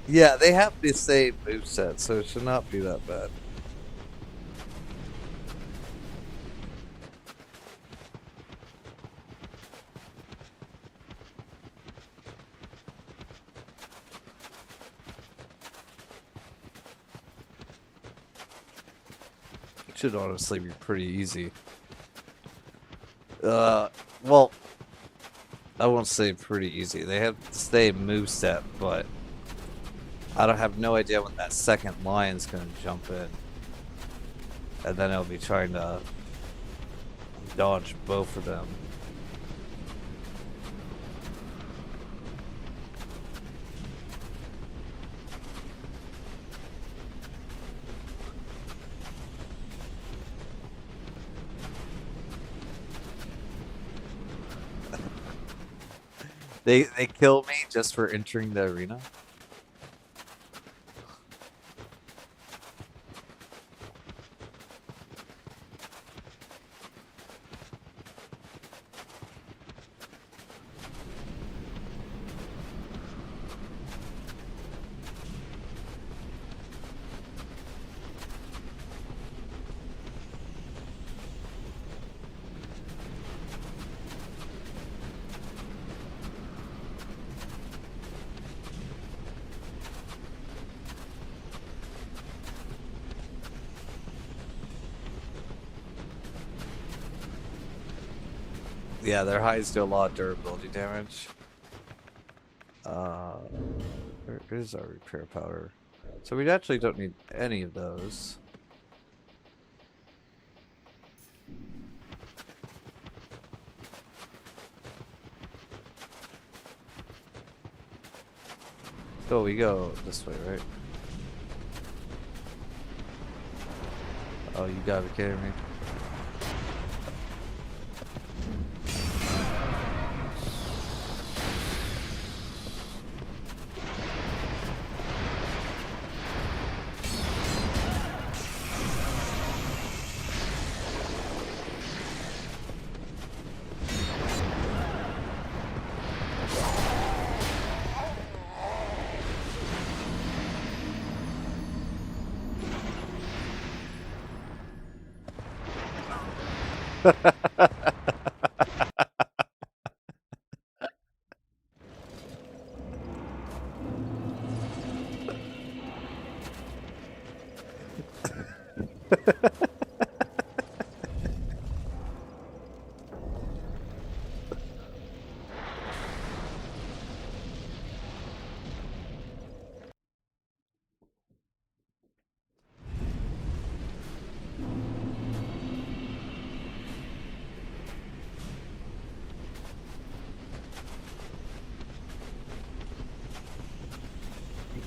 Yeah, they have the same moveset, so it should not be that bad. It should honestly be pretty easy. Well, I won't say pretty easy. They have the same moveset, but I don't have no idea when that second lion's gonna jump in. And then I'll be trying to dodge both of them. They kill me just for entering the arena. Yeah, their highs do a lot of durability damage. Where is our repair powder? So we actually don't need any of those. So we go this way, right? Oh, you gotta be kidding me.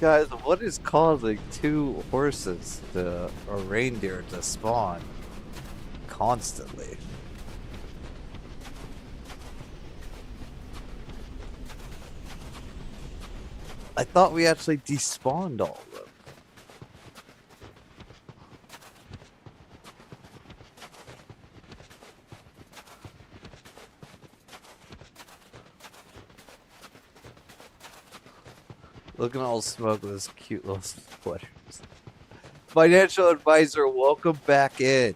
Guys, what is causing two horses to, or reindeer to spawn constantly? I thought we actually despawned all of them. Looking all smug with his cute little sweaters. Financial advisor, welcome back in.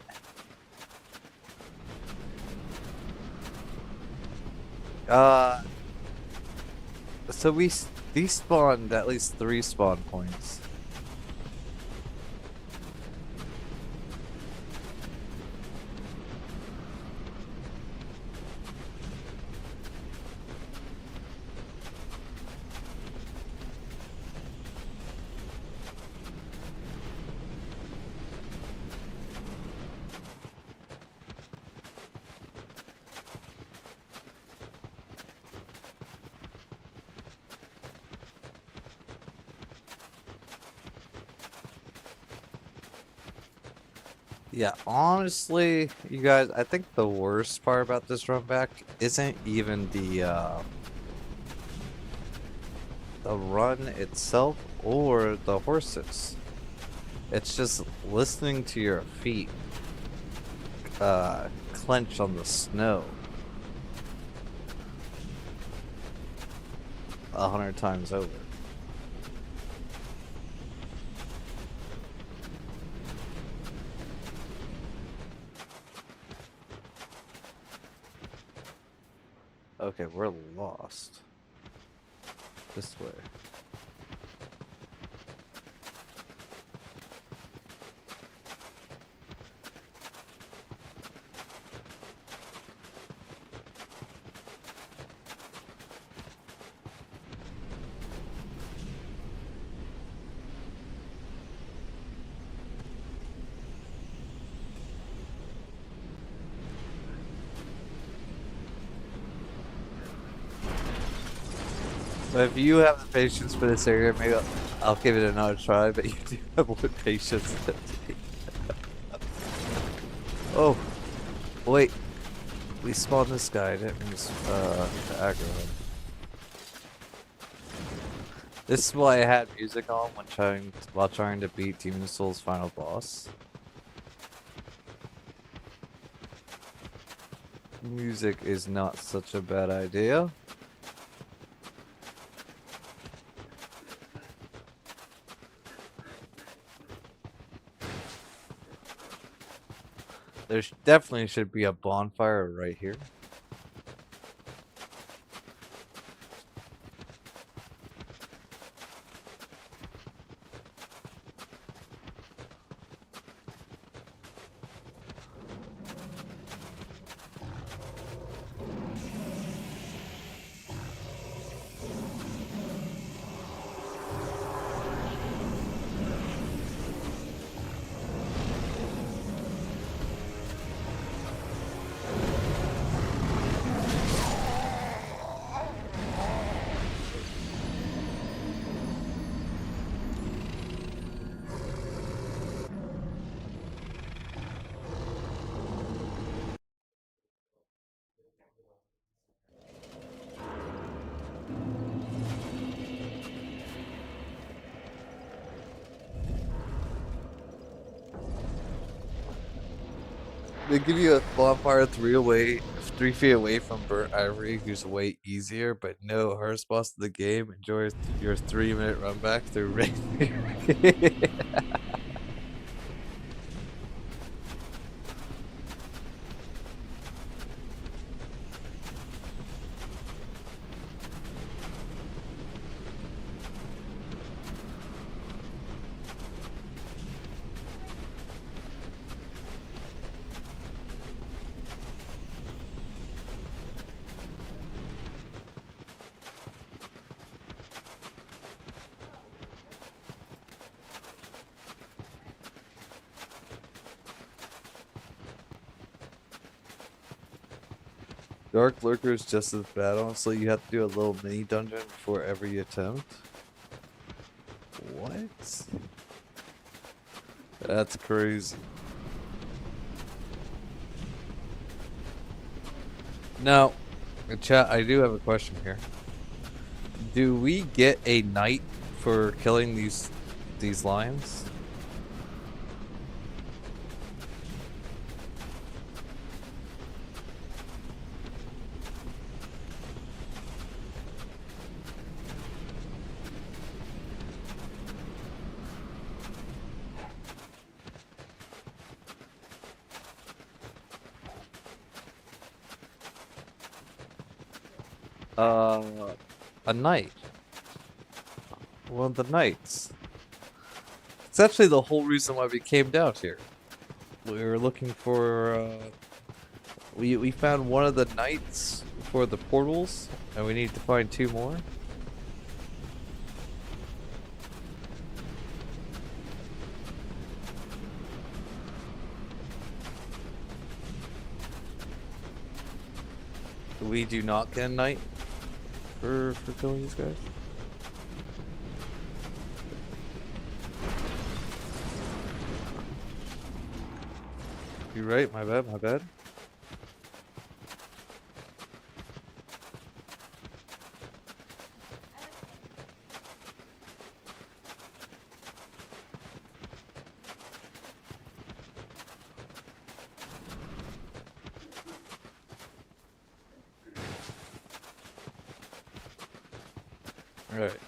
So we despawned at least 3 spawn points. Yeah, honestly, you guys, I think the worst part about this run back isn't even the run itself or the horses. It's just listening to your feet clench on the snow 100 times over. Okay, we're lost. This way. But if you have the patience for this area, maybe I'll give it another try, but you do have more patience than me. Oh, wait. We spawned this guy, didn't we? To aggro him. This is why I had music on while trying to beat Demon Souls' final boss. Music is not such a bad idea. There definitely should be a bonfire right here. They give you a bonfire 3 feet away from Burnt Ivory, who's way easier, but no, hardest boss of the game. Enjoy your 3-minute run back through Reindeer. Dark Lurker is just as bad, honestly. You have to do a little mini dungeon before every attempt. What? That's crazy. Now, chat, I do have a question here. Do we get a knight for killing these lions? Uh, a knight. One of the knights. It's actually the whole reason why we came down here. We were looking for, we found one of the knights for the portals, and we need to find 2 more. We do not get a knight for killing these guys. You're right, my bad, my bad. Alright.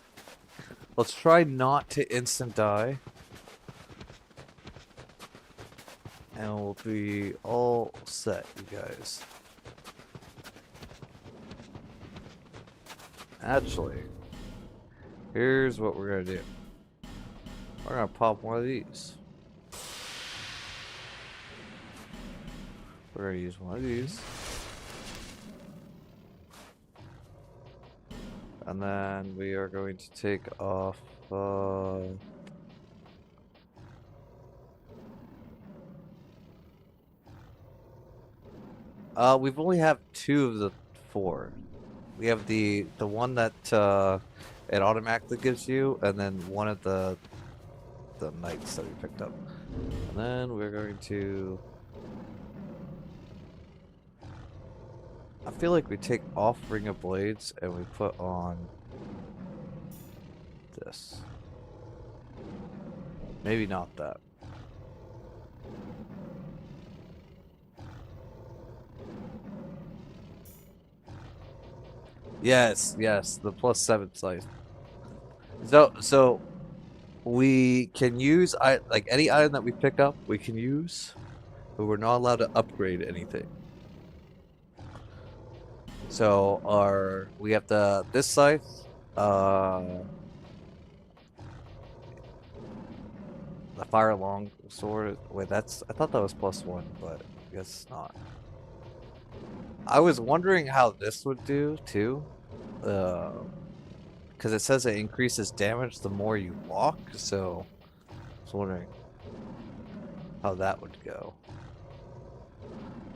Let's try not to instant die. And we'll be all set, you guys. Actually, here's what we're gonna do. We're gonna pop one of these. We're gonna use one of these. And then we are going to take off, we've only have 2 of the 4. We have the one that it automatically gives you, and then one of the knights that we picked up. And then we're going to. I feel like we take off Ring of Blades and we put on this. Maybe not that. Yes, yes, the +7 slice. So we can use like any item that we pick up, we can use, but we're not allowed to upgrade anything. So we have this scythe, the fire long sword. Wait, I thought that was +1, but I guess not. I was wondering how this would do too, because it says it increases damage the more you walk. So I was wondering how that would go.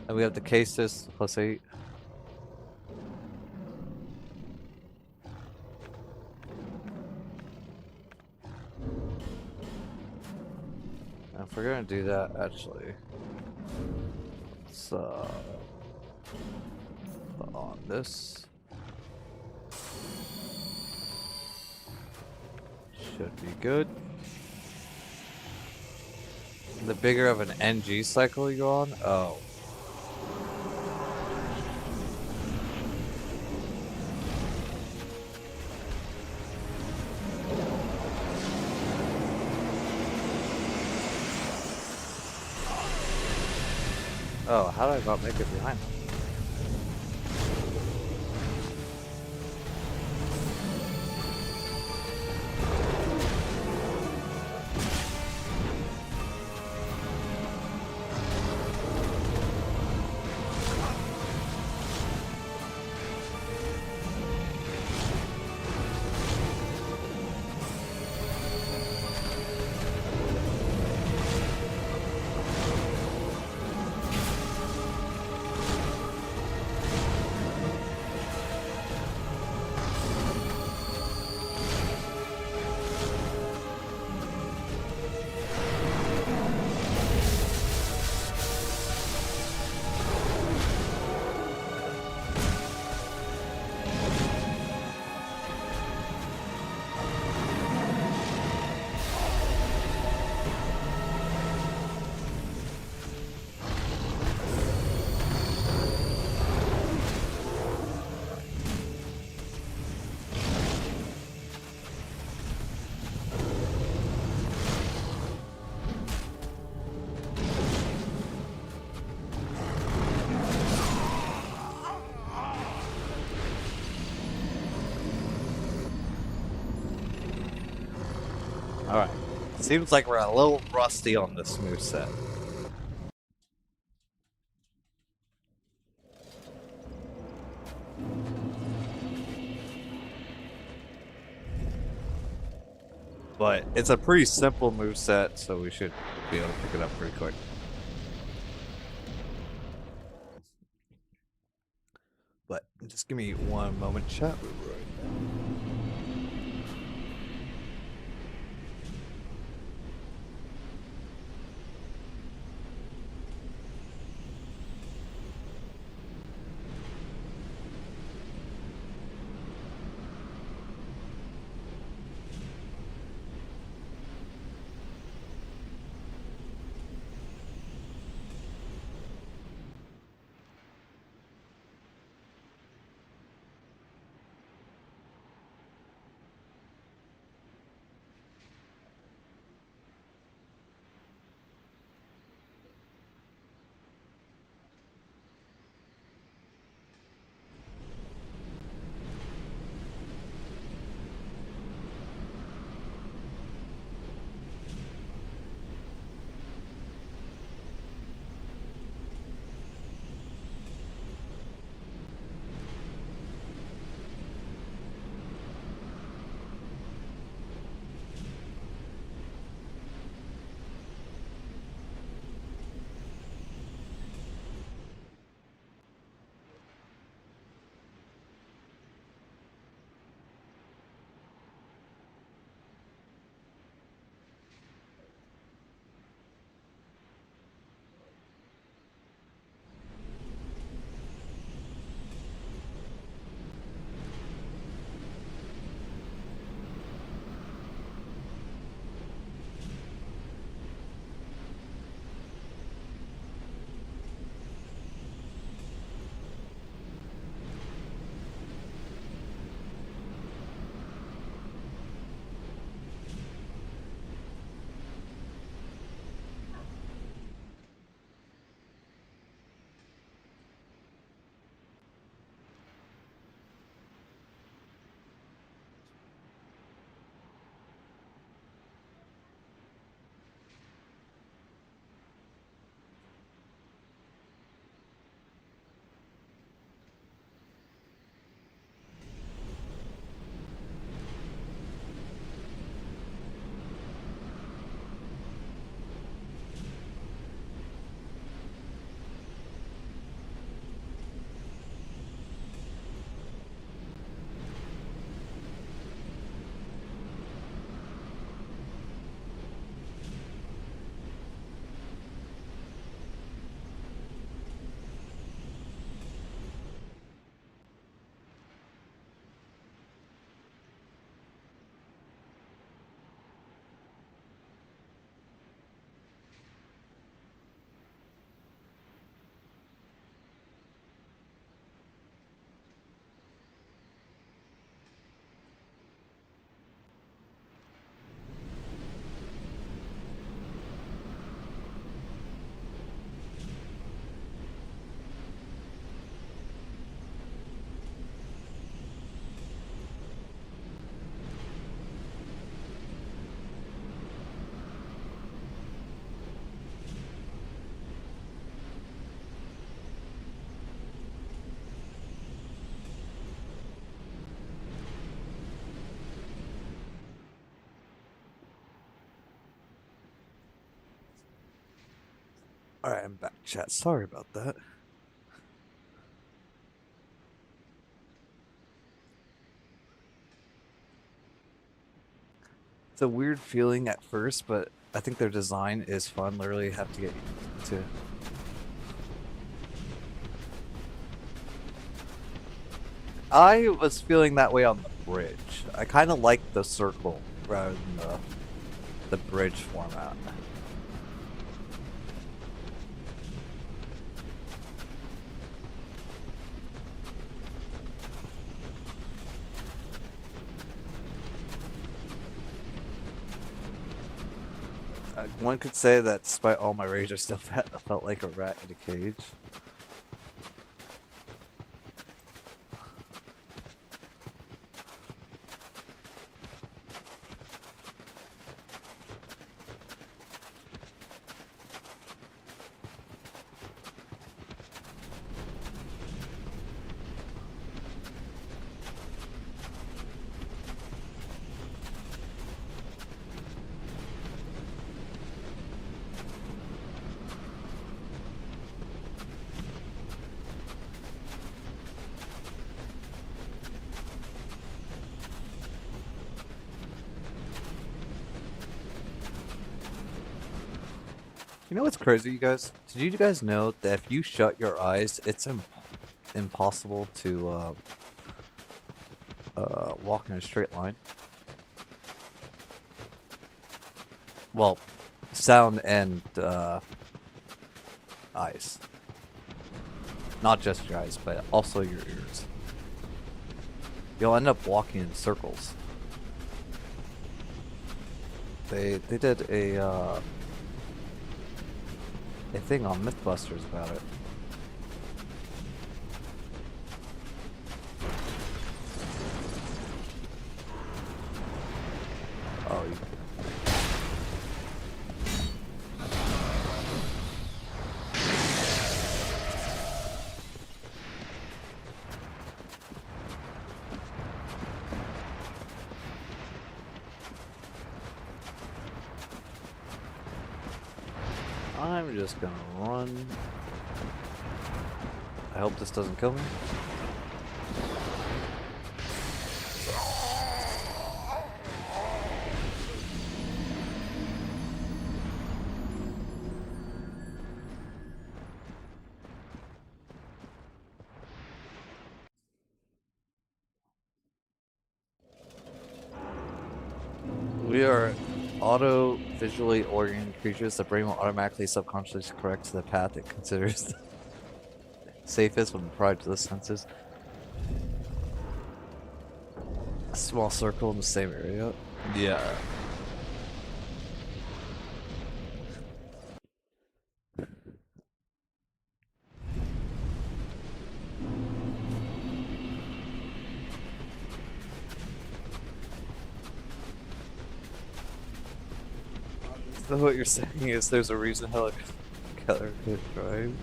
And we have the cases +8. If we're gonna do that, actually, let's put on this. Should be good. The bigger of an NG cycle you go on, oh. Oh, how did I not make it behind them? Alright. Seems like we're a little rusty on this moveset. But it's a pretty simple moveset, so we should be able to pick it up pretty quick. But just give me one moment, chat. We'll be right back. Alright, I'm back, chat. Sorry about that. It's a weird feeling at first, but I think their design is fun. Literally have to get to. I was feeling that way on the bridge. I kind of like the circle rather than the bridge format. One could say that despite all my rage, I still felt like a rat in a cage. You know what's crazy, you guys? Did you guys know that if you shut your eyes, it's impossible to walk in a straight line? Well, sound and eyes. Not just your eyes, but also your ears. You'll end up walking in circles. They did a thing on MythBusters about it. Oh, I'm just gonna run. I hope this doesn't kill me. We are auto-visually oriented creatures. The brain will automatically subconsciously correct the path it considers safest when applied to the senses. A small circle in the same area. Yeah. So what you're saying is there's a reason Helen Keller could drive?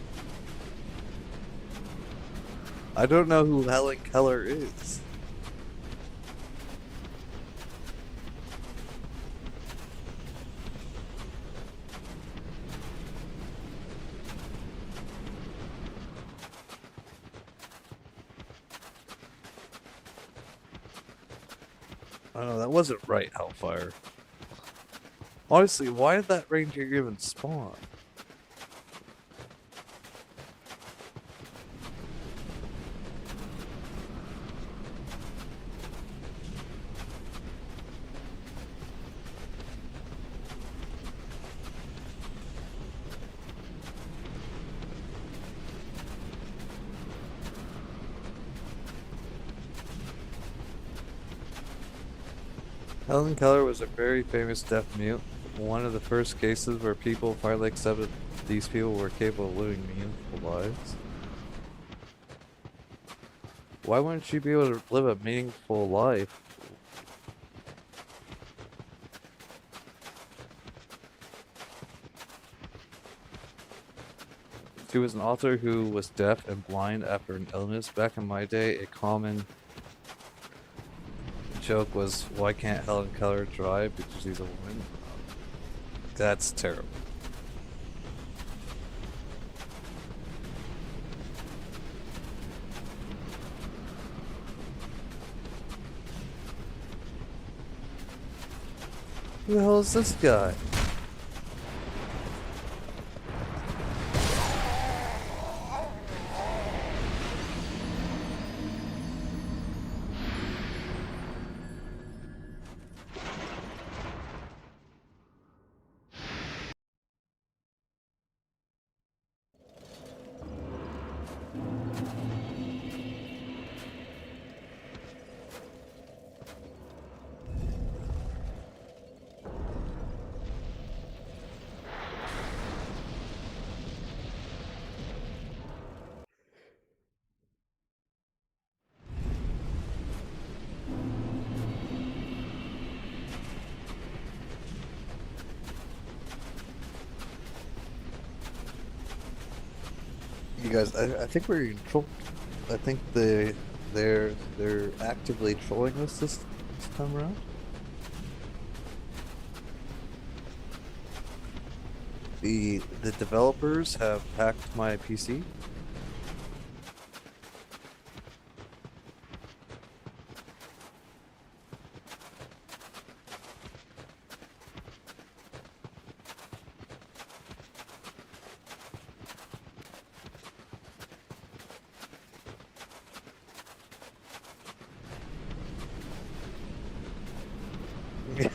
I don't know who Helen Keller is. I don't know, that wasn't right, Hellfire. Honestly, why did that ranger even spawn? Helen Keller was a very famous deaf mute. One of the first cases where people finally accepted these people were capable of living meaningful lives. Why wouldn't she be able to live a meaningful life? She was an author who was deaf and blind after an illness. Back in my day, a common joke was, why can't Helen Keller drive? Because she's a woman. That's terrible. Who the hell is this guy? You guys, I think we're in trouble. I think they're actively trolling us this time around. The developers have hacked my PC.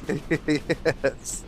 Yes.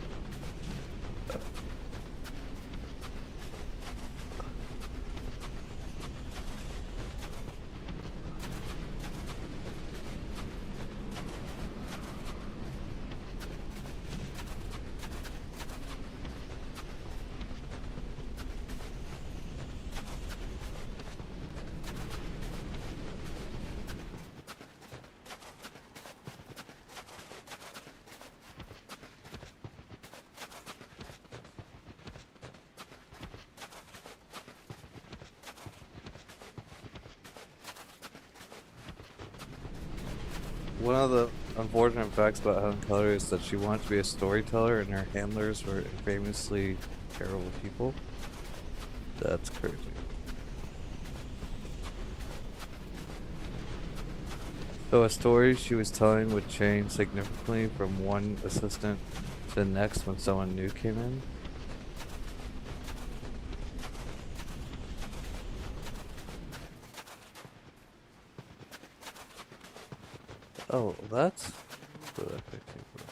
One of the unfortunate facts about Helen Keller is that she wanted to be a storyteller and her handlers were famously terrible people. That's crazy. So a story she was telling would change significantly from one assistant to the next when someone new came in. Oh, that's where that thing came from.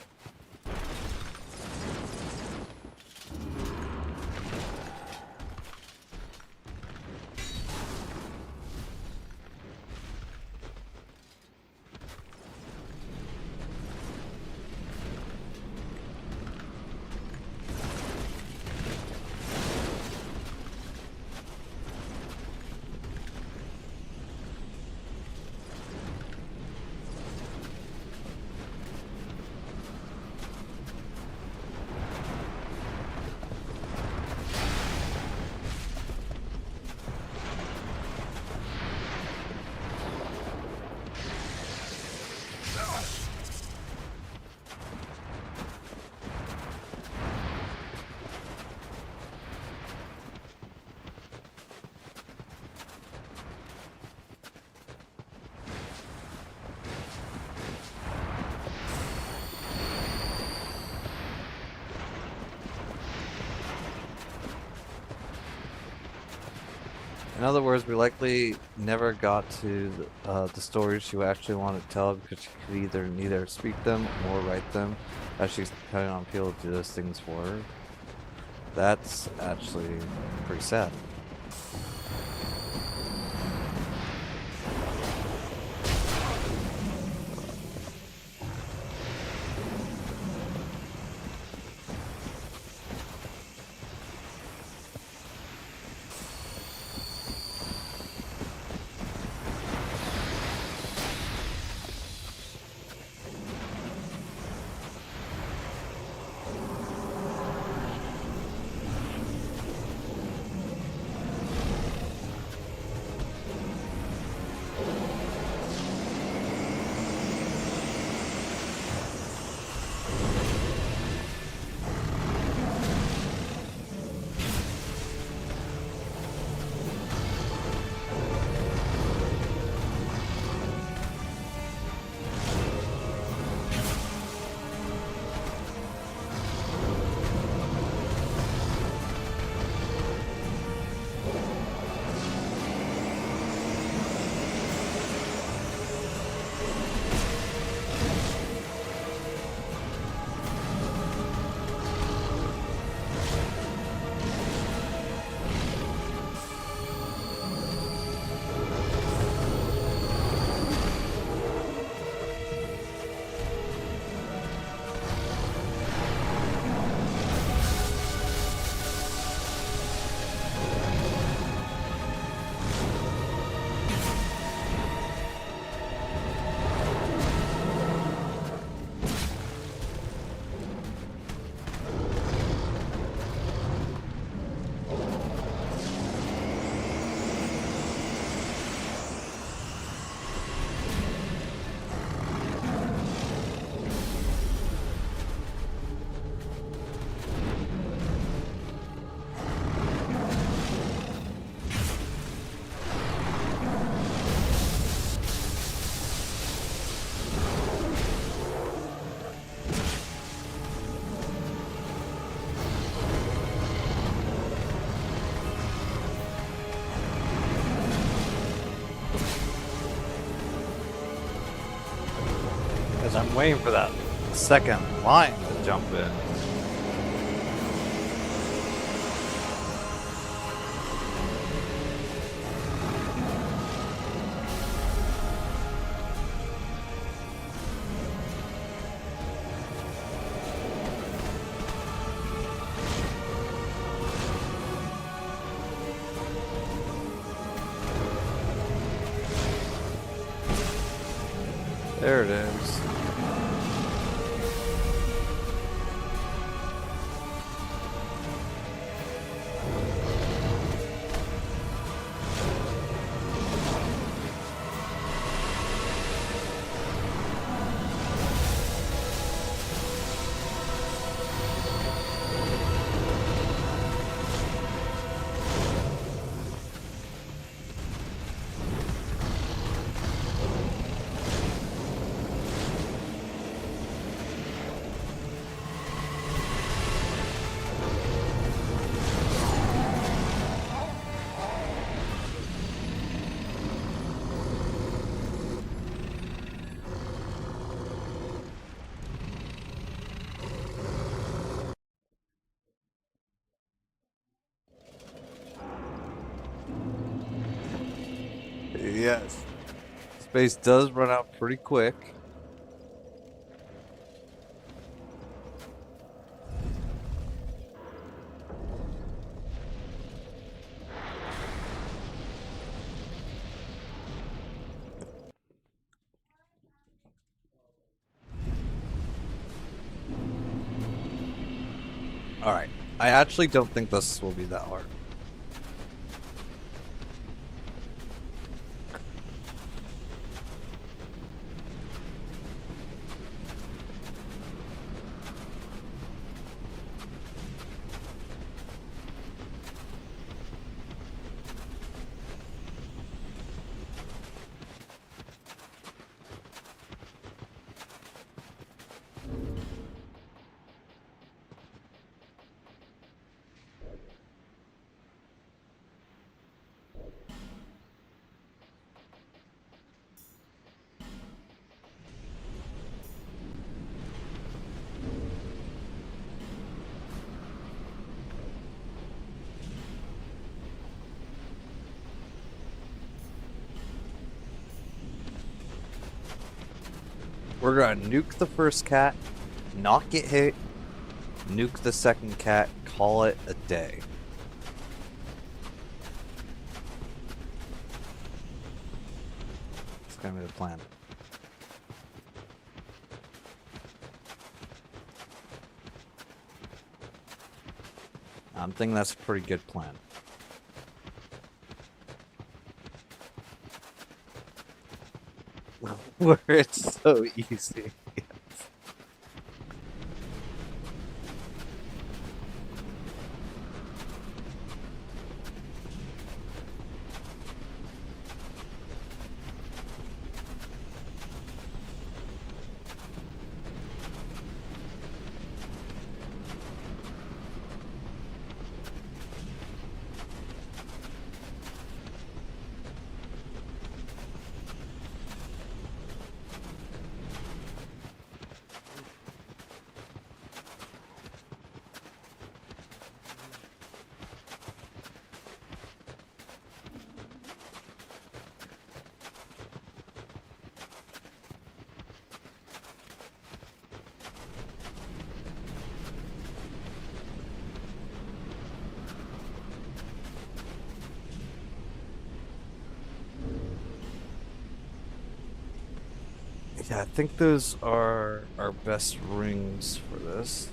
In other words, we likely never got to the stories she actually wanted to tell because she could either neither speak them or write them, as she's depending on people to do those things for her. That's actually pretty sad. Because I'm waiting for that second line to jump in. There it is. Yes. Space does run out pretty quick. Alright. I actually don't think this will be that hard. We're gonna nuke the first cat, not get hit, nuke the second cat, call it a day. It's gonna be the plan. I'm thinking that's a pretty good plan. Where it's so easy. Yeah, I think those are our best rings for this.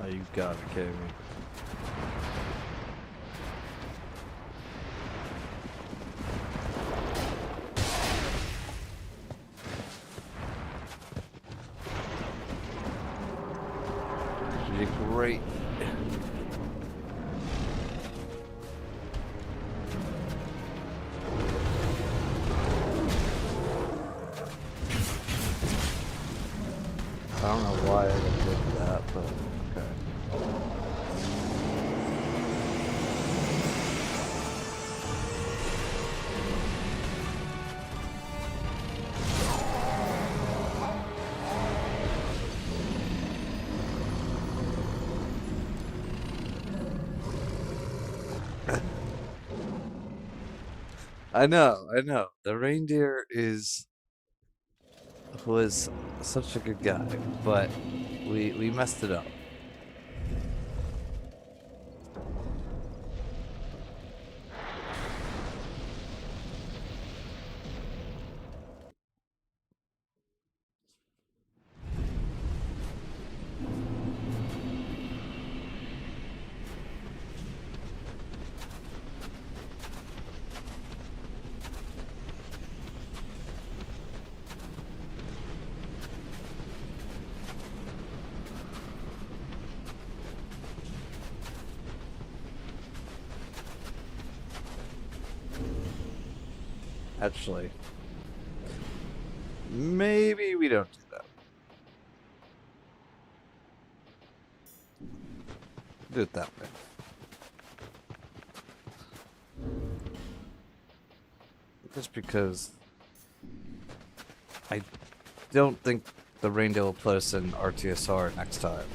Oh, you gotta be kidding me. You're great. I don't know why I did that, but okay. I know, I know. The reindeer was such a good guy, but we messed it up. Actually, maybe we don't do that. Do it that way. Just because I don't think the reindeer will put us in RTSR next time.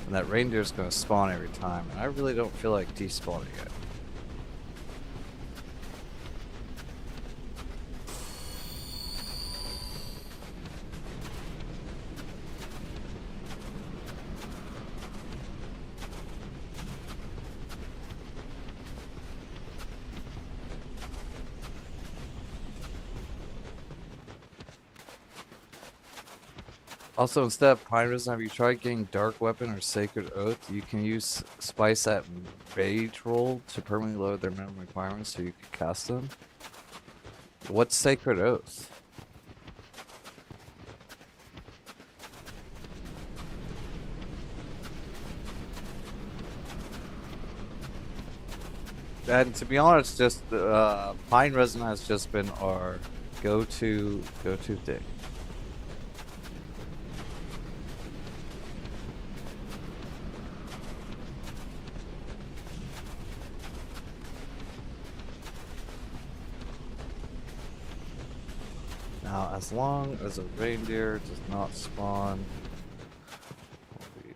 And that reindeer's gonna spawn every time, and I really don't feel like despawning it. Also, instead of Pine Resin, have you tried getting Dark Weapon or Sacred Oath? You can use Spice at Rage Roll to permanently lower their minimum requirements so you can cast them. What's Sacred Oath? And to be honest, just Pine Resin has just been our go-to thing. Now, as long as a reindeer does not spawn, we'll be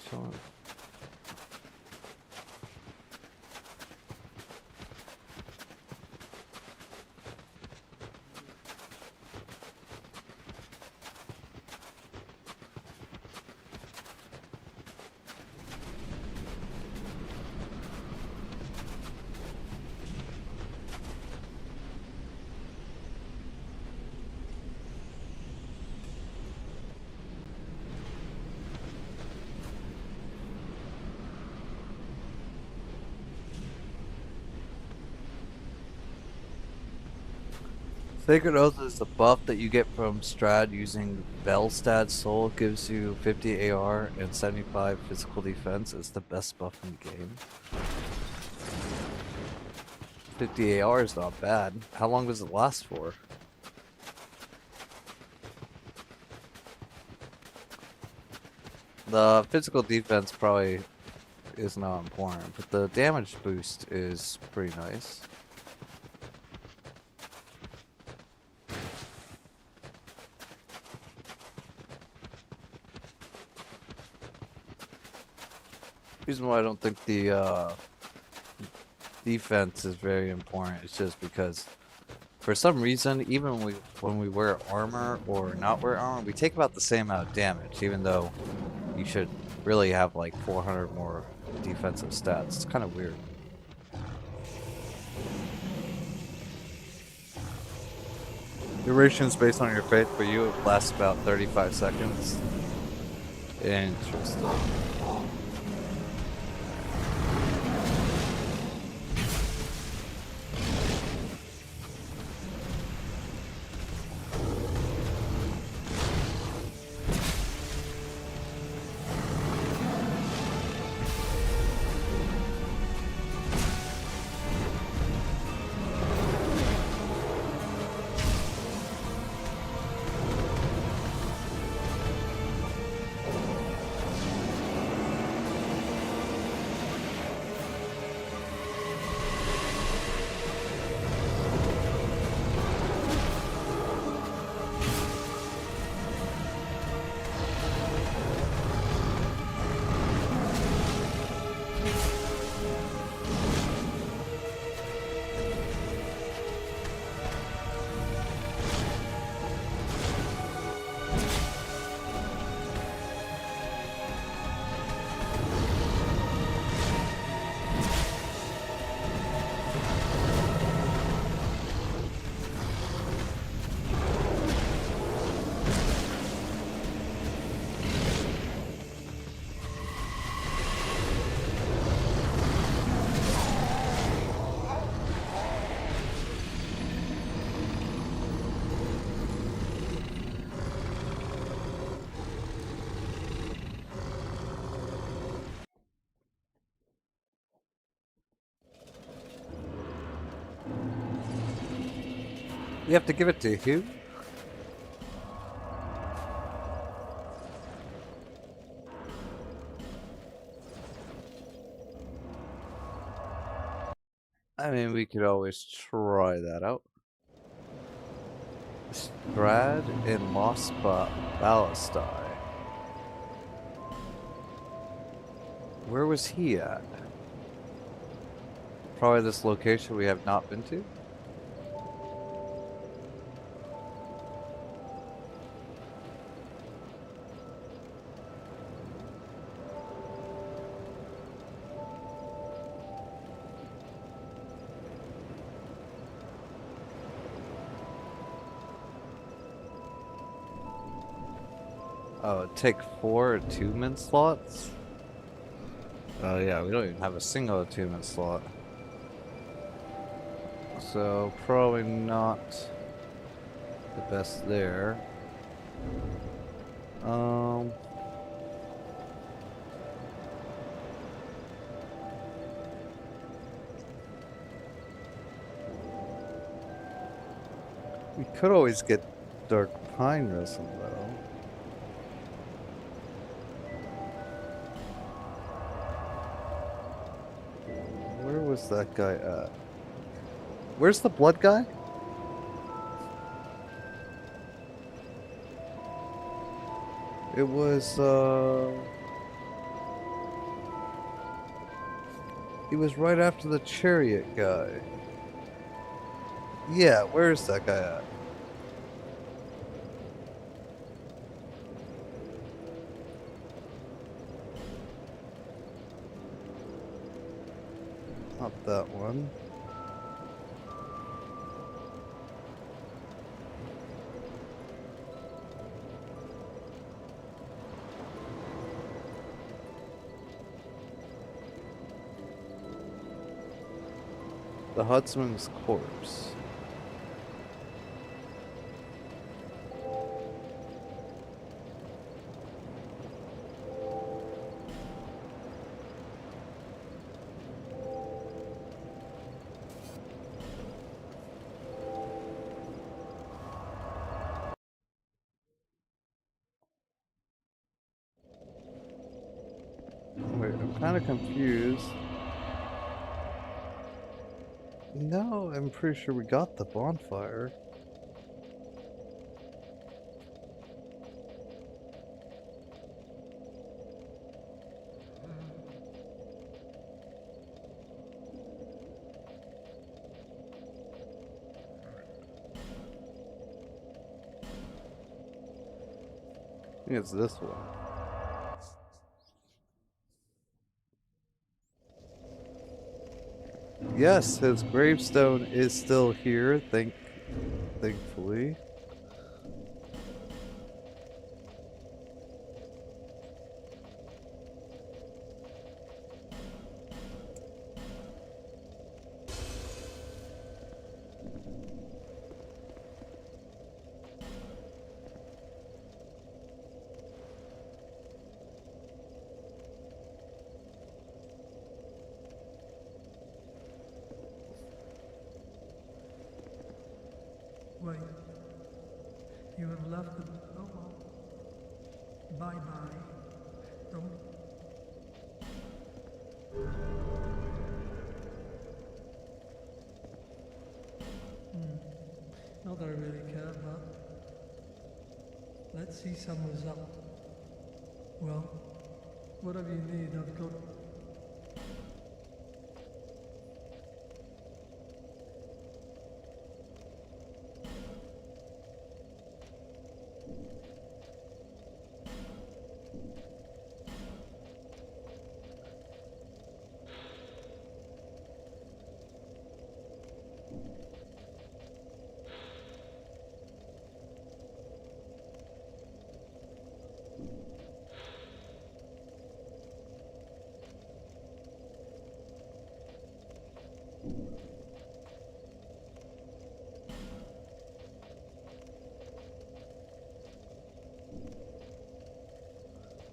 chilling. Sacred Oath is the buff that you get from Strad using Velstad Soul. It gives you 50 AR and 75 physical defense. It's the best buff in the game. 50 AR is not bad. How long does it last for? The physical defense probably is not important, but the damage boost is pretty nice. Reason why I don't think the defense is very important is just because for some reason, even when we wear armor or not wear armor, we take about the same amount of damage, even though you should really have like 400 more defensive stats. It's kind of weird. Duration is based on your faith. For you, it lasts about 35 seconds. Interesting. You have to give it to who? I mean, we could always try that out. Strad and Lost Ballastai. Where was he at? Probably this location we have not been to. Oh, take 4 attunement slots? Oh yeah, we don't even have a single attunement slot. So probably not the best there. We could always get Dark Pine Resin though. Where was that guy at? Where's the blood guy? It was, he was right after the chariot guy. Yeah, where's that guy at? Not that one. The Huntsman's corpse. Wait, I'm kind of confused. No, I'm pretty sure we got the bonfire. I think it's this one. Yes, his gravestone is still here, thankfully. Wait. You have left the... Oh, well. Bye-bye. Don't... Not that I really care, but... Let's see someone's up. Well, whatever you need, I've got...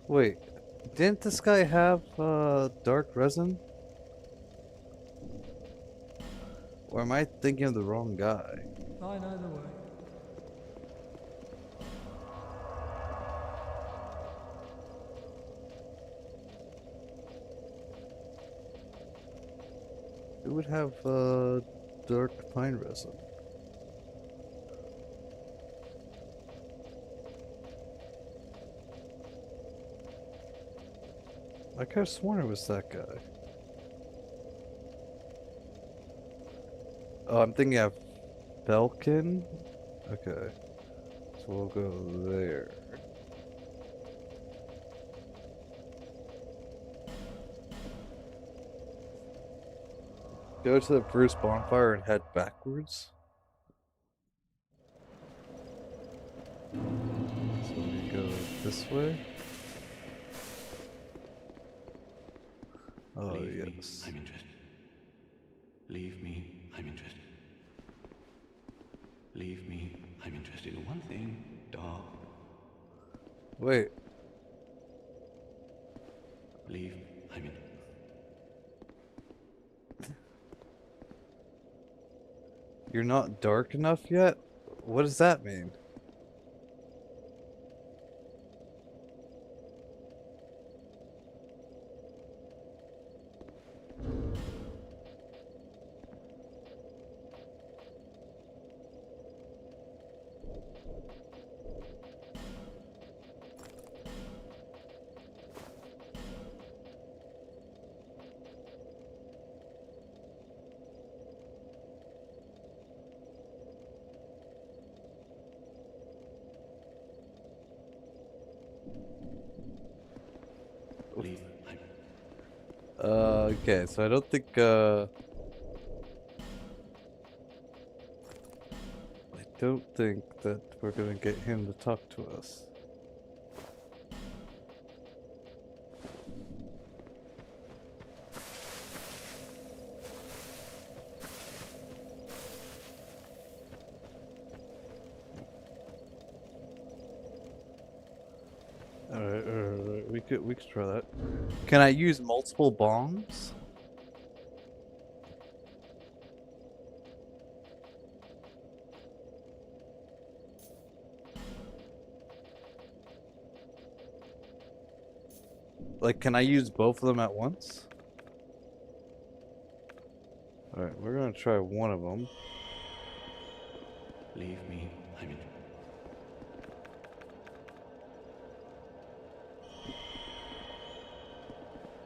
Wait, didn't this guy have dark resin? Or am I thinking of the wrong guy? Fine either way. Who would have dark pine resin? I could have sworn it was that guy. Oh, I'm thinking of Belkin? Okay. So we'll go there. Go to the Bruce bonfire and head backwards. So we go this way. Oh, Leave yes. me, I'm interested. Leave me, I'm interested. Leave me, I'm interested in one thing, dark. Wait, Leave, I'm in. you're not dark enough yet? What does that mean? Leave, I'm. Okay, so I don't think, I don't think that we're gonna get him to talk to us. Alright, we could try that. Can I use multiple bombs? Like, can I use both of them at once? Alright, we're gonna try one of them. Leave me, I'm in.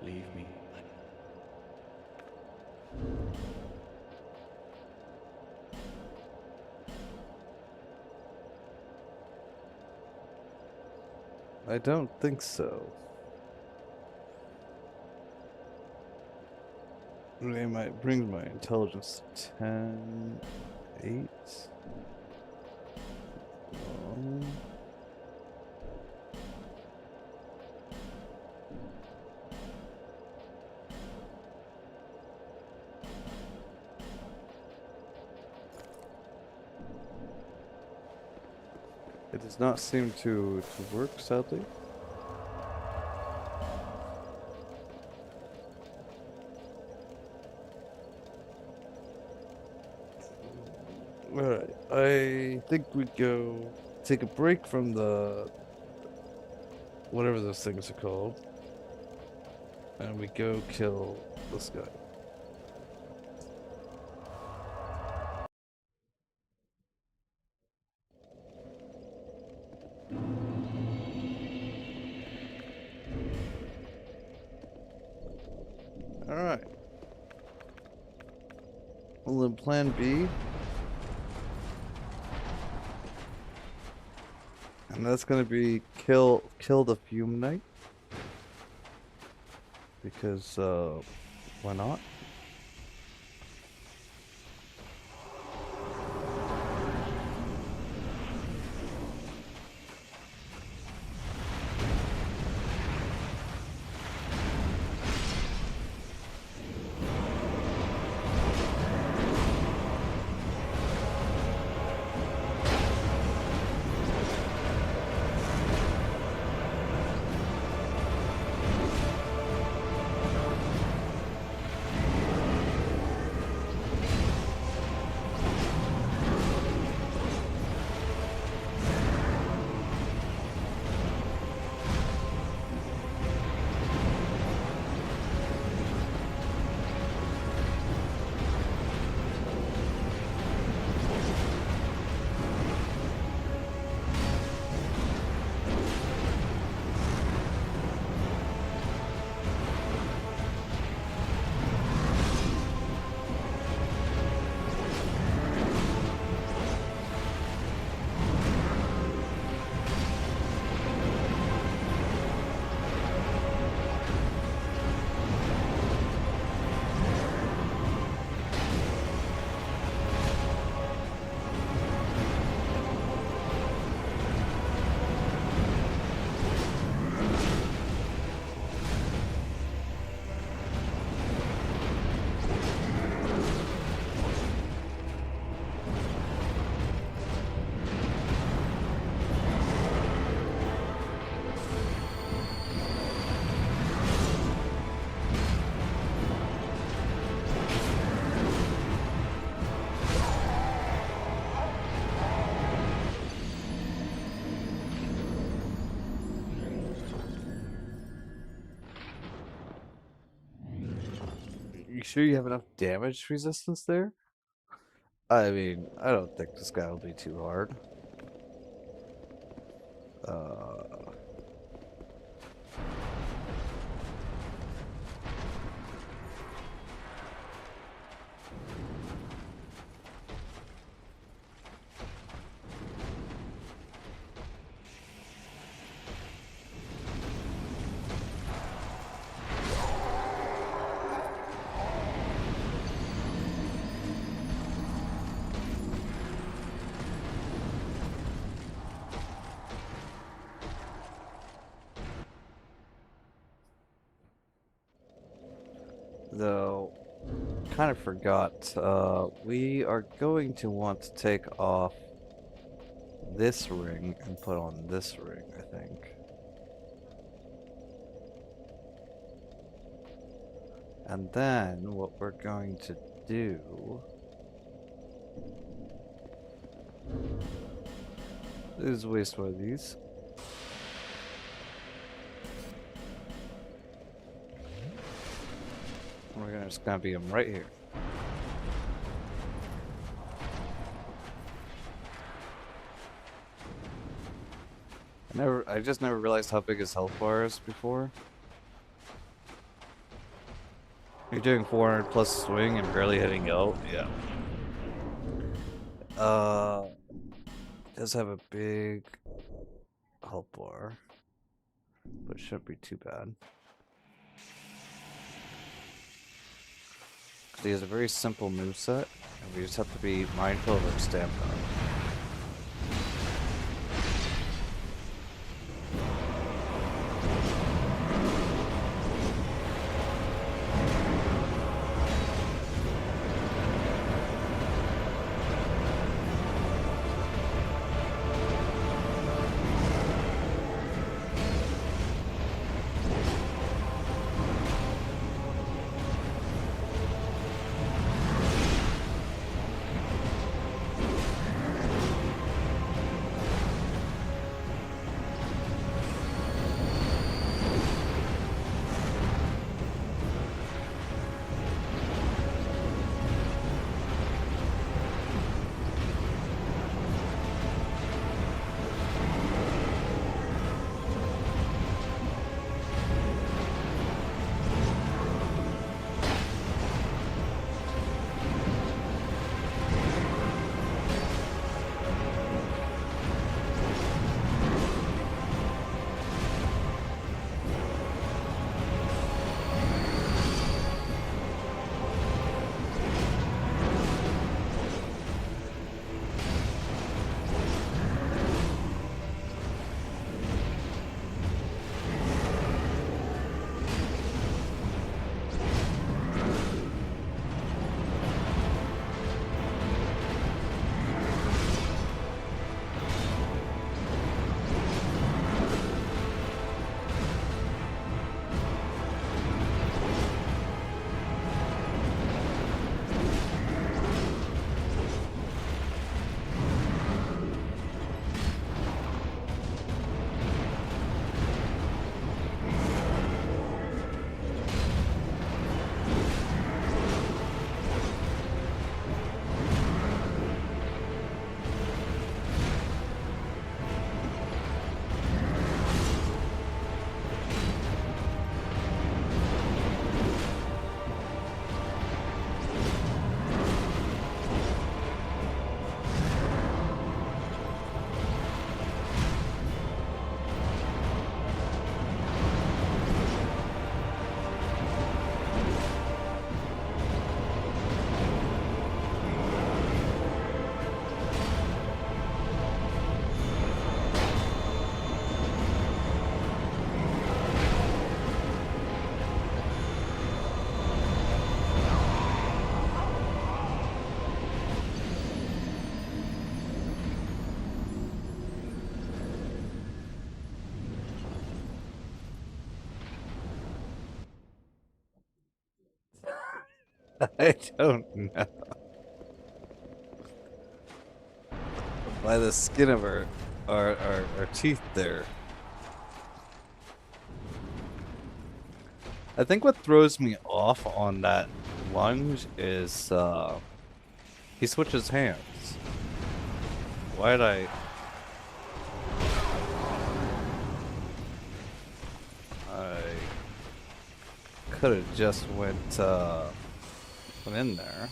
Leave me, I'm. I don't think so. It might bring my intelligence to 10, 8. It does not seem to work, sadly. Alright, I think we go take a break from the whatever those things are called, and we go kill this guy. All right. Well, then plan B. And that's gonna be kill the Fume Knight. Because why not? You sure you have enough damage resistance there? I mean, I don't think this guy will be too hard. Though, kind of forgot, we are going to want to take off this ring and put on this ring, I think. And then what we're going to do is waste one of these. We're just gonna be him right here. I just never realized how big his health bar is before. You're doing 400 plus swing and barely hitting out. Yeah. Does have a big health bar, but it shouldn't be too bad. He has a very simple moveset, and we just have to be mindful of our stamina. I don't know. By the skin of our teeth there. I think what throws me off on that lunge is he switches hands. Why'd I could have just went in there.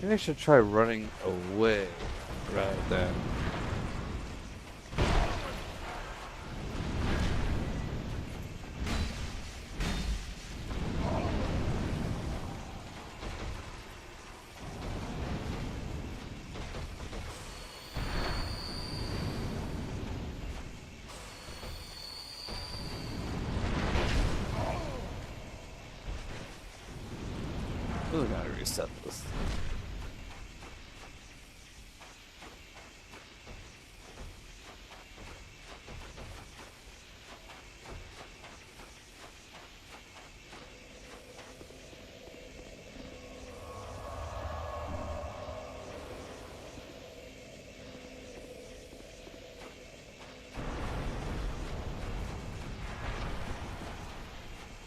Maybe I should try running away rather than. Really gotta reset this.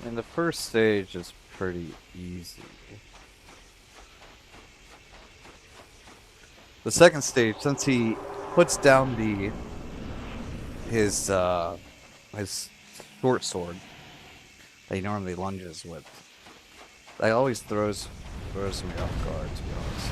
And the first stage is pretty easy. The second stage, since he puts down his short sword that he normally lunges with, that always throws me off guard, to be honest.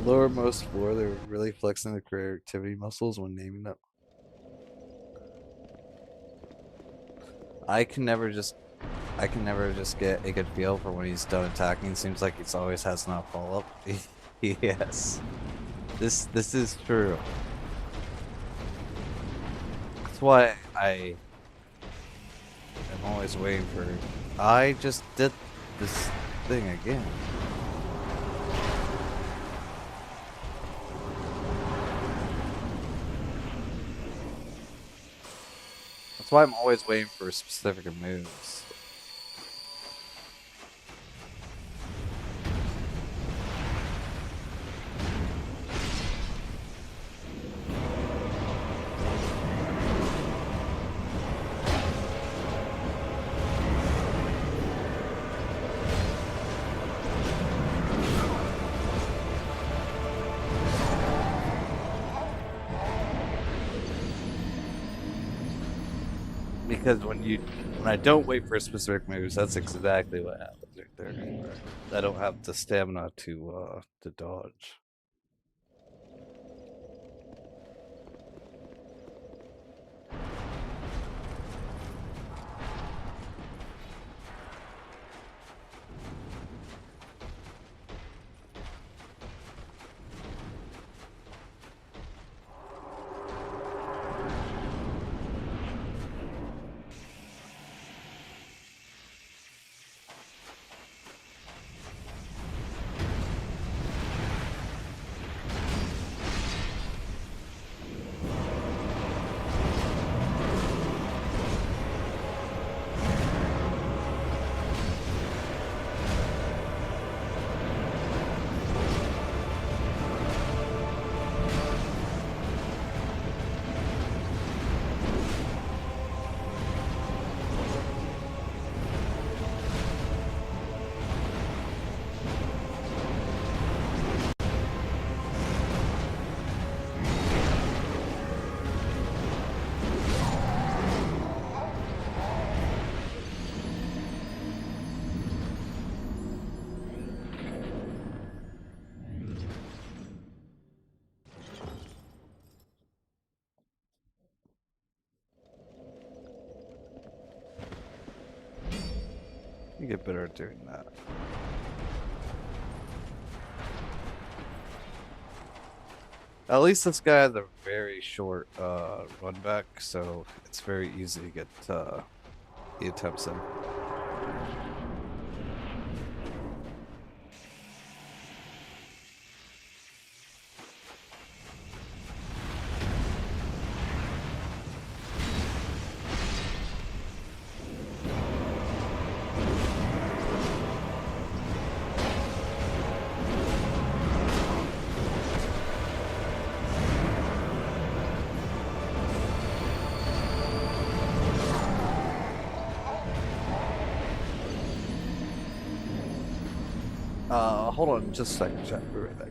Lowermost floor, they're really flexing the creativity muscles when naming them. I can never just get a good feel for when he's done attacking. Seems like he's always has enough follow up. Yes. This is true. That's why I am always waiting for. I just did this thing again. That's why I'm always waiting for specific moves. Because when I don't wait for specific moves, that's exactly what happens right there. I don't have the stamina to dodge. You get better at doing that. At least this guy has a very short run back, so it's very easy to get the attempts in. Hold on just a second, chat. Be right back.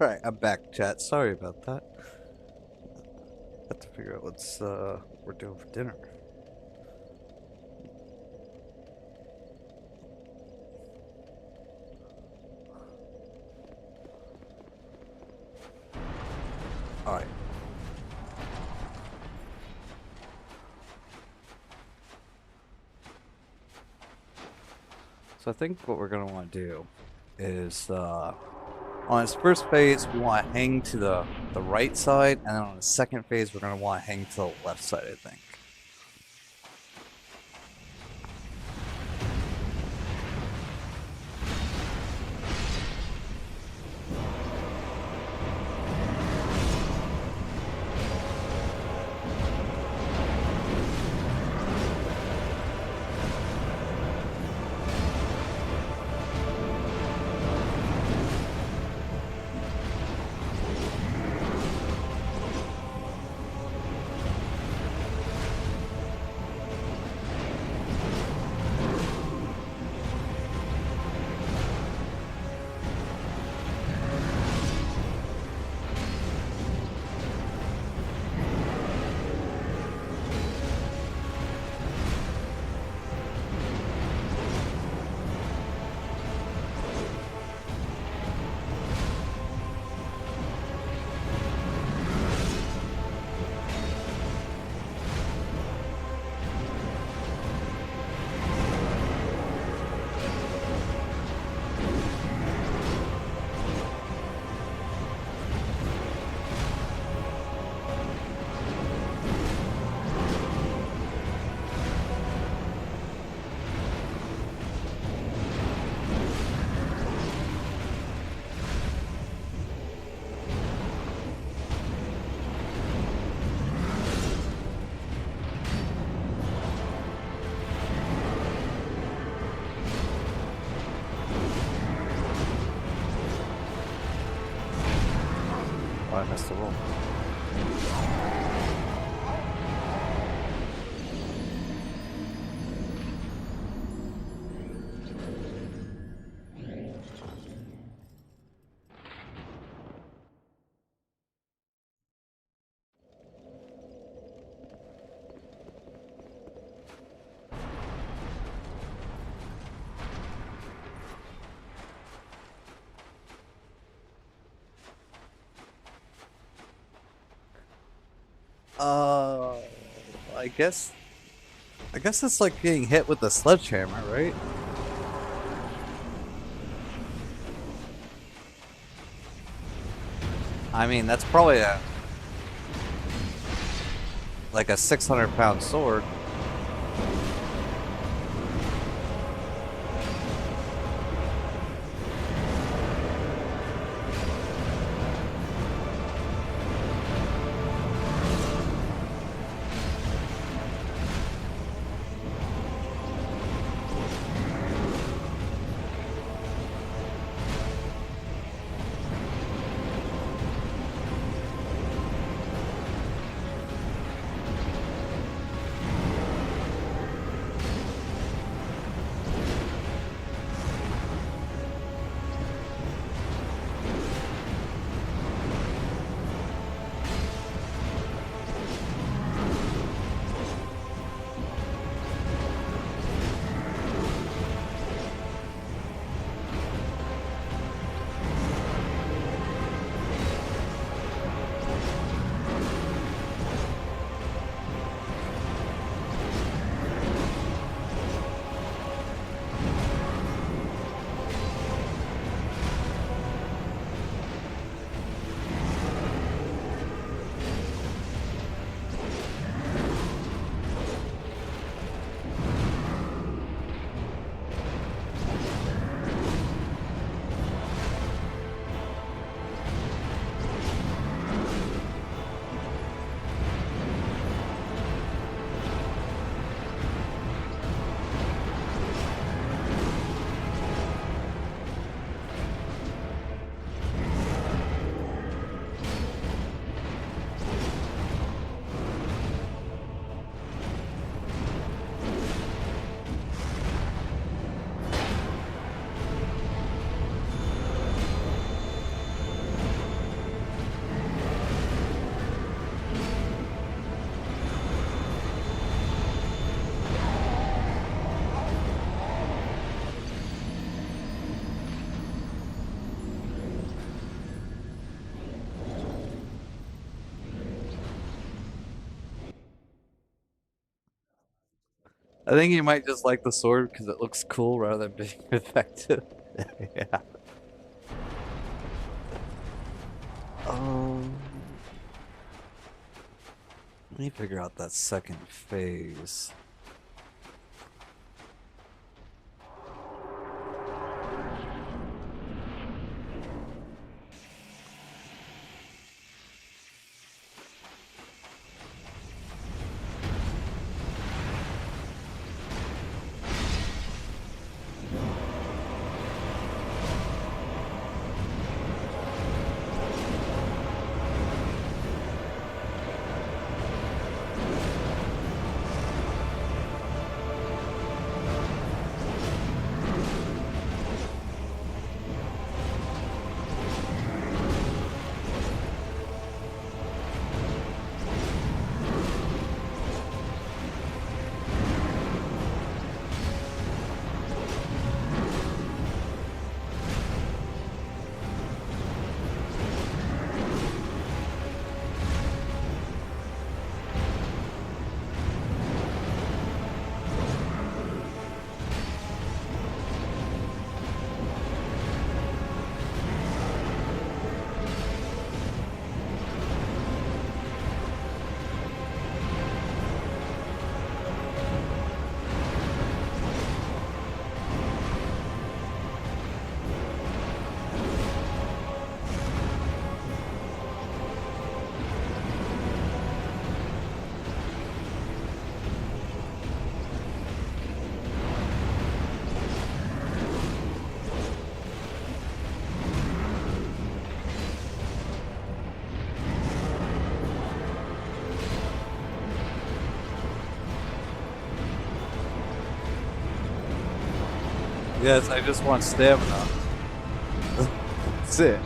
Alright, I'm back, chat. Sorry about that. Have to figure out what's we're doing for dinner. Alright. So I think what we're gonna want to do is on its first phase we want to hang to the right side, and then on the second phase we're gonna want to hang to the left side, I think. Oh, I missed the roll. I guess. I guess it's like getting hit with a sledgehammer, right? I mean, that's probably like a 600-pound sword. I think you might just like the sword because it looks cool rather than being effective. Yeah. Let me figure out that second phase. Yes, I just want stamina. That's it.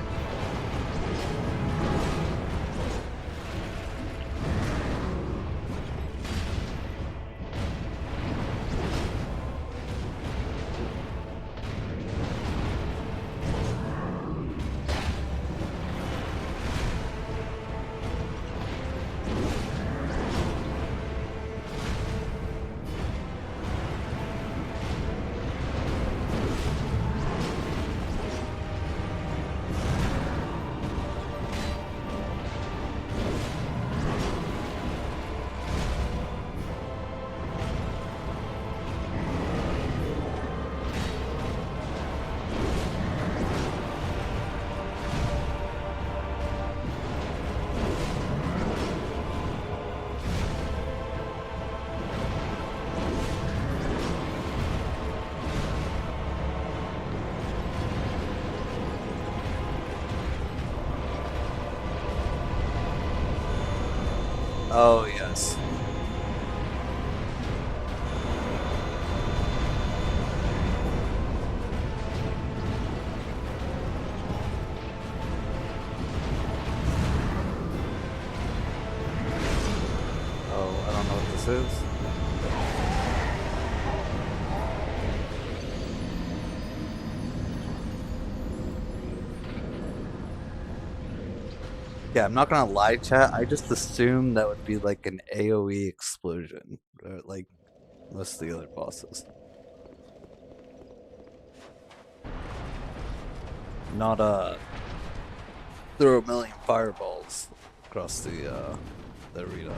Oh, yes. Oh, I don't know what this is. Yeah, I'm not gonna lie, chat. I just assumed that would be like an AoE explosion, like most of the other bosses. Not throw a million fireballs across the arena.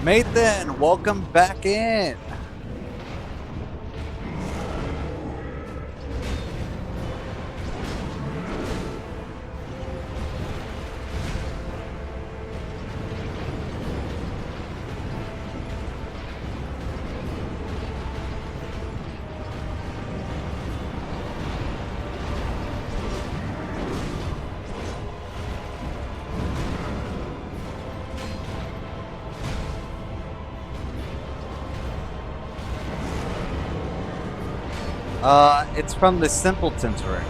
Nathan, welcome back in. It's from the Simpleton's ring.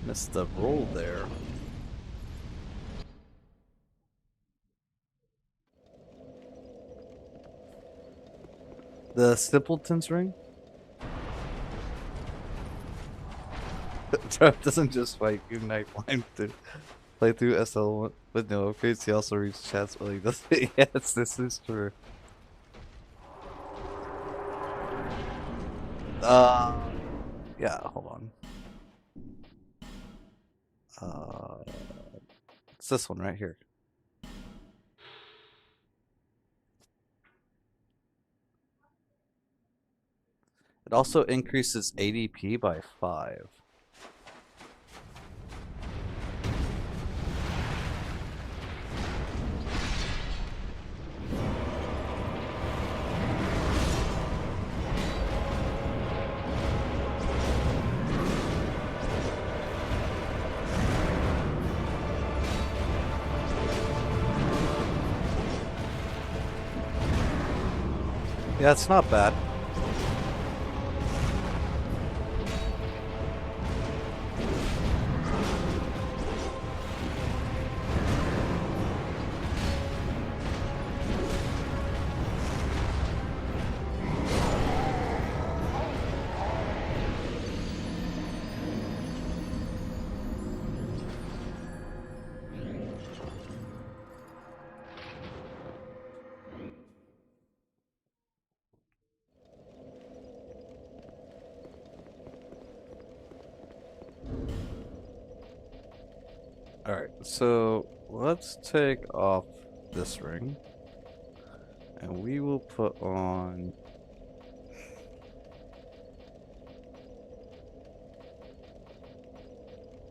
Missed the roll there. The Simpleton's ring? Trev doesn't just fight Unite Line to play through SL with no upgrades, he also reads chats while he does it. Yes, this is true. Yeah, hold on. It's this one right here. It also increases ADP by 5. Yeah, it's not bad. Alright, so let's take off this ring. And we will put on...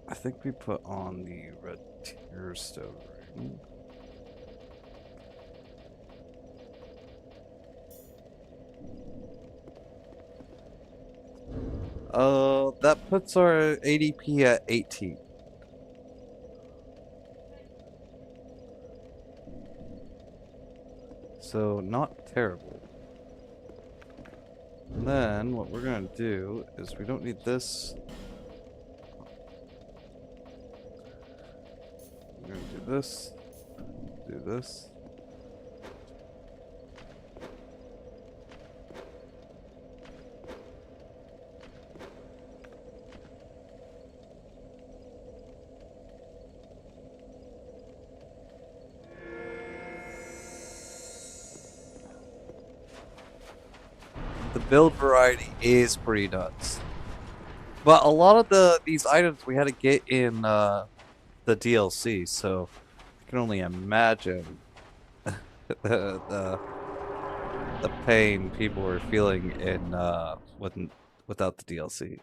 I think we put on the red Tearstone ring. That puts our ADP at 18. So, not terrible. And then, what we're gonna do is we don't need this. We're gonna do this. Do this. The build variety is pretty nuts. But a lot of these items we had to get in the DLC, so I can only imagine the pain people were feeling in without the DLC.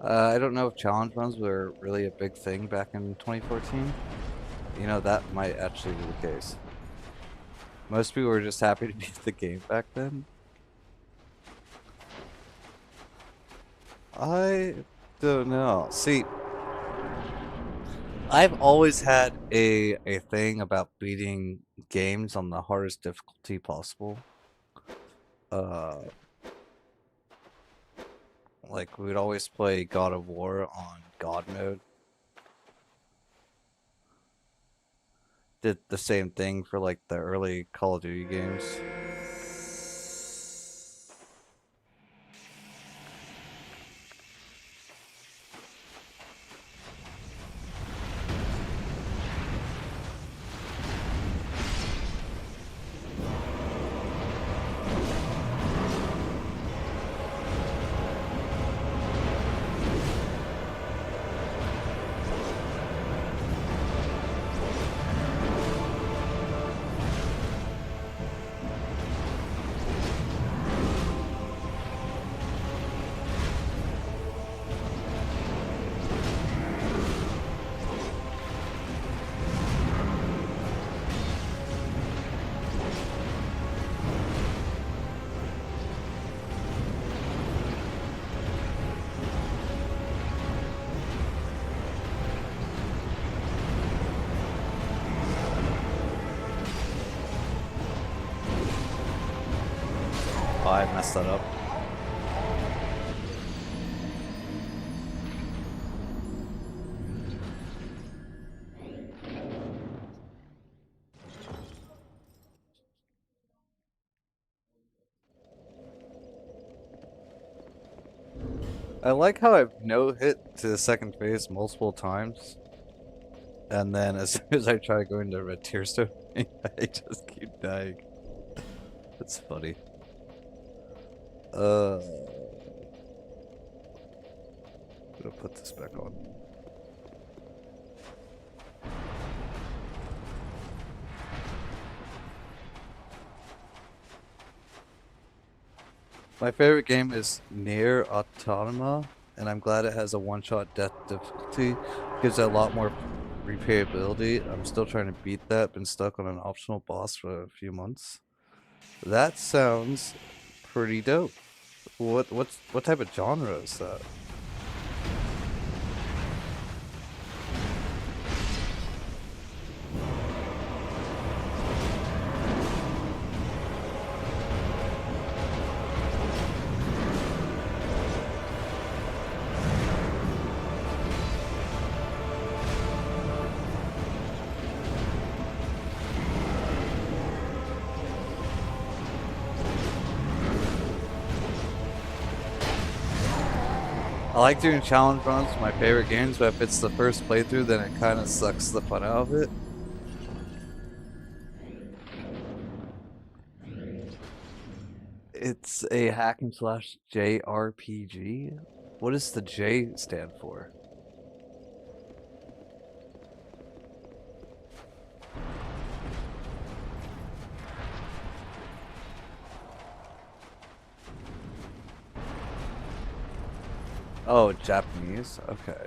I don't know if challenge runs were really a big thing back in 2014. You know, that might actually be the case. Most people were just happy to beat the game back then. I don't know. See, I've always had a thing about beating games on the hardest difficulty possible. Like we'd always play God of War on God mode. Did the same thing for like the early Call of Duty games. Oh, I messed that up. I like how I've no-hit to the second phase multiple times, and then as soon as I try going to Red Tearstone, I just keep dying. It's funny. I'm gonna put this back on. My favorite game is Nier Automata, and I'm glad it has a one-shot death difficulty. Gives it a lot more replayability. I'm still trying to beat that. Been stuck on an optional boss for a few months. That sounds pretty dope. What type of genre is that? I like doing challenge runs, my favorite games, but if it's the first playthrough, then it kind of sucks the fun out of it. It's a hack and slash JRPG. What does the J stand for? Oh, Japanese? Okay.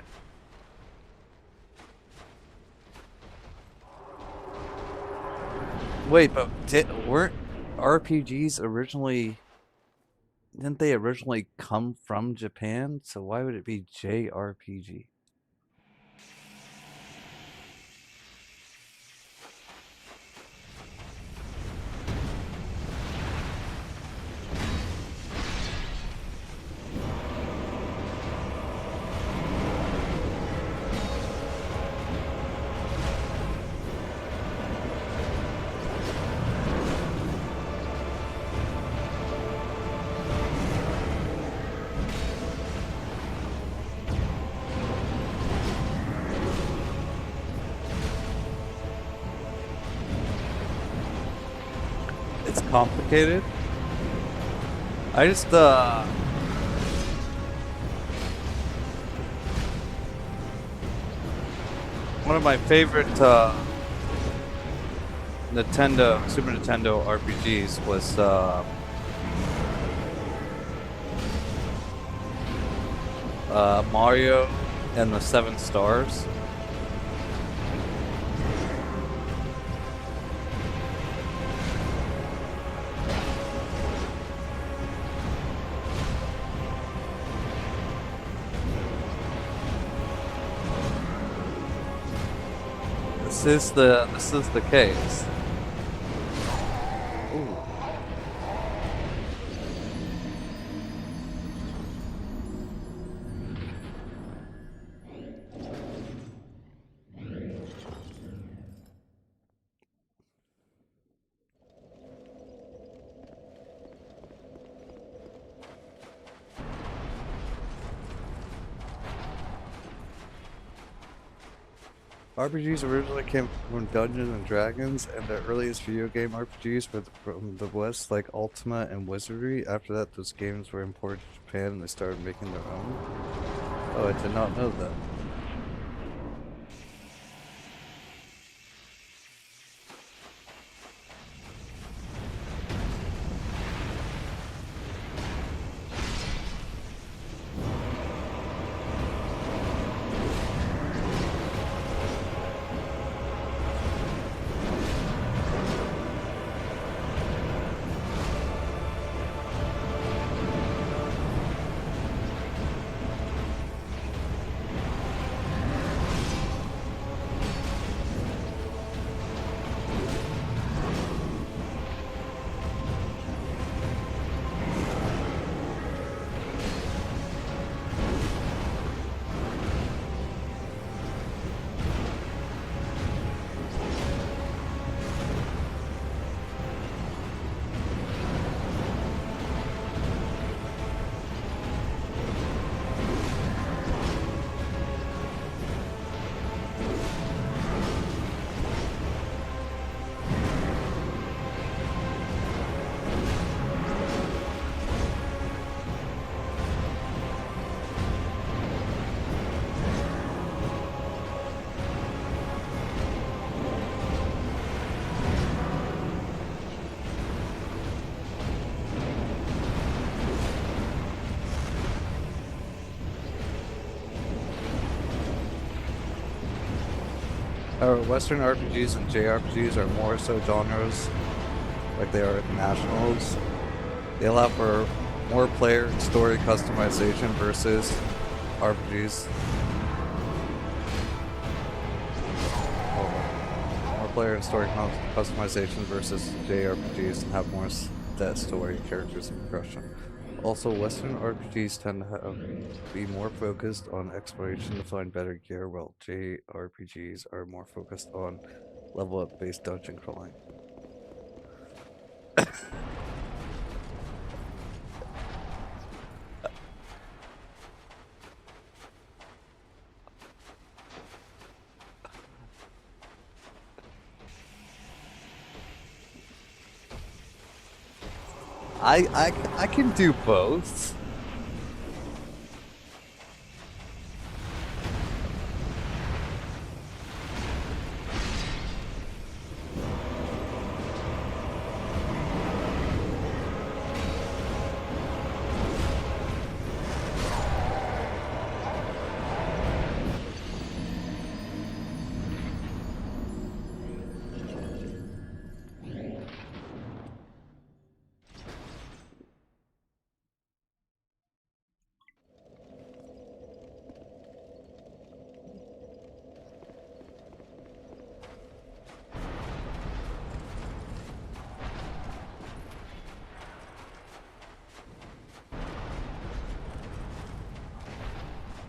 Wait, but weren't RPGs originally... Didn't they originally come from Japan? So why would it be JRPG? It's complicated. I just one of my favorite Super Nintendo RPGs was Mario and the Seven Stars. This is the case. Ooh. RPGs originally came from Dungeons and Dragons, and the earliest video game RPGs were from the West, like Ultima and Wizardry. After that, those games were imported to Japan, and they started making their own. Oh, I did not know that. Western RPGs and JRPGs are more so genres, like they are internationals. They allow for more player and story customization versus RPGs. More player and story customization versus JRPGs, and have more set story, characters, and progression. Also, Western RPGs tend to be more focused on exploration to find better gear, while JRPGs are more focused on level up based dungeon crawling. I can do both.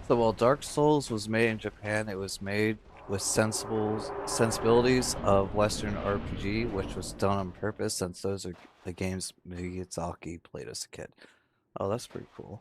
So while Dark Souls was made in Japan, it was made with sensibilities of Western RPG, which was done on purpose, since those are the games Miyazaki played as a kid. Oh, that's pretty cool.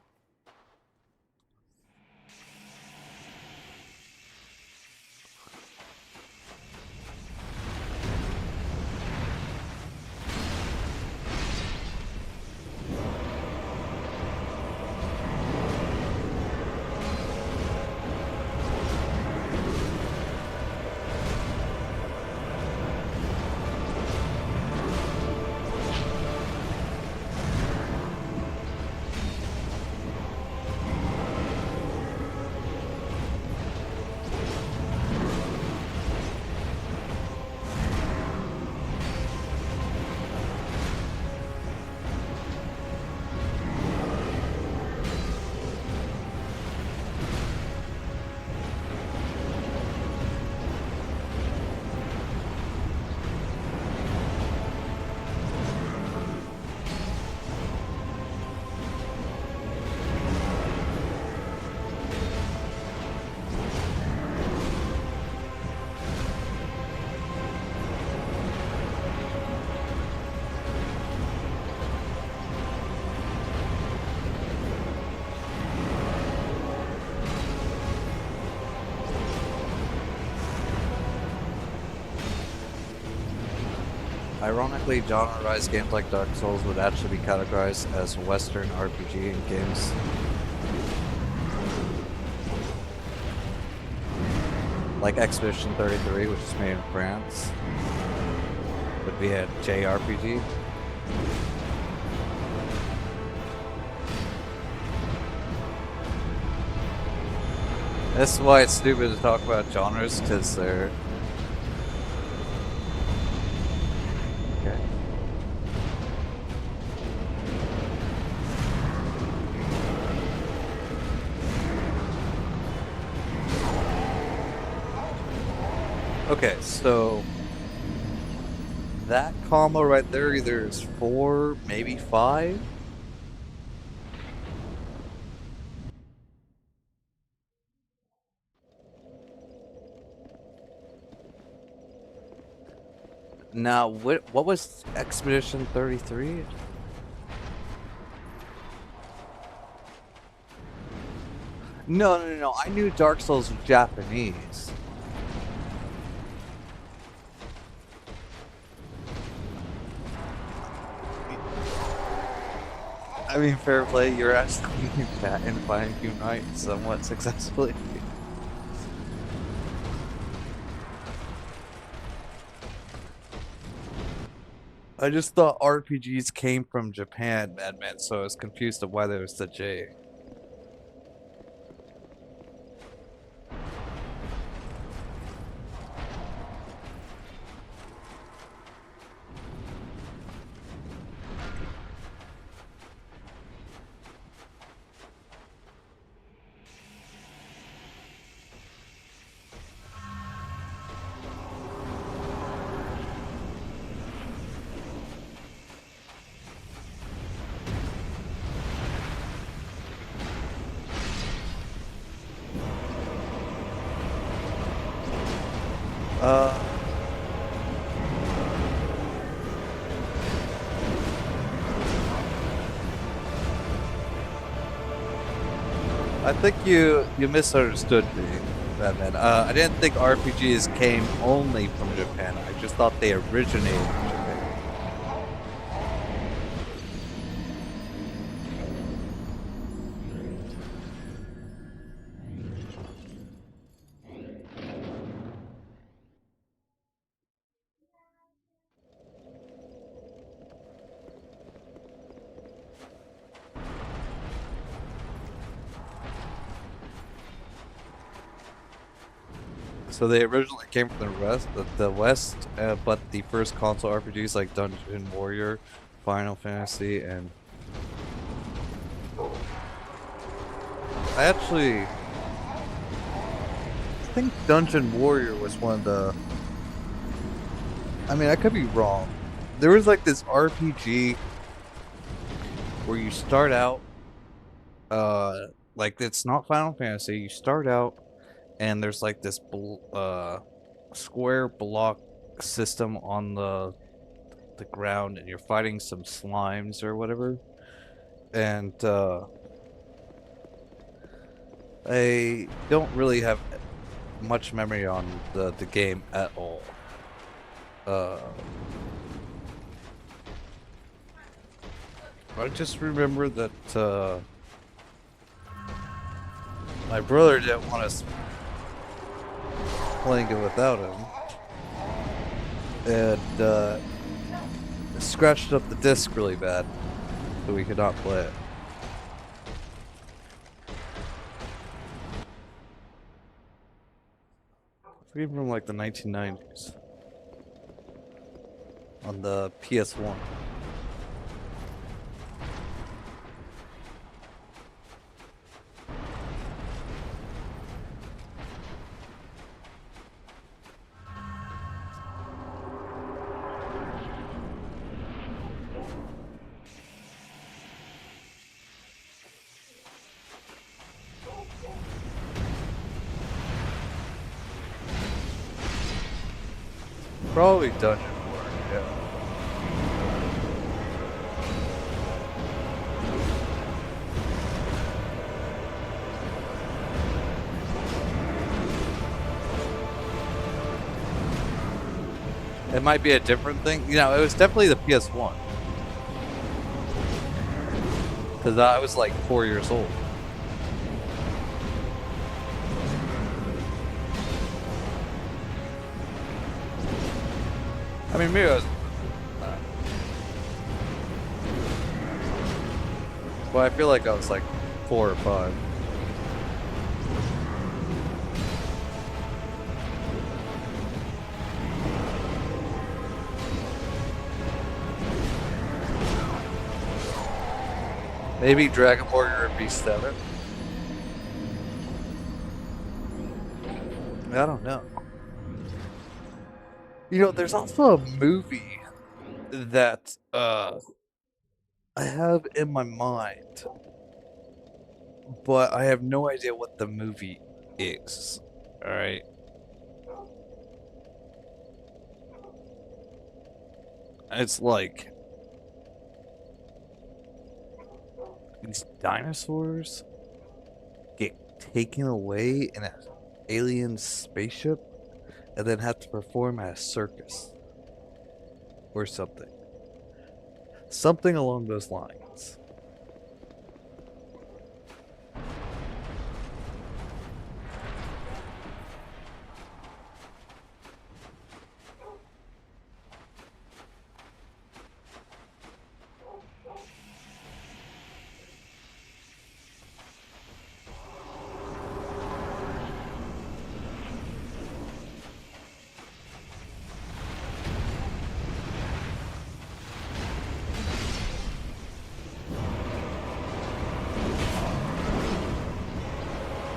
Ironically, genreized games like Dark Souls would actually be categorized as Western RPG games. Like Expedition 33, which is made in France, would be a JRPG. This is why it's stupid to talk about genres, because they're... Okay. Okay, so... that combo right there either is 4, maybe 5? Now, what was Expedition 33? No. I knew Dark Souls was Japanese. I mean, fair play, you're actually that and finding Unite somewhat successfully. I just thought RPGs came from Japan, Madman, so I was confused of why there was the J. I think you misunderstood me, Batman. I didn't think RPGs came only from Japan. I just thought they originated in Japan. So they originally came from the West, but the first console RPGs like Dungeon Warrior, Final Fantasy, and I think Dungeon Warrior was one of the. I mean, I could be wrong. There was like this RPG where you start out, like it's not Final Fantasy. You start out, and there's like this square block system on the ground, and you're fighting some slimes or whatever. And I don't really have much memory on the game at all. I just remember that my brother didn't want us playing it without him, and scratched up the disc really bad, so we could not play it. It's a game from like the 1990s on the PS1. Probably Dungeon Warrior, yeah. It might be a different thing. You know, it was definitely the PS1. Because I was like 4 years old. I mean, maybe I was. Well, I feel like I was like 4 or 5. Maybe Dragon Warrior V7. I don't know. You know, there's also a movie that I have in my mind, but I have no idea what the movie is. All right. It's like these dinosaurs get taken away in an alien spaceship and then have to perform at a circus or something. Something along those lines.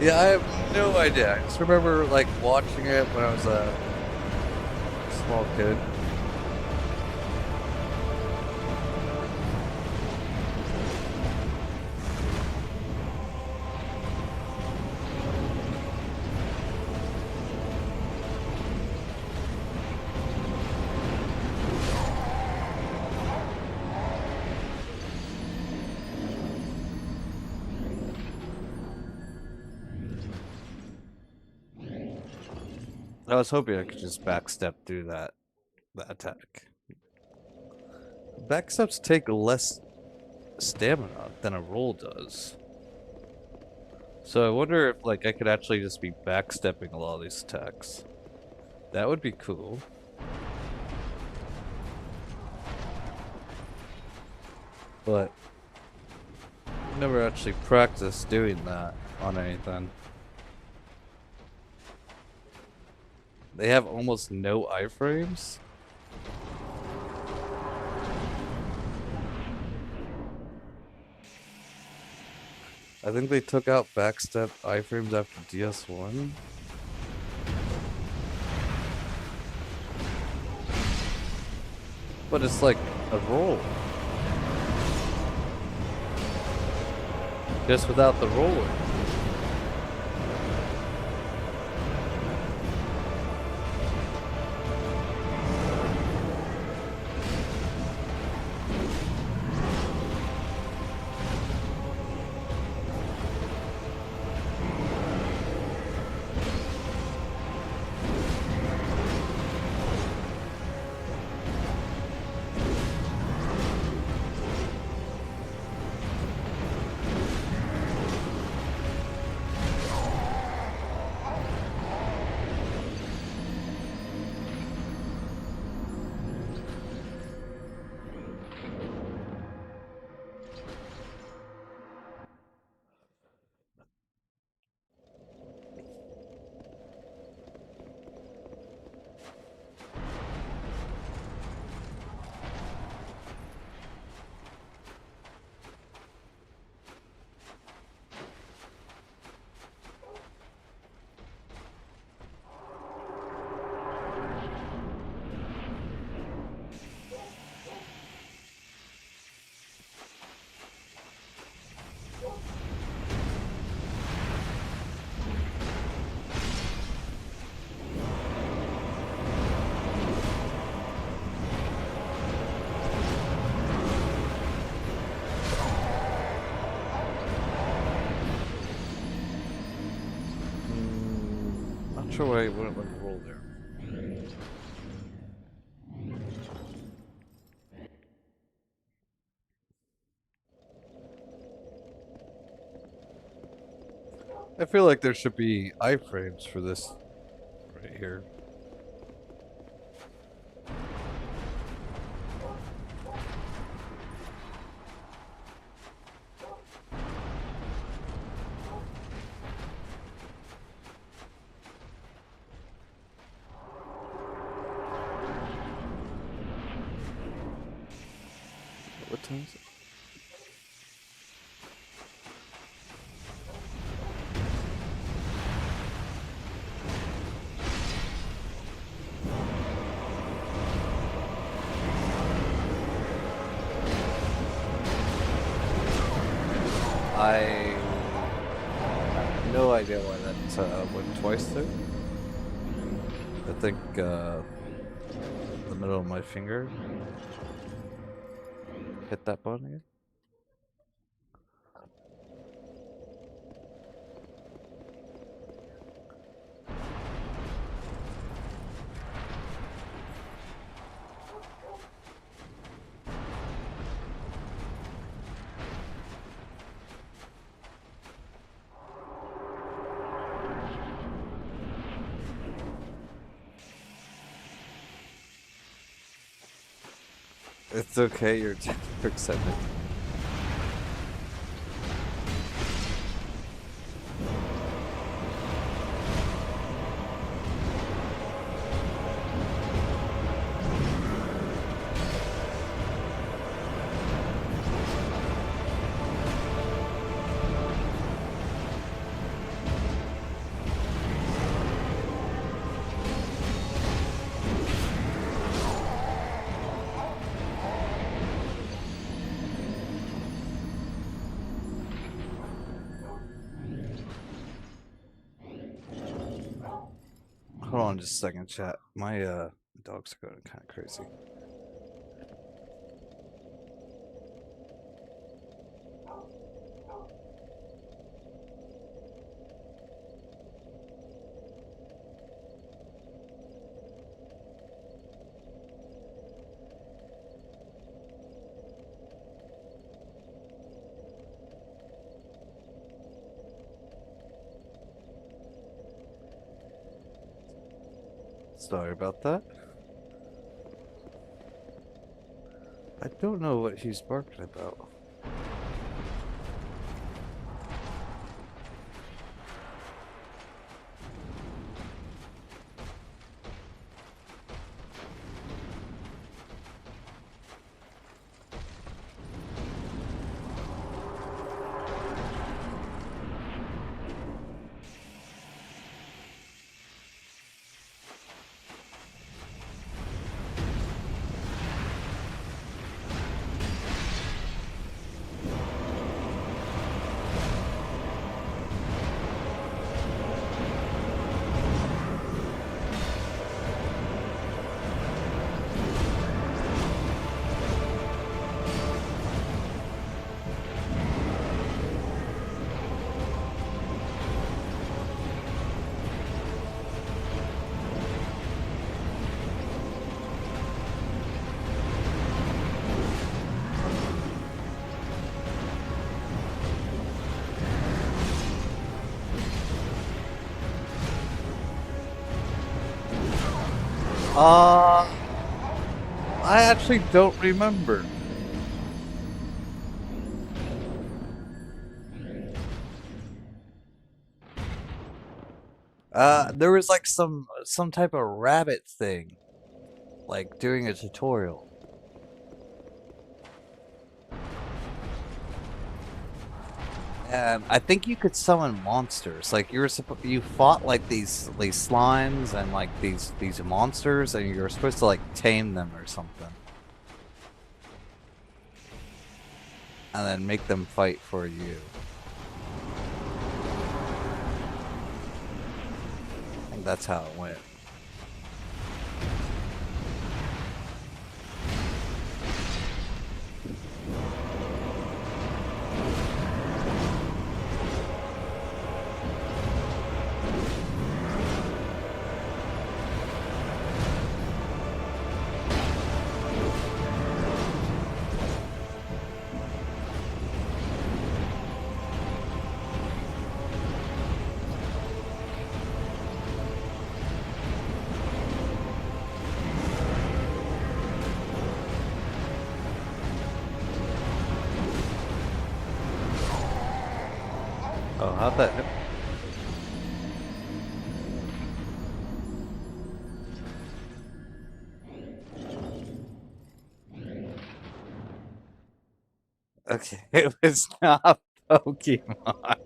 Yeah, I have no idea. I just remember like watching it when I was a small kid. I was hoping I could just backstep through that attack. Backsteps take less stamina than a roll does. So I wonder if like I could actually just be backstepping a lot of these attacks. That would be cool. But I've never actually practiced doing that on anything. They have almost no iframes. I think they took out backstep iframes after DS1. But it's like a roll. Just without the roller. Not sure why I wouldn't let me roll there. I feel like there should be iframes for this right here. What time is it? I have no idea why that went twice there. I think the middle of my finger hit that button again. It's okay, you're 10%. Hold on just a second, chat. My dogs are going kind of crazy. Sorry about that. I don't know what he's barking about. I actually don't remember. There was like some type of rabbit thing, like doing a tutorial. And I think you could summon monsters. Like you fought like these slimes and like these monsters, and you were supposed to like tame them or something, and then make them fight for you. I think that's how it went. Oh, how'd that hit? Okay, it was not Pokemon.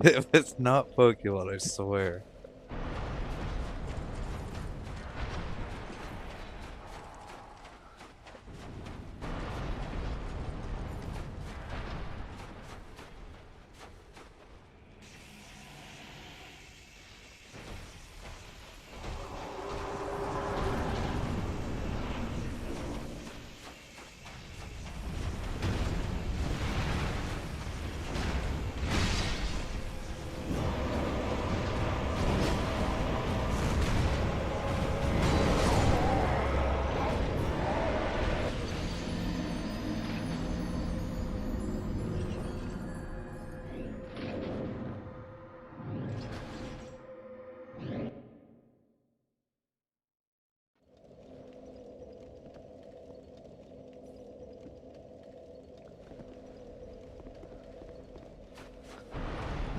It was not Pokemon, I swear.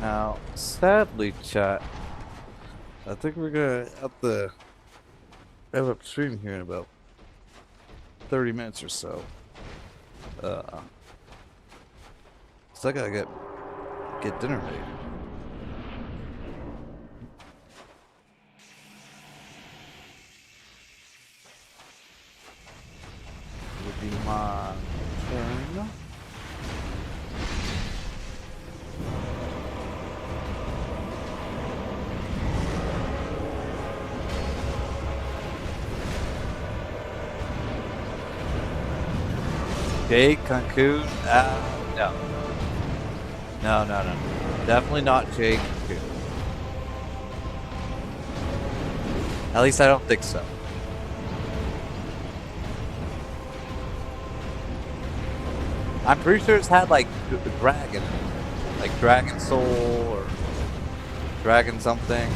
Now, sadly, chat, I think we're gonna have to wrap up stream here in about 30 minutes or so. So I gotta get dinner made. Would be my turn. Jake, Cancun? No. No. Definitely not Jake, Cancun. At least I don't think so. I'm pretty sure it's had like dragon, like Dragon Soul or Dragon something.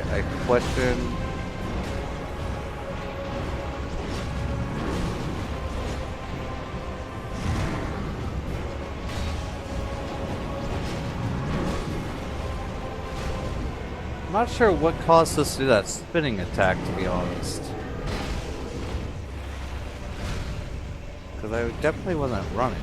I question. I'm not sure what caused us to do that spinning attack, to be honest. Because I definitely wasn't running.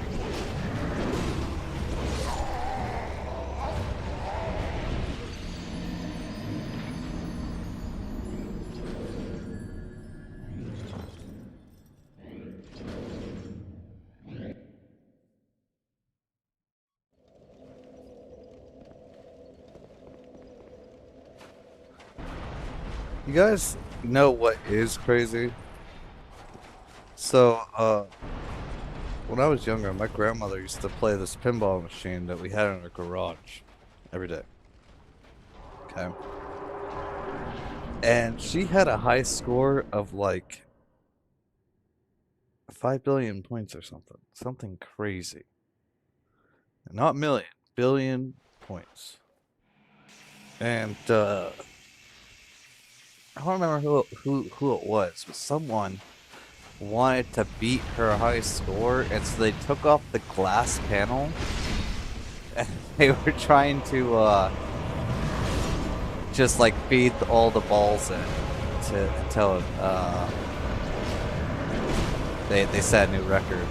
You guys know what is crazy? So, when I was younger, my grandmother used to play this pinball machine that we had in our garage every day. Okay. And she had a high score of like 5 billion points or something. Something crazy. Not million, billion points. And I don't remember who it was, but someone wanted to beat her high score, and so they took off the glass panel, and they were trying to just like feed all the balls in until they set a new record.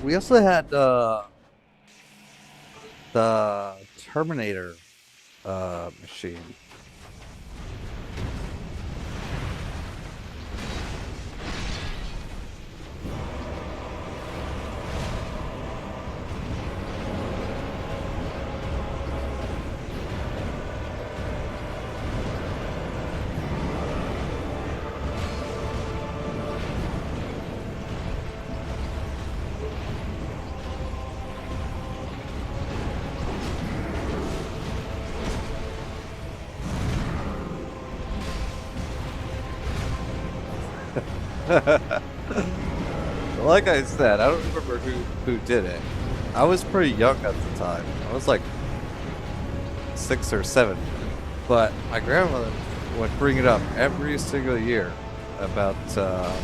We also had the Terminator machine. Like I said, I don't remember who did it. I was pretty young at the time. I was like 6 or 7. But my grandmother would bring it up every single year about that.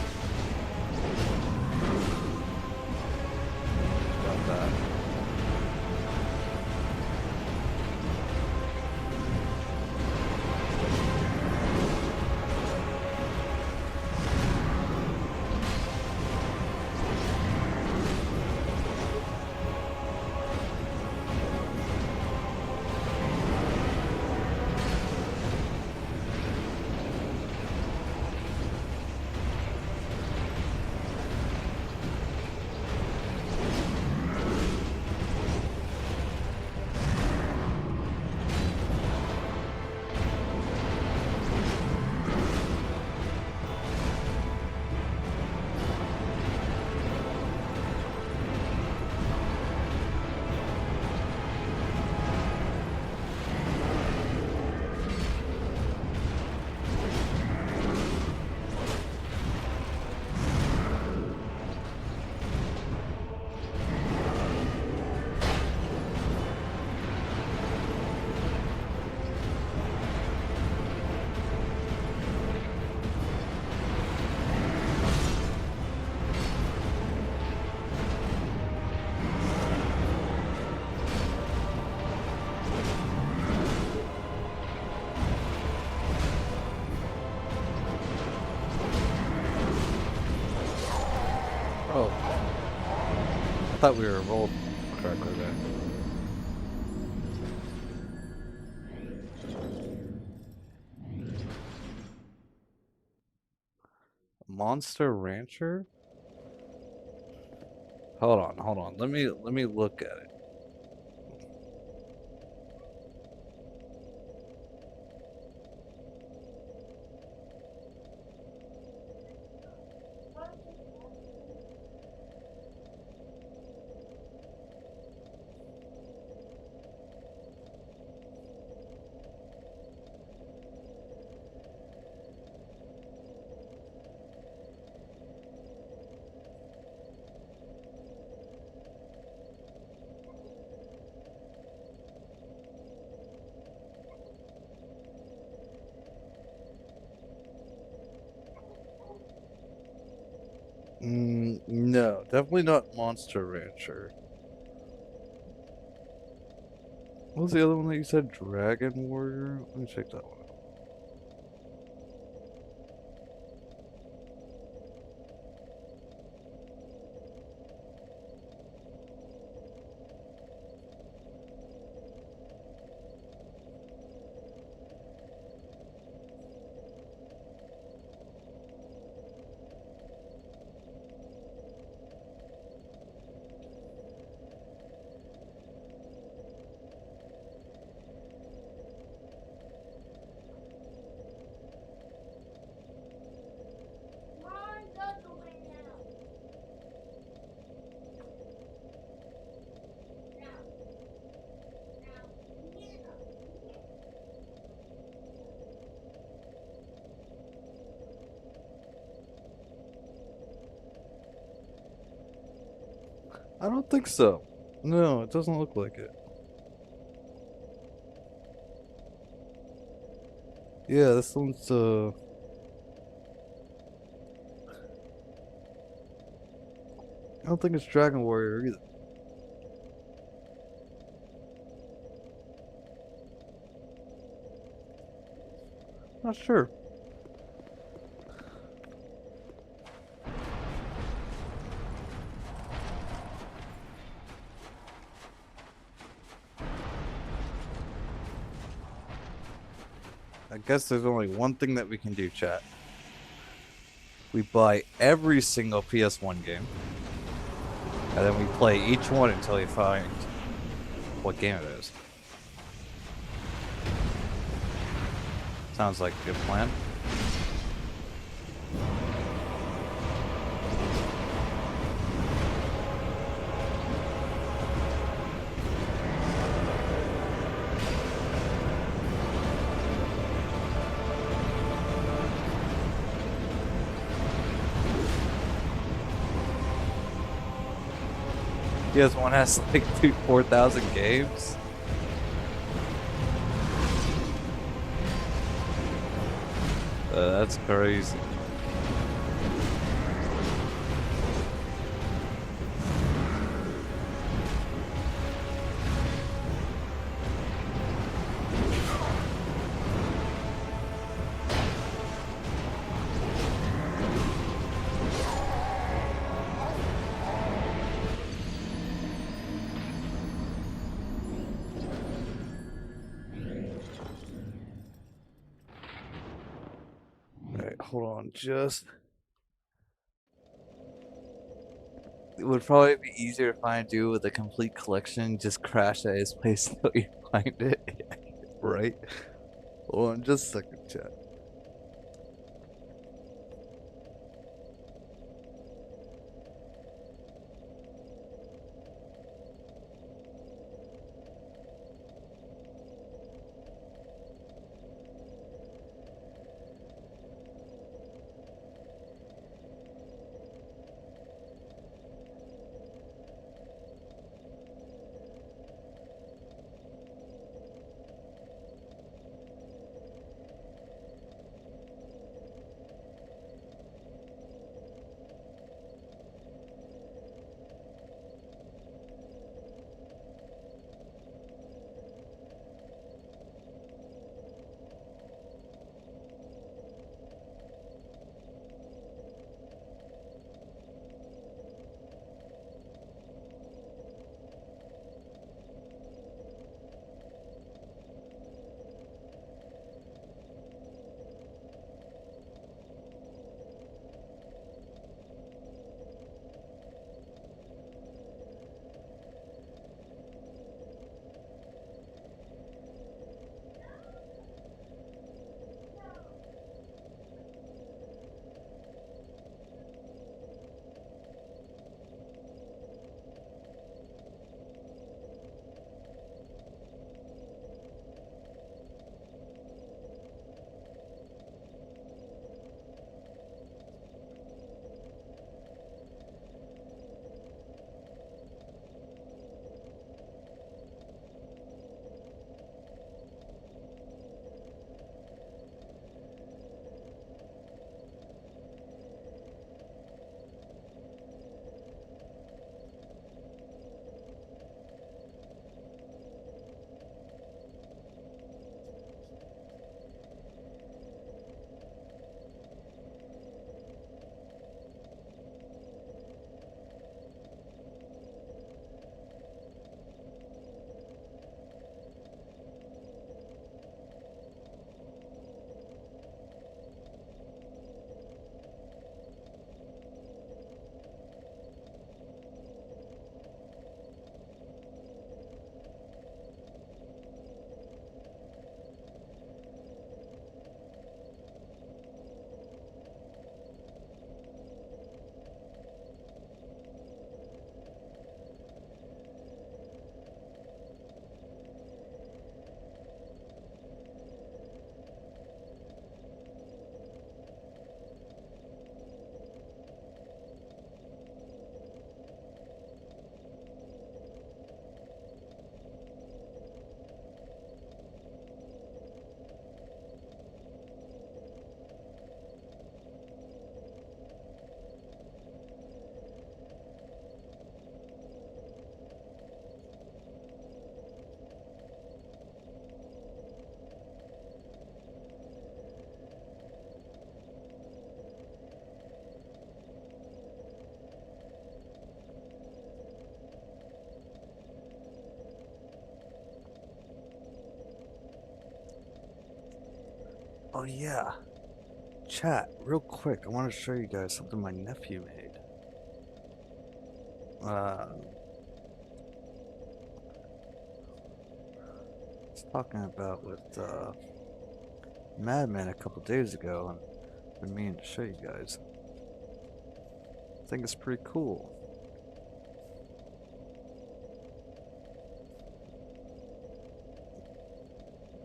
Oh. I thought we were rolled correctly there. Monster Rancher? Hold on. Let me look at it. No, definitely not Monster Rancher. What was the other one that you said? Dragon Warrior? Let me check that one out. I don't think so. No, it doesn't look like it. Yeah, this one's I don't think it's Dragon Warrior either. Not sure. I guess there's only one thing that we can do, chat. We buy every single PS1 game, and then we play each one until we find what game it is. Sounds like a good plan. PS1 has like 4,000 games. That's crazy. Alright, hold on, just... It would probably be easier if I do with a complete collection, just crash at his place until you find it. Right? Hold on, just a second, chat. Oh yeah, chat, real quick. I want to show you guys something my nephew made. I was talking about with Madman a couple days ago, and been meaning to show you guys. I think it's pretty cool.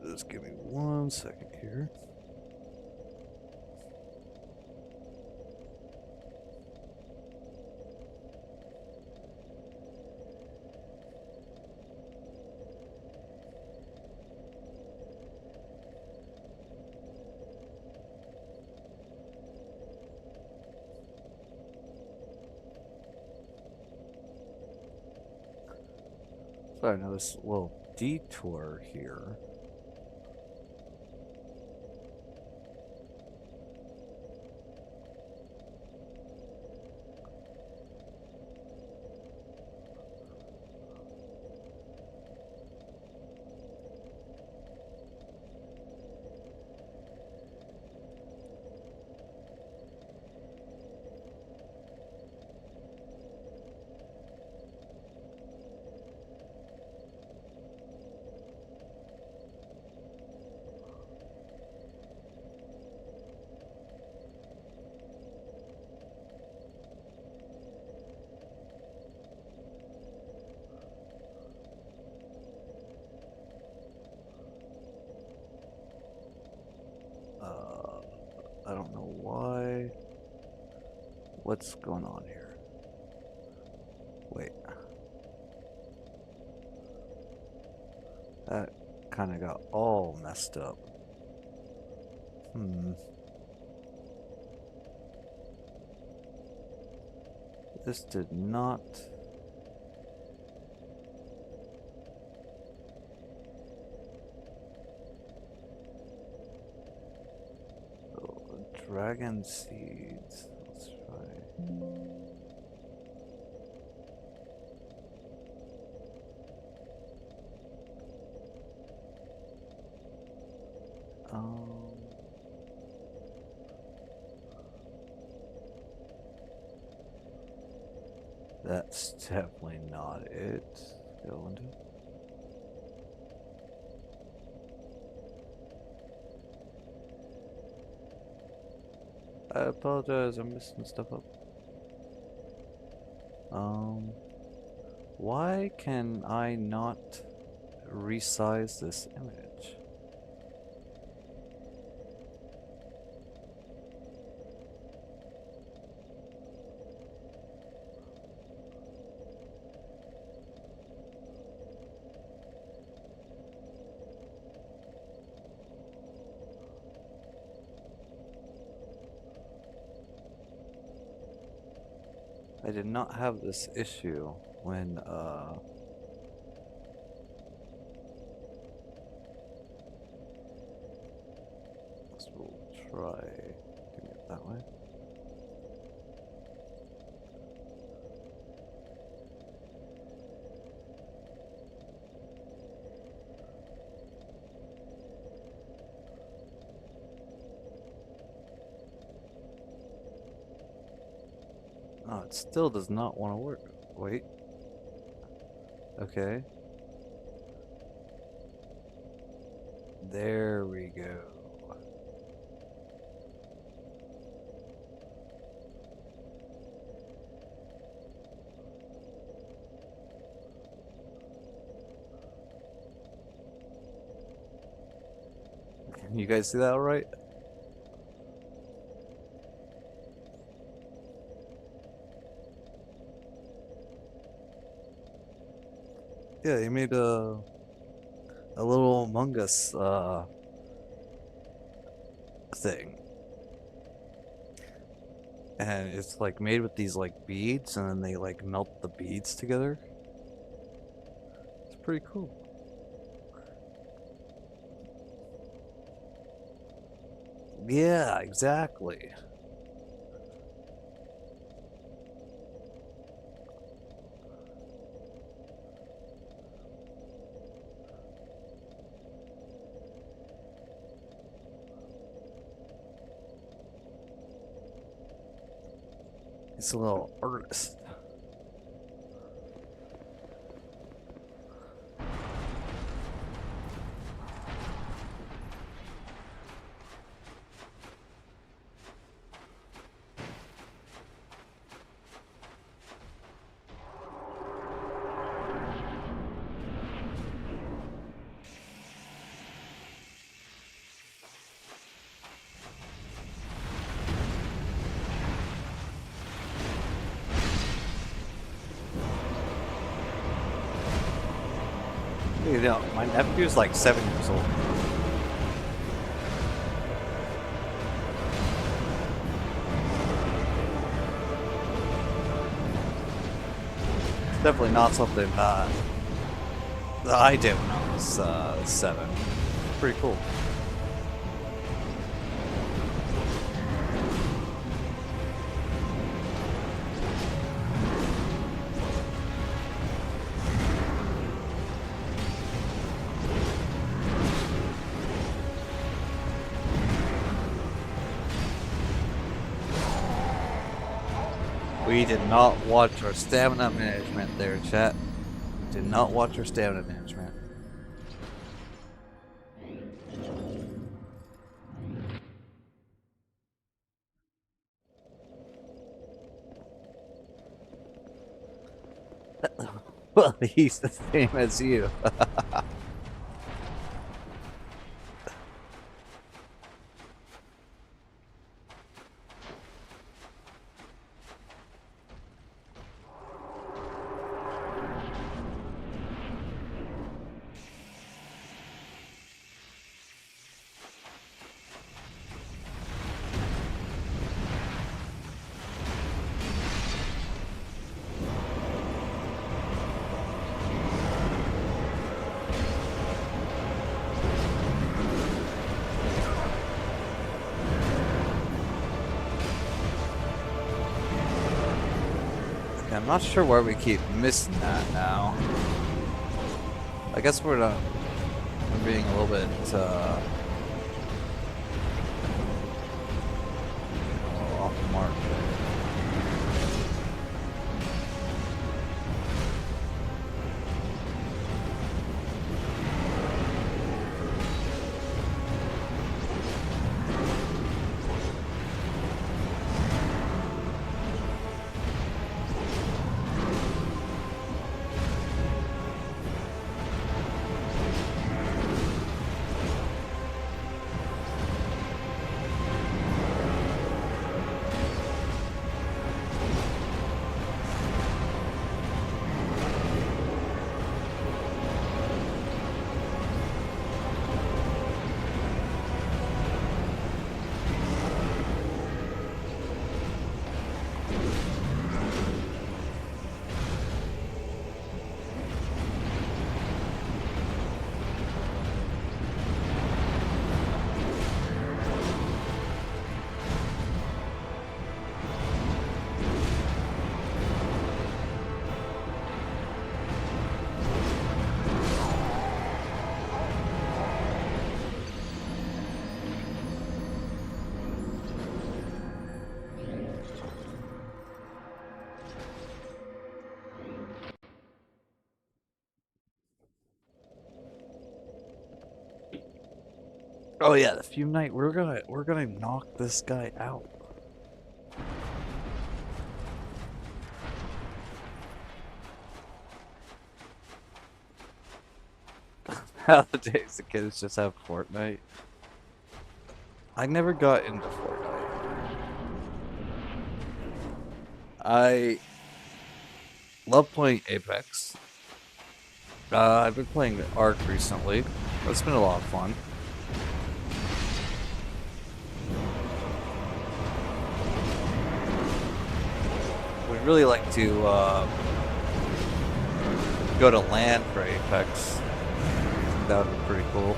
Just give me 1 second here. So I know this little detour here. I don't know why. What's going on here? Wait. That kind of got all messed up. This did not. Oh, dragon seeds. Let's try. Um. That's definitely not it. Go into it. I apologize, I'm messing stuff up. Why can I not resize this image? I did not have this issue when, we'll try doing it that way. Oh, it still does not want to work. Wait. Okay. There we go. You guys see that all right? Yeah, he made a little Among Us thing. And it's like made with these like beads, and then they like melt the beads together. It's pretty cool. Yeah, exactly. He's a little artist. You know, my nephew's like 7 years old. It's definitely not something that I did when I was 7. Pretty cool. We did not watch our stamina management there, chat. Did not watch our stamina management. Well, he's the same as you. I'm not sure why we keep missing that now. I guess we're being a little bit off the mark there. Oh yeah, the Fume Knight. We're gonna knock this guy out. Nowadays, the kids just have Fortnite. I never got into Fortnite. I love playing Apex. I've been playing Ark recently. That's been a lot of fun. We'd really like to go to LAN for Apex. That would be pretty cool.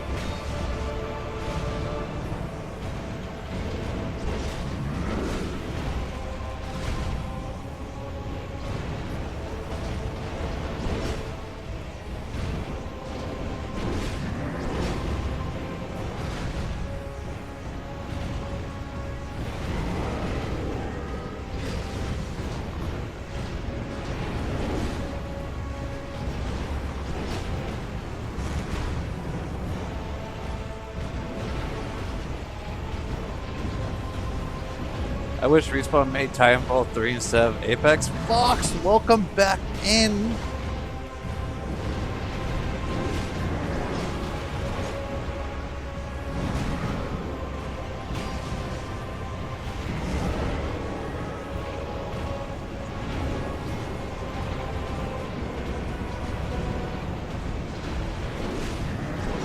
I wish Respawn made Titanfall 3 instead of Apex. Fox, welcome back in.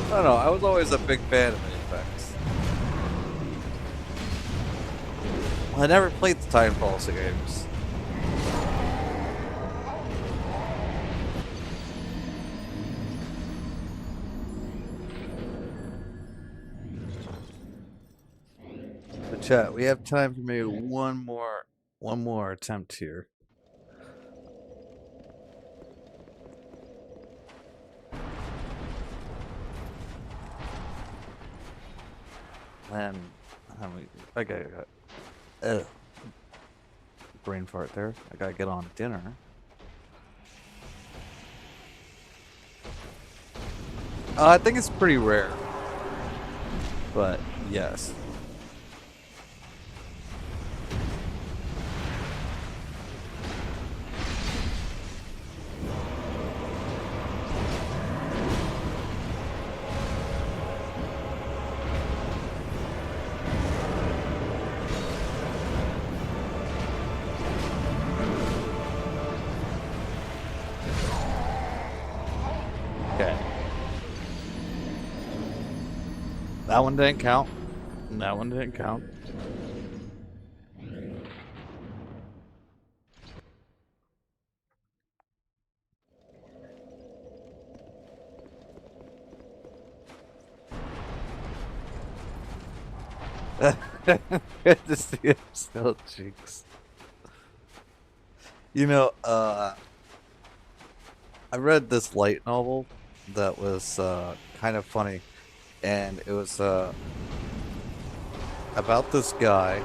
I don't know, I was always a big fan of Apex. I never played the Titanfall games. But chat, we have time for maybe one more attempt here. And I got brain fart there. I gotta get on dinner. I think it's pretty rare, but yes. Okay. That one didn't count. That one didn't count. Good to see him still, cheeks. You know, I read this light novel that was kind of funny, and it was about this guy,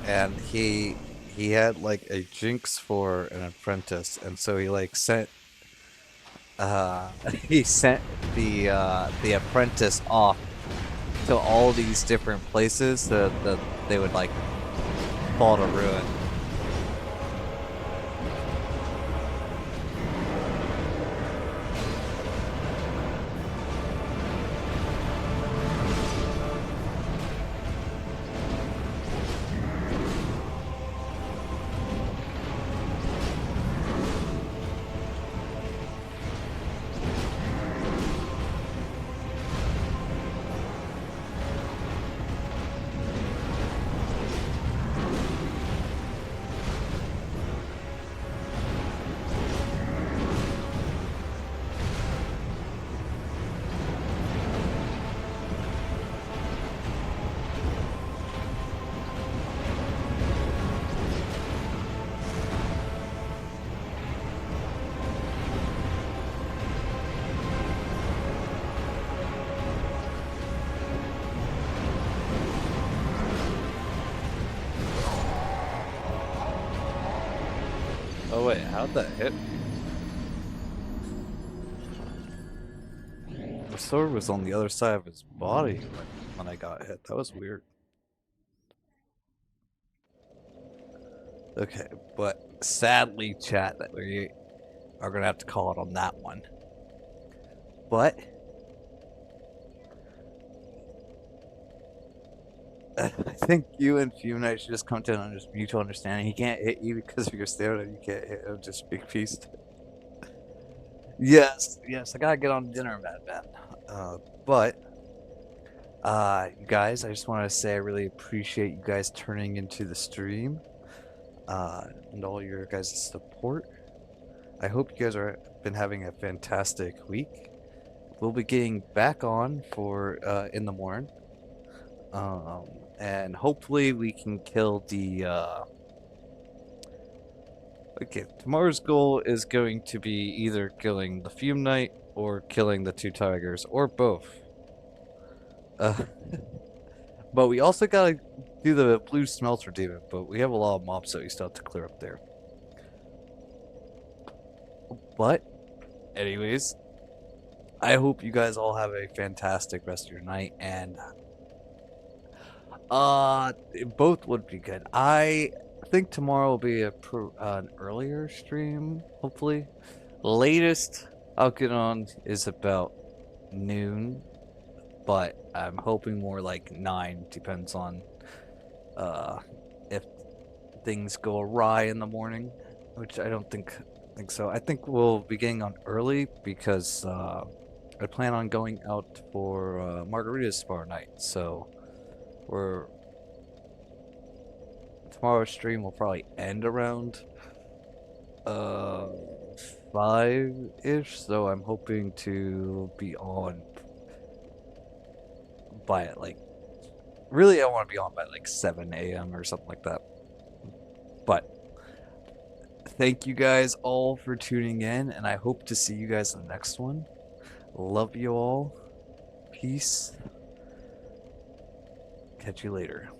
and he had like a jinx for an apprentice, and so he like sent he sent the apprentice off to all these different places so that they would like fall to ruin. Oh wait, how'd that hit? The sword was on the other side of his body when I got hit. That was weird. Okay, but sadly, chat, that we are gonna have to call it on that one. But I think you and Fume Knight should just come to a mutual understanding. He can't hit you because of your stamina. You can't hit him, just big feast. Yes, I gotta get on dinner, Mad Man. But you guys, I just want to say I really appreciate you guys turning into the stream, and all your guys' support. I hope you guys are been having a fantastic week. We'll be getting back on for in the morning, and hopefully we can kill the. Okay, tomorrow's goal is going to be either killing the Fume Knight or killing the 2 tigers, or both. But we also gotta do the blue smelter demon, but we have a lot of mobs that we still have to clear up there. But, anyways, I hope you guys all have a fantastic rest of your night, and Both would be good. I think tomorrow will be an earlier stream, hopefully. Latest I'll get on is about noon, but I'm hoping more like 9, depends on if things go awry in the morning, which I don't think so. I think we'll be getting on early because I plan on going out for margaritas tomorrow night. So we're tomorrow's stream will probably end around 5-ish, so I'm hoping to be on by like really I want to be on by like 7 a.m. or something like that. But thank you guys all for tuning in, and I hope to see you guys in the next one. Love you all. Peace. Catch you later.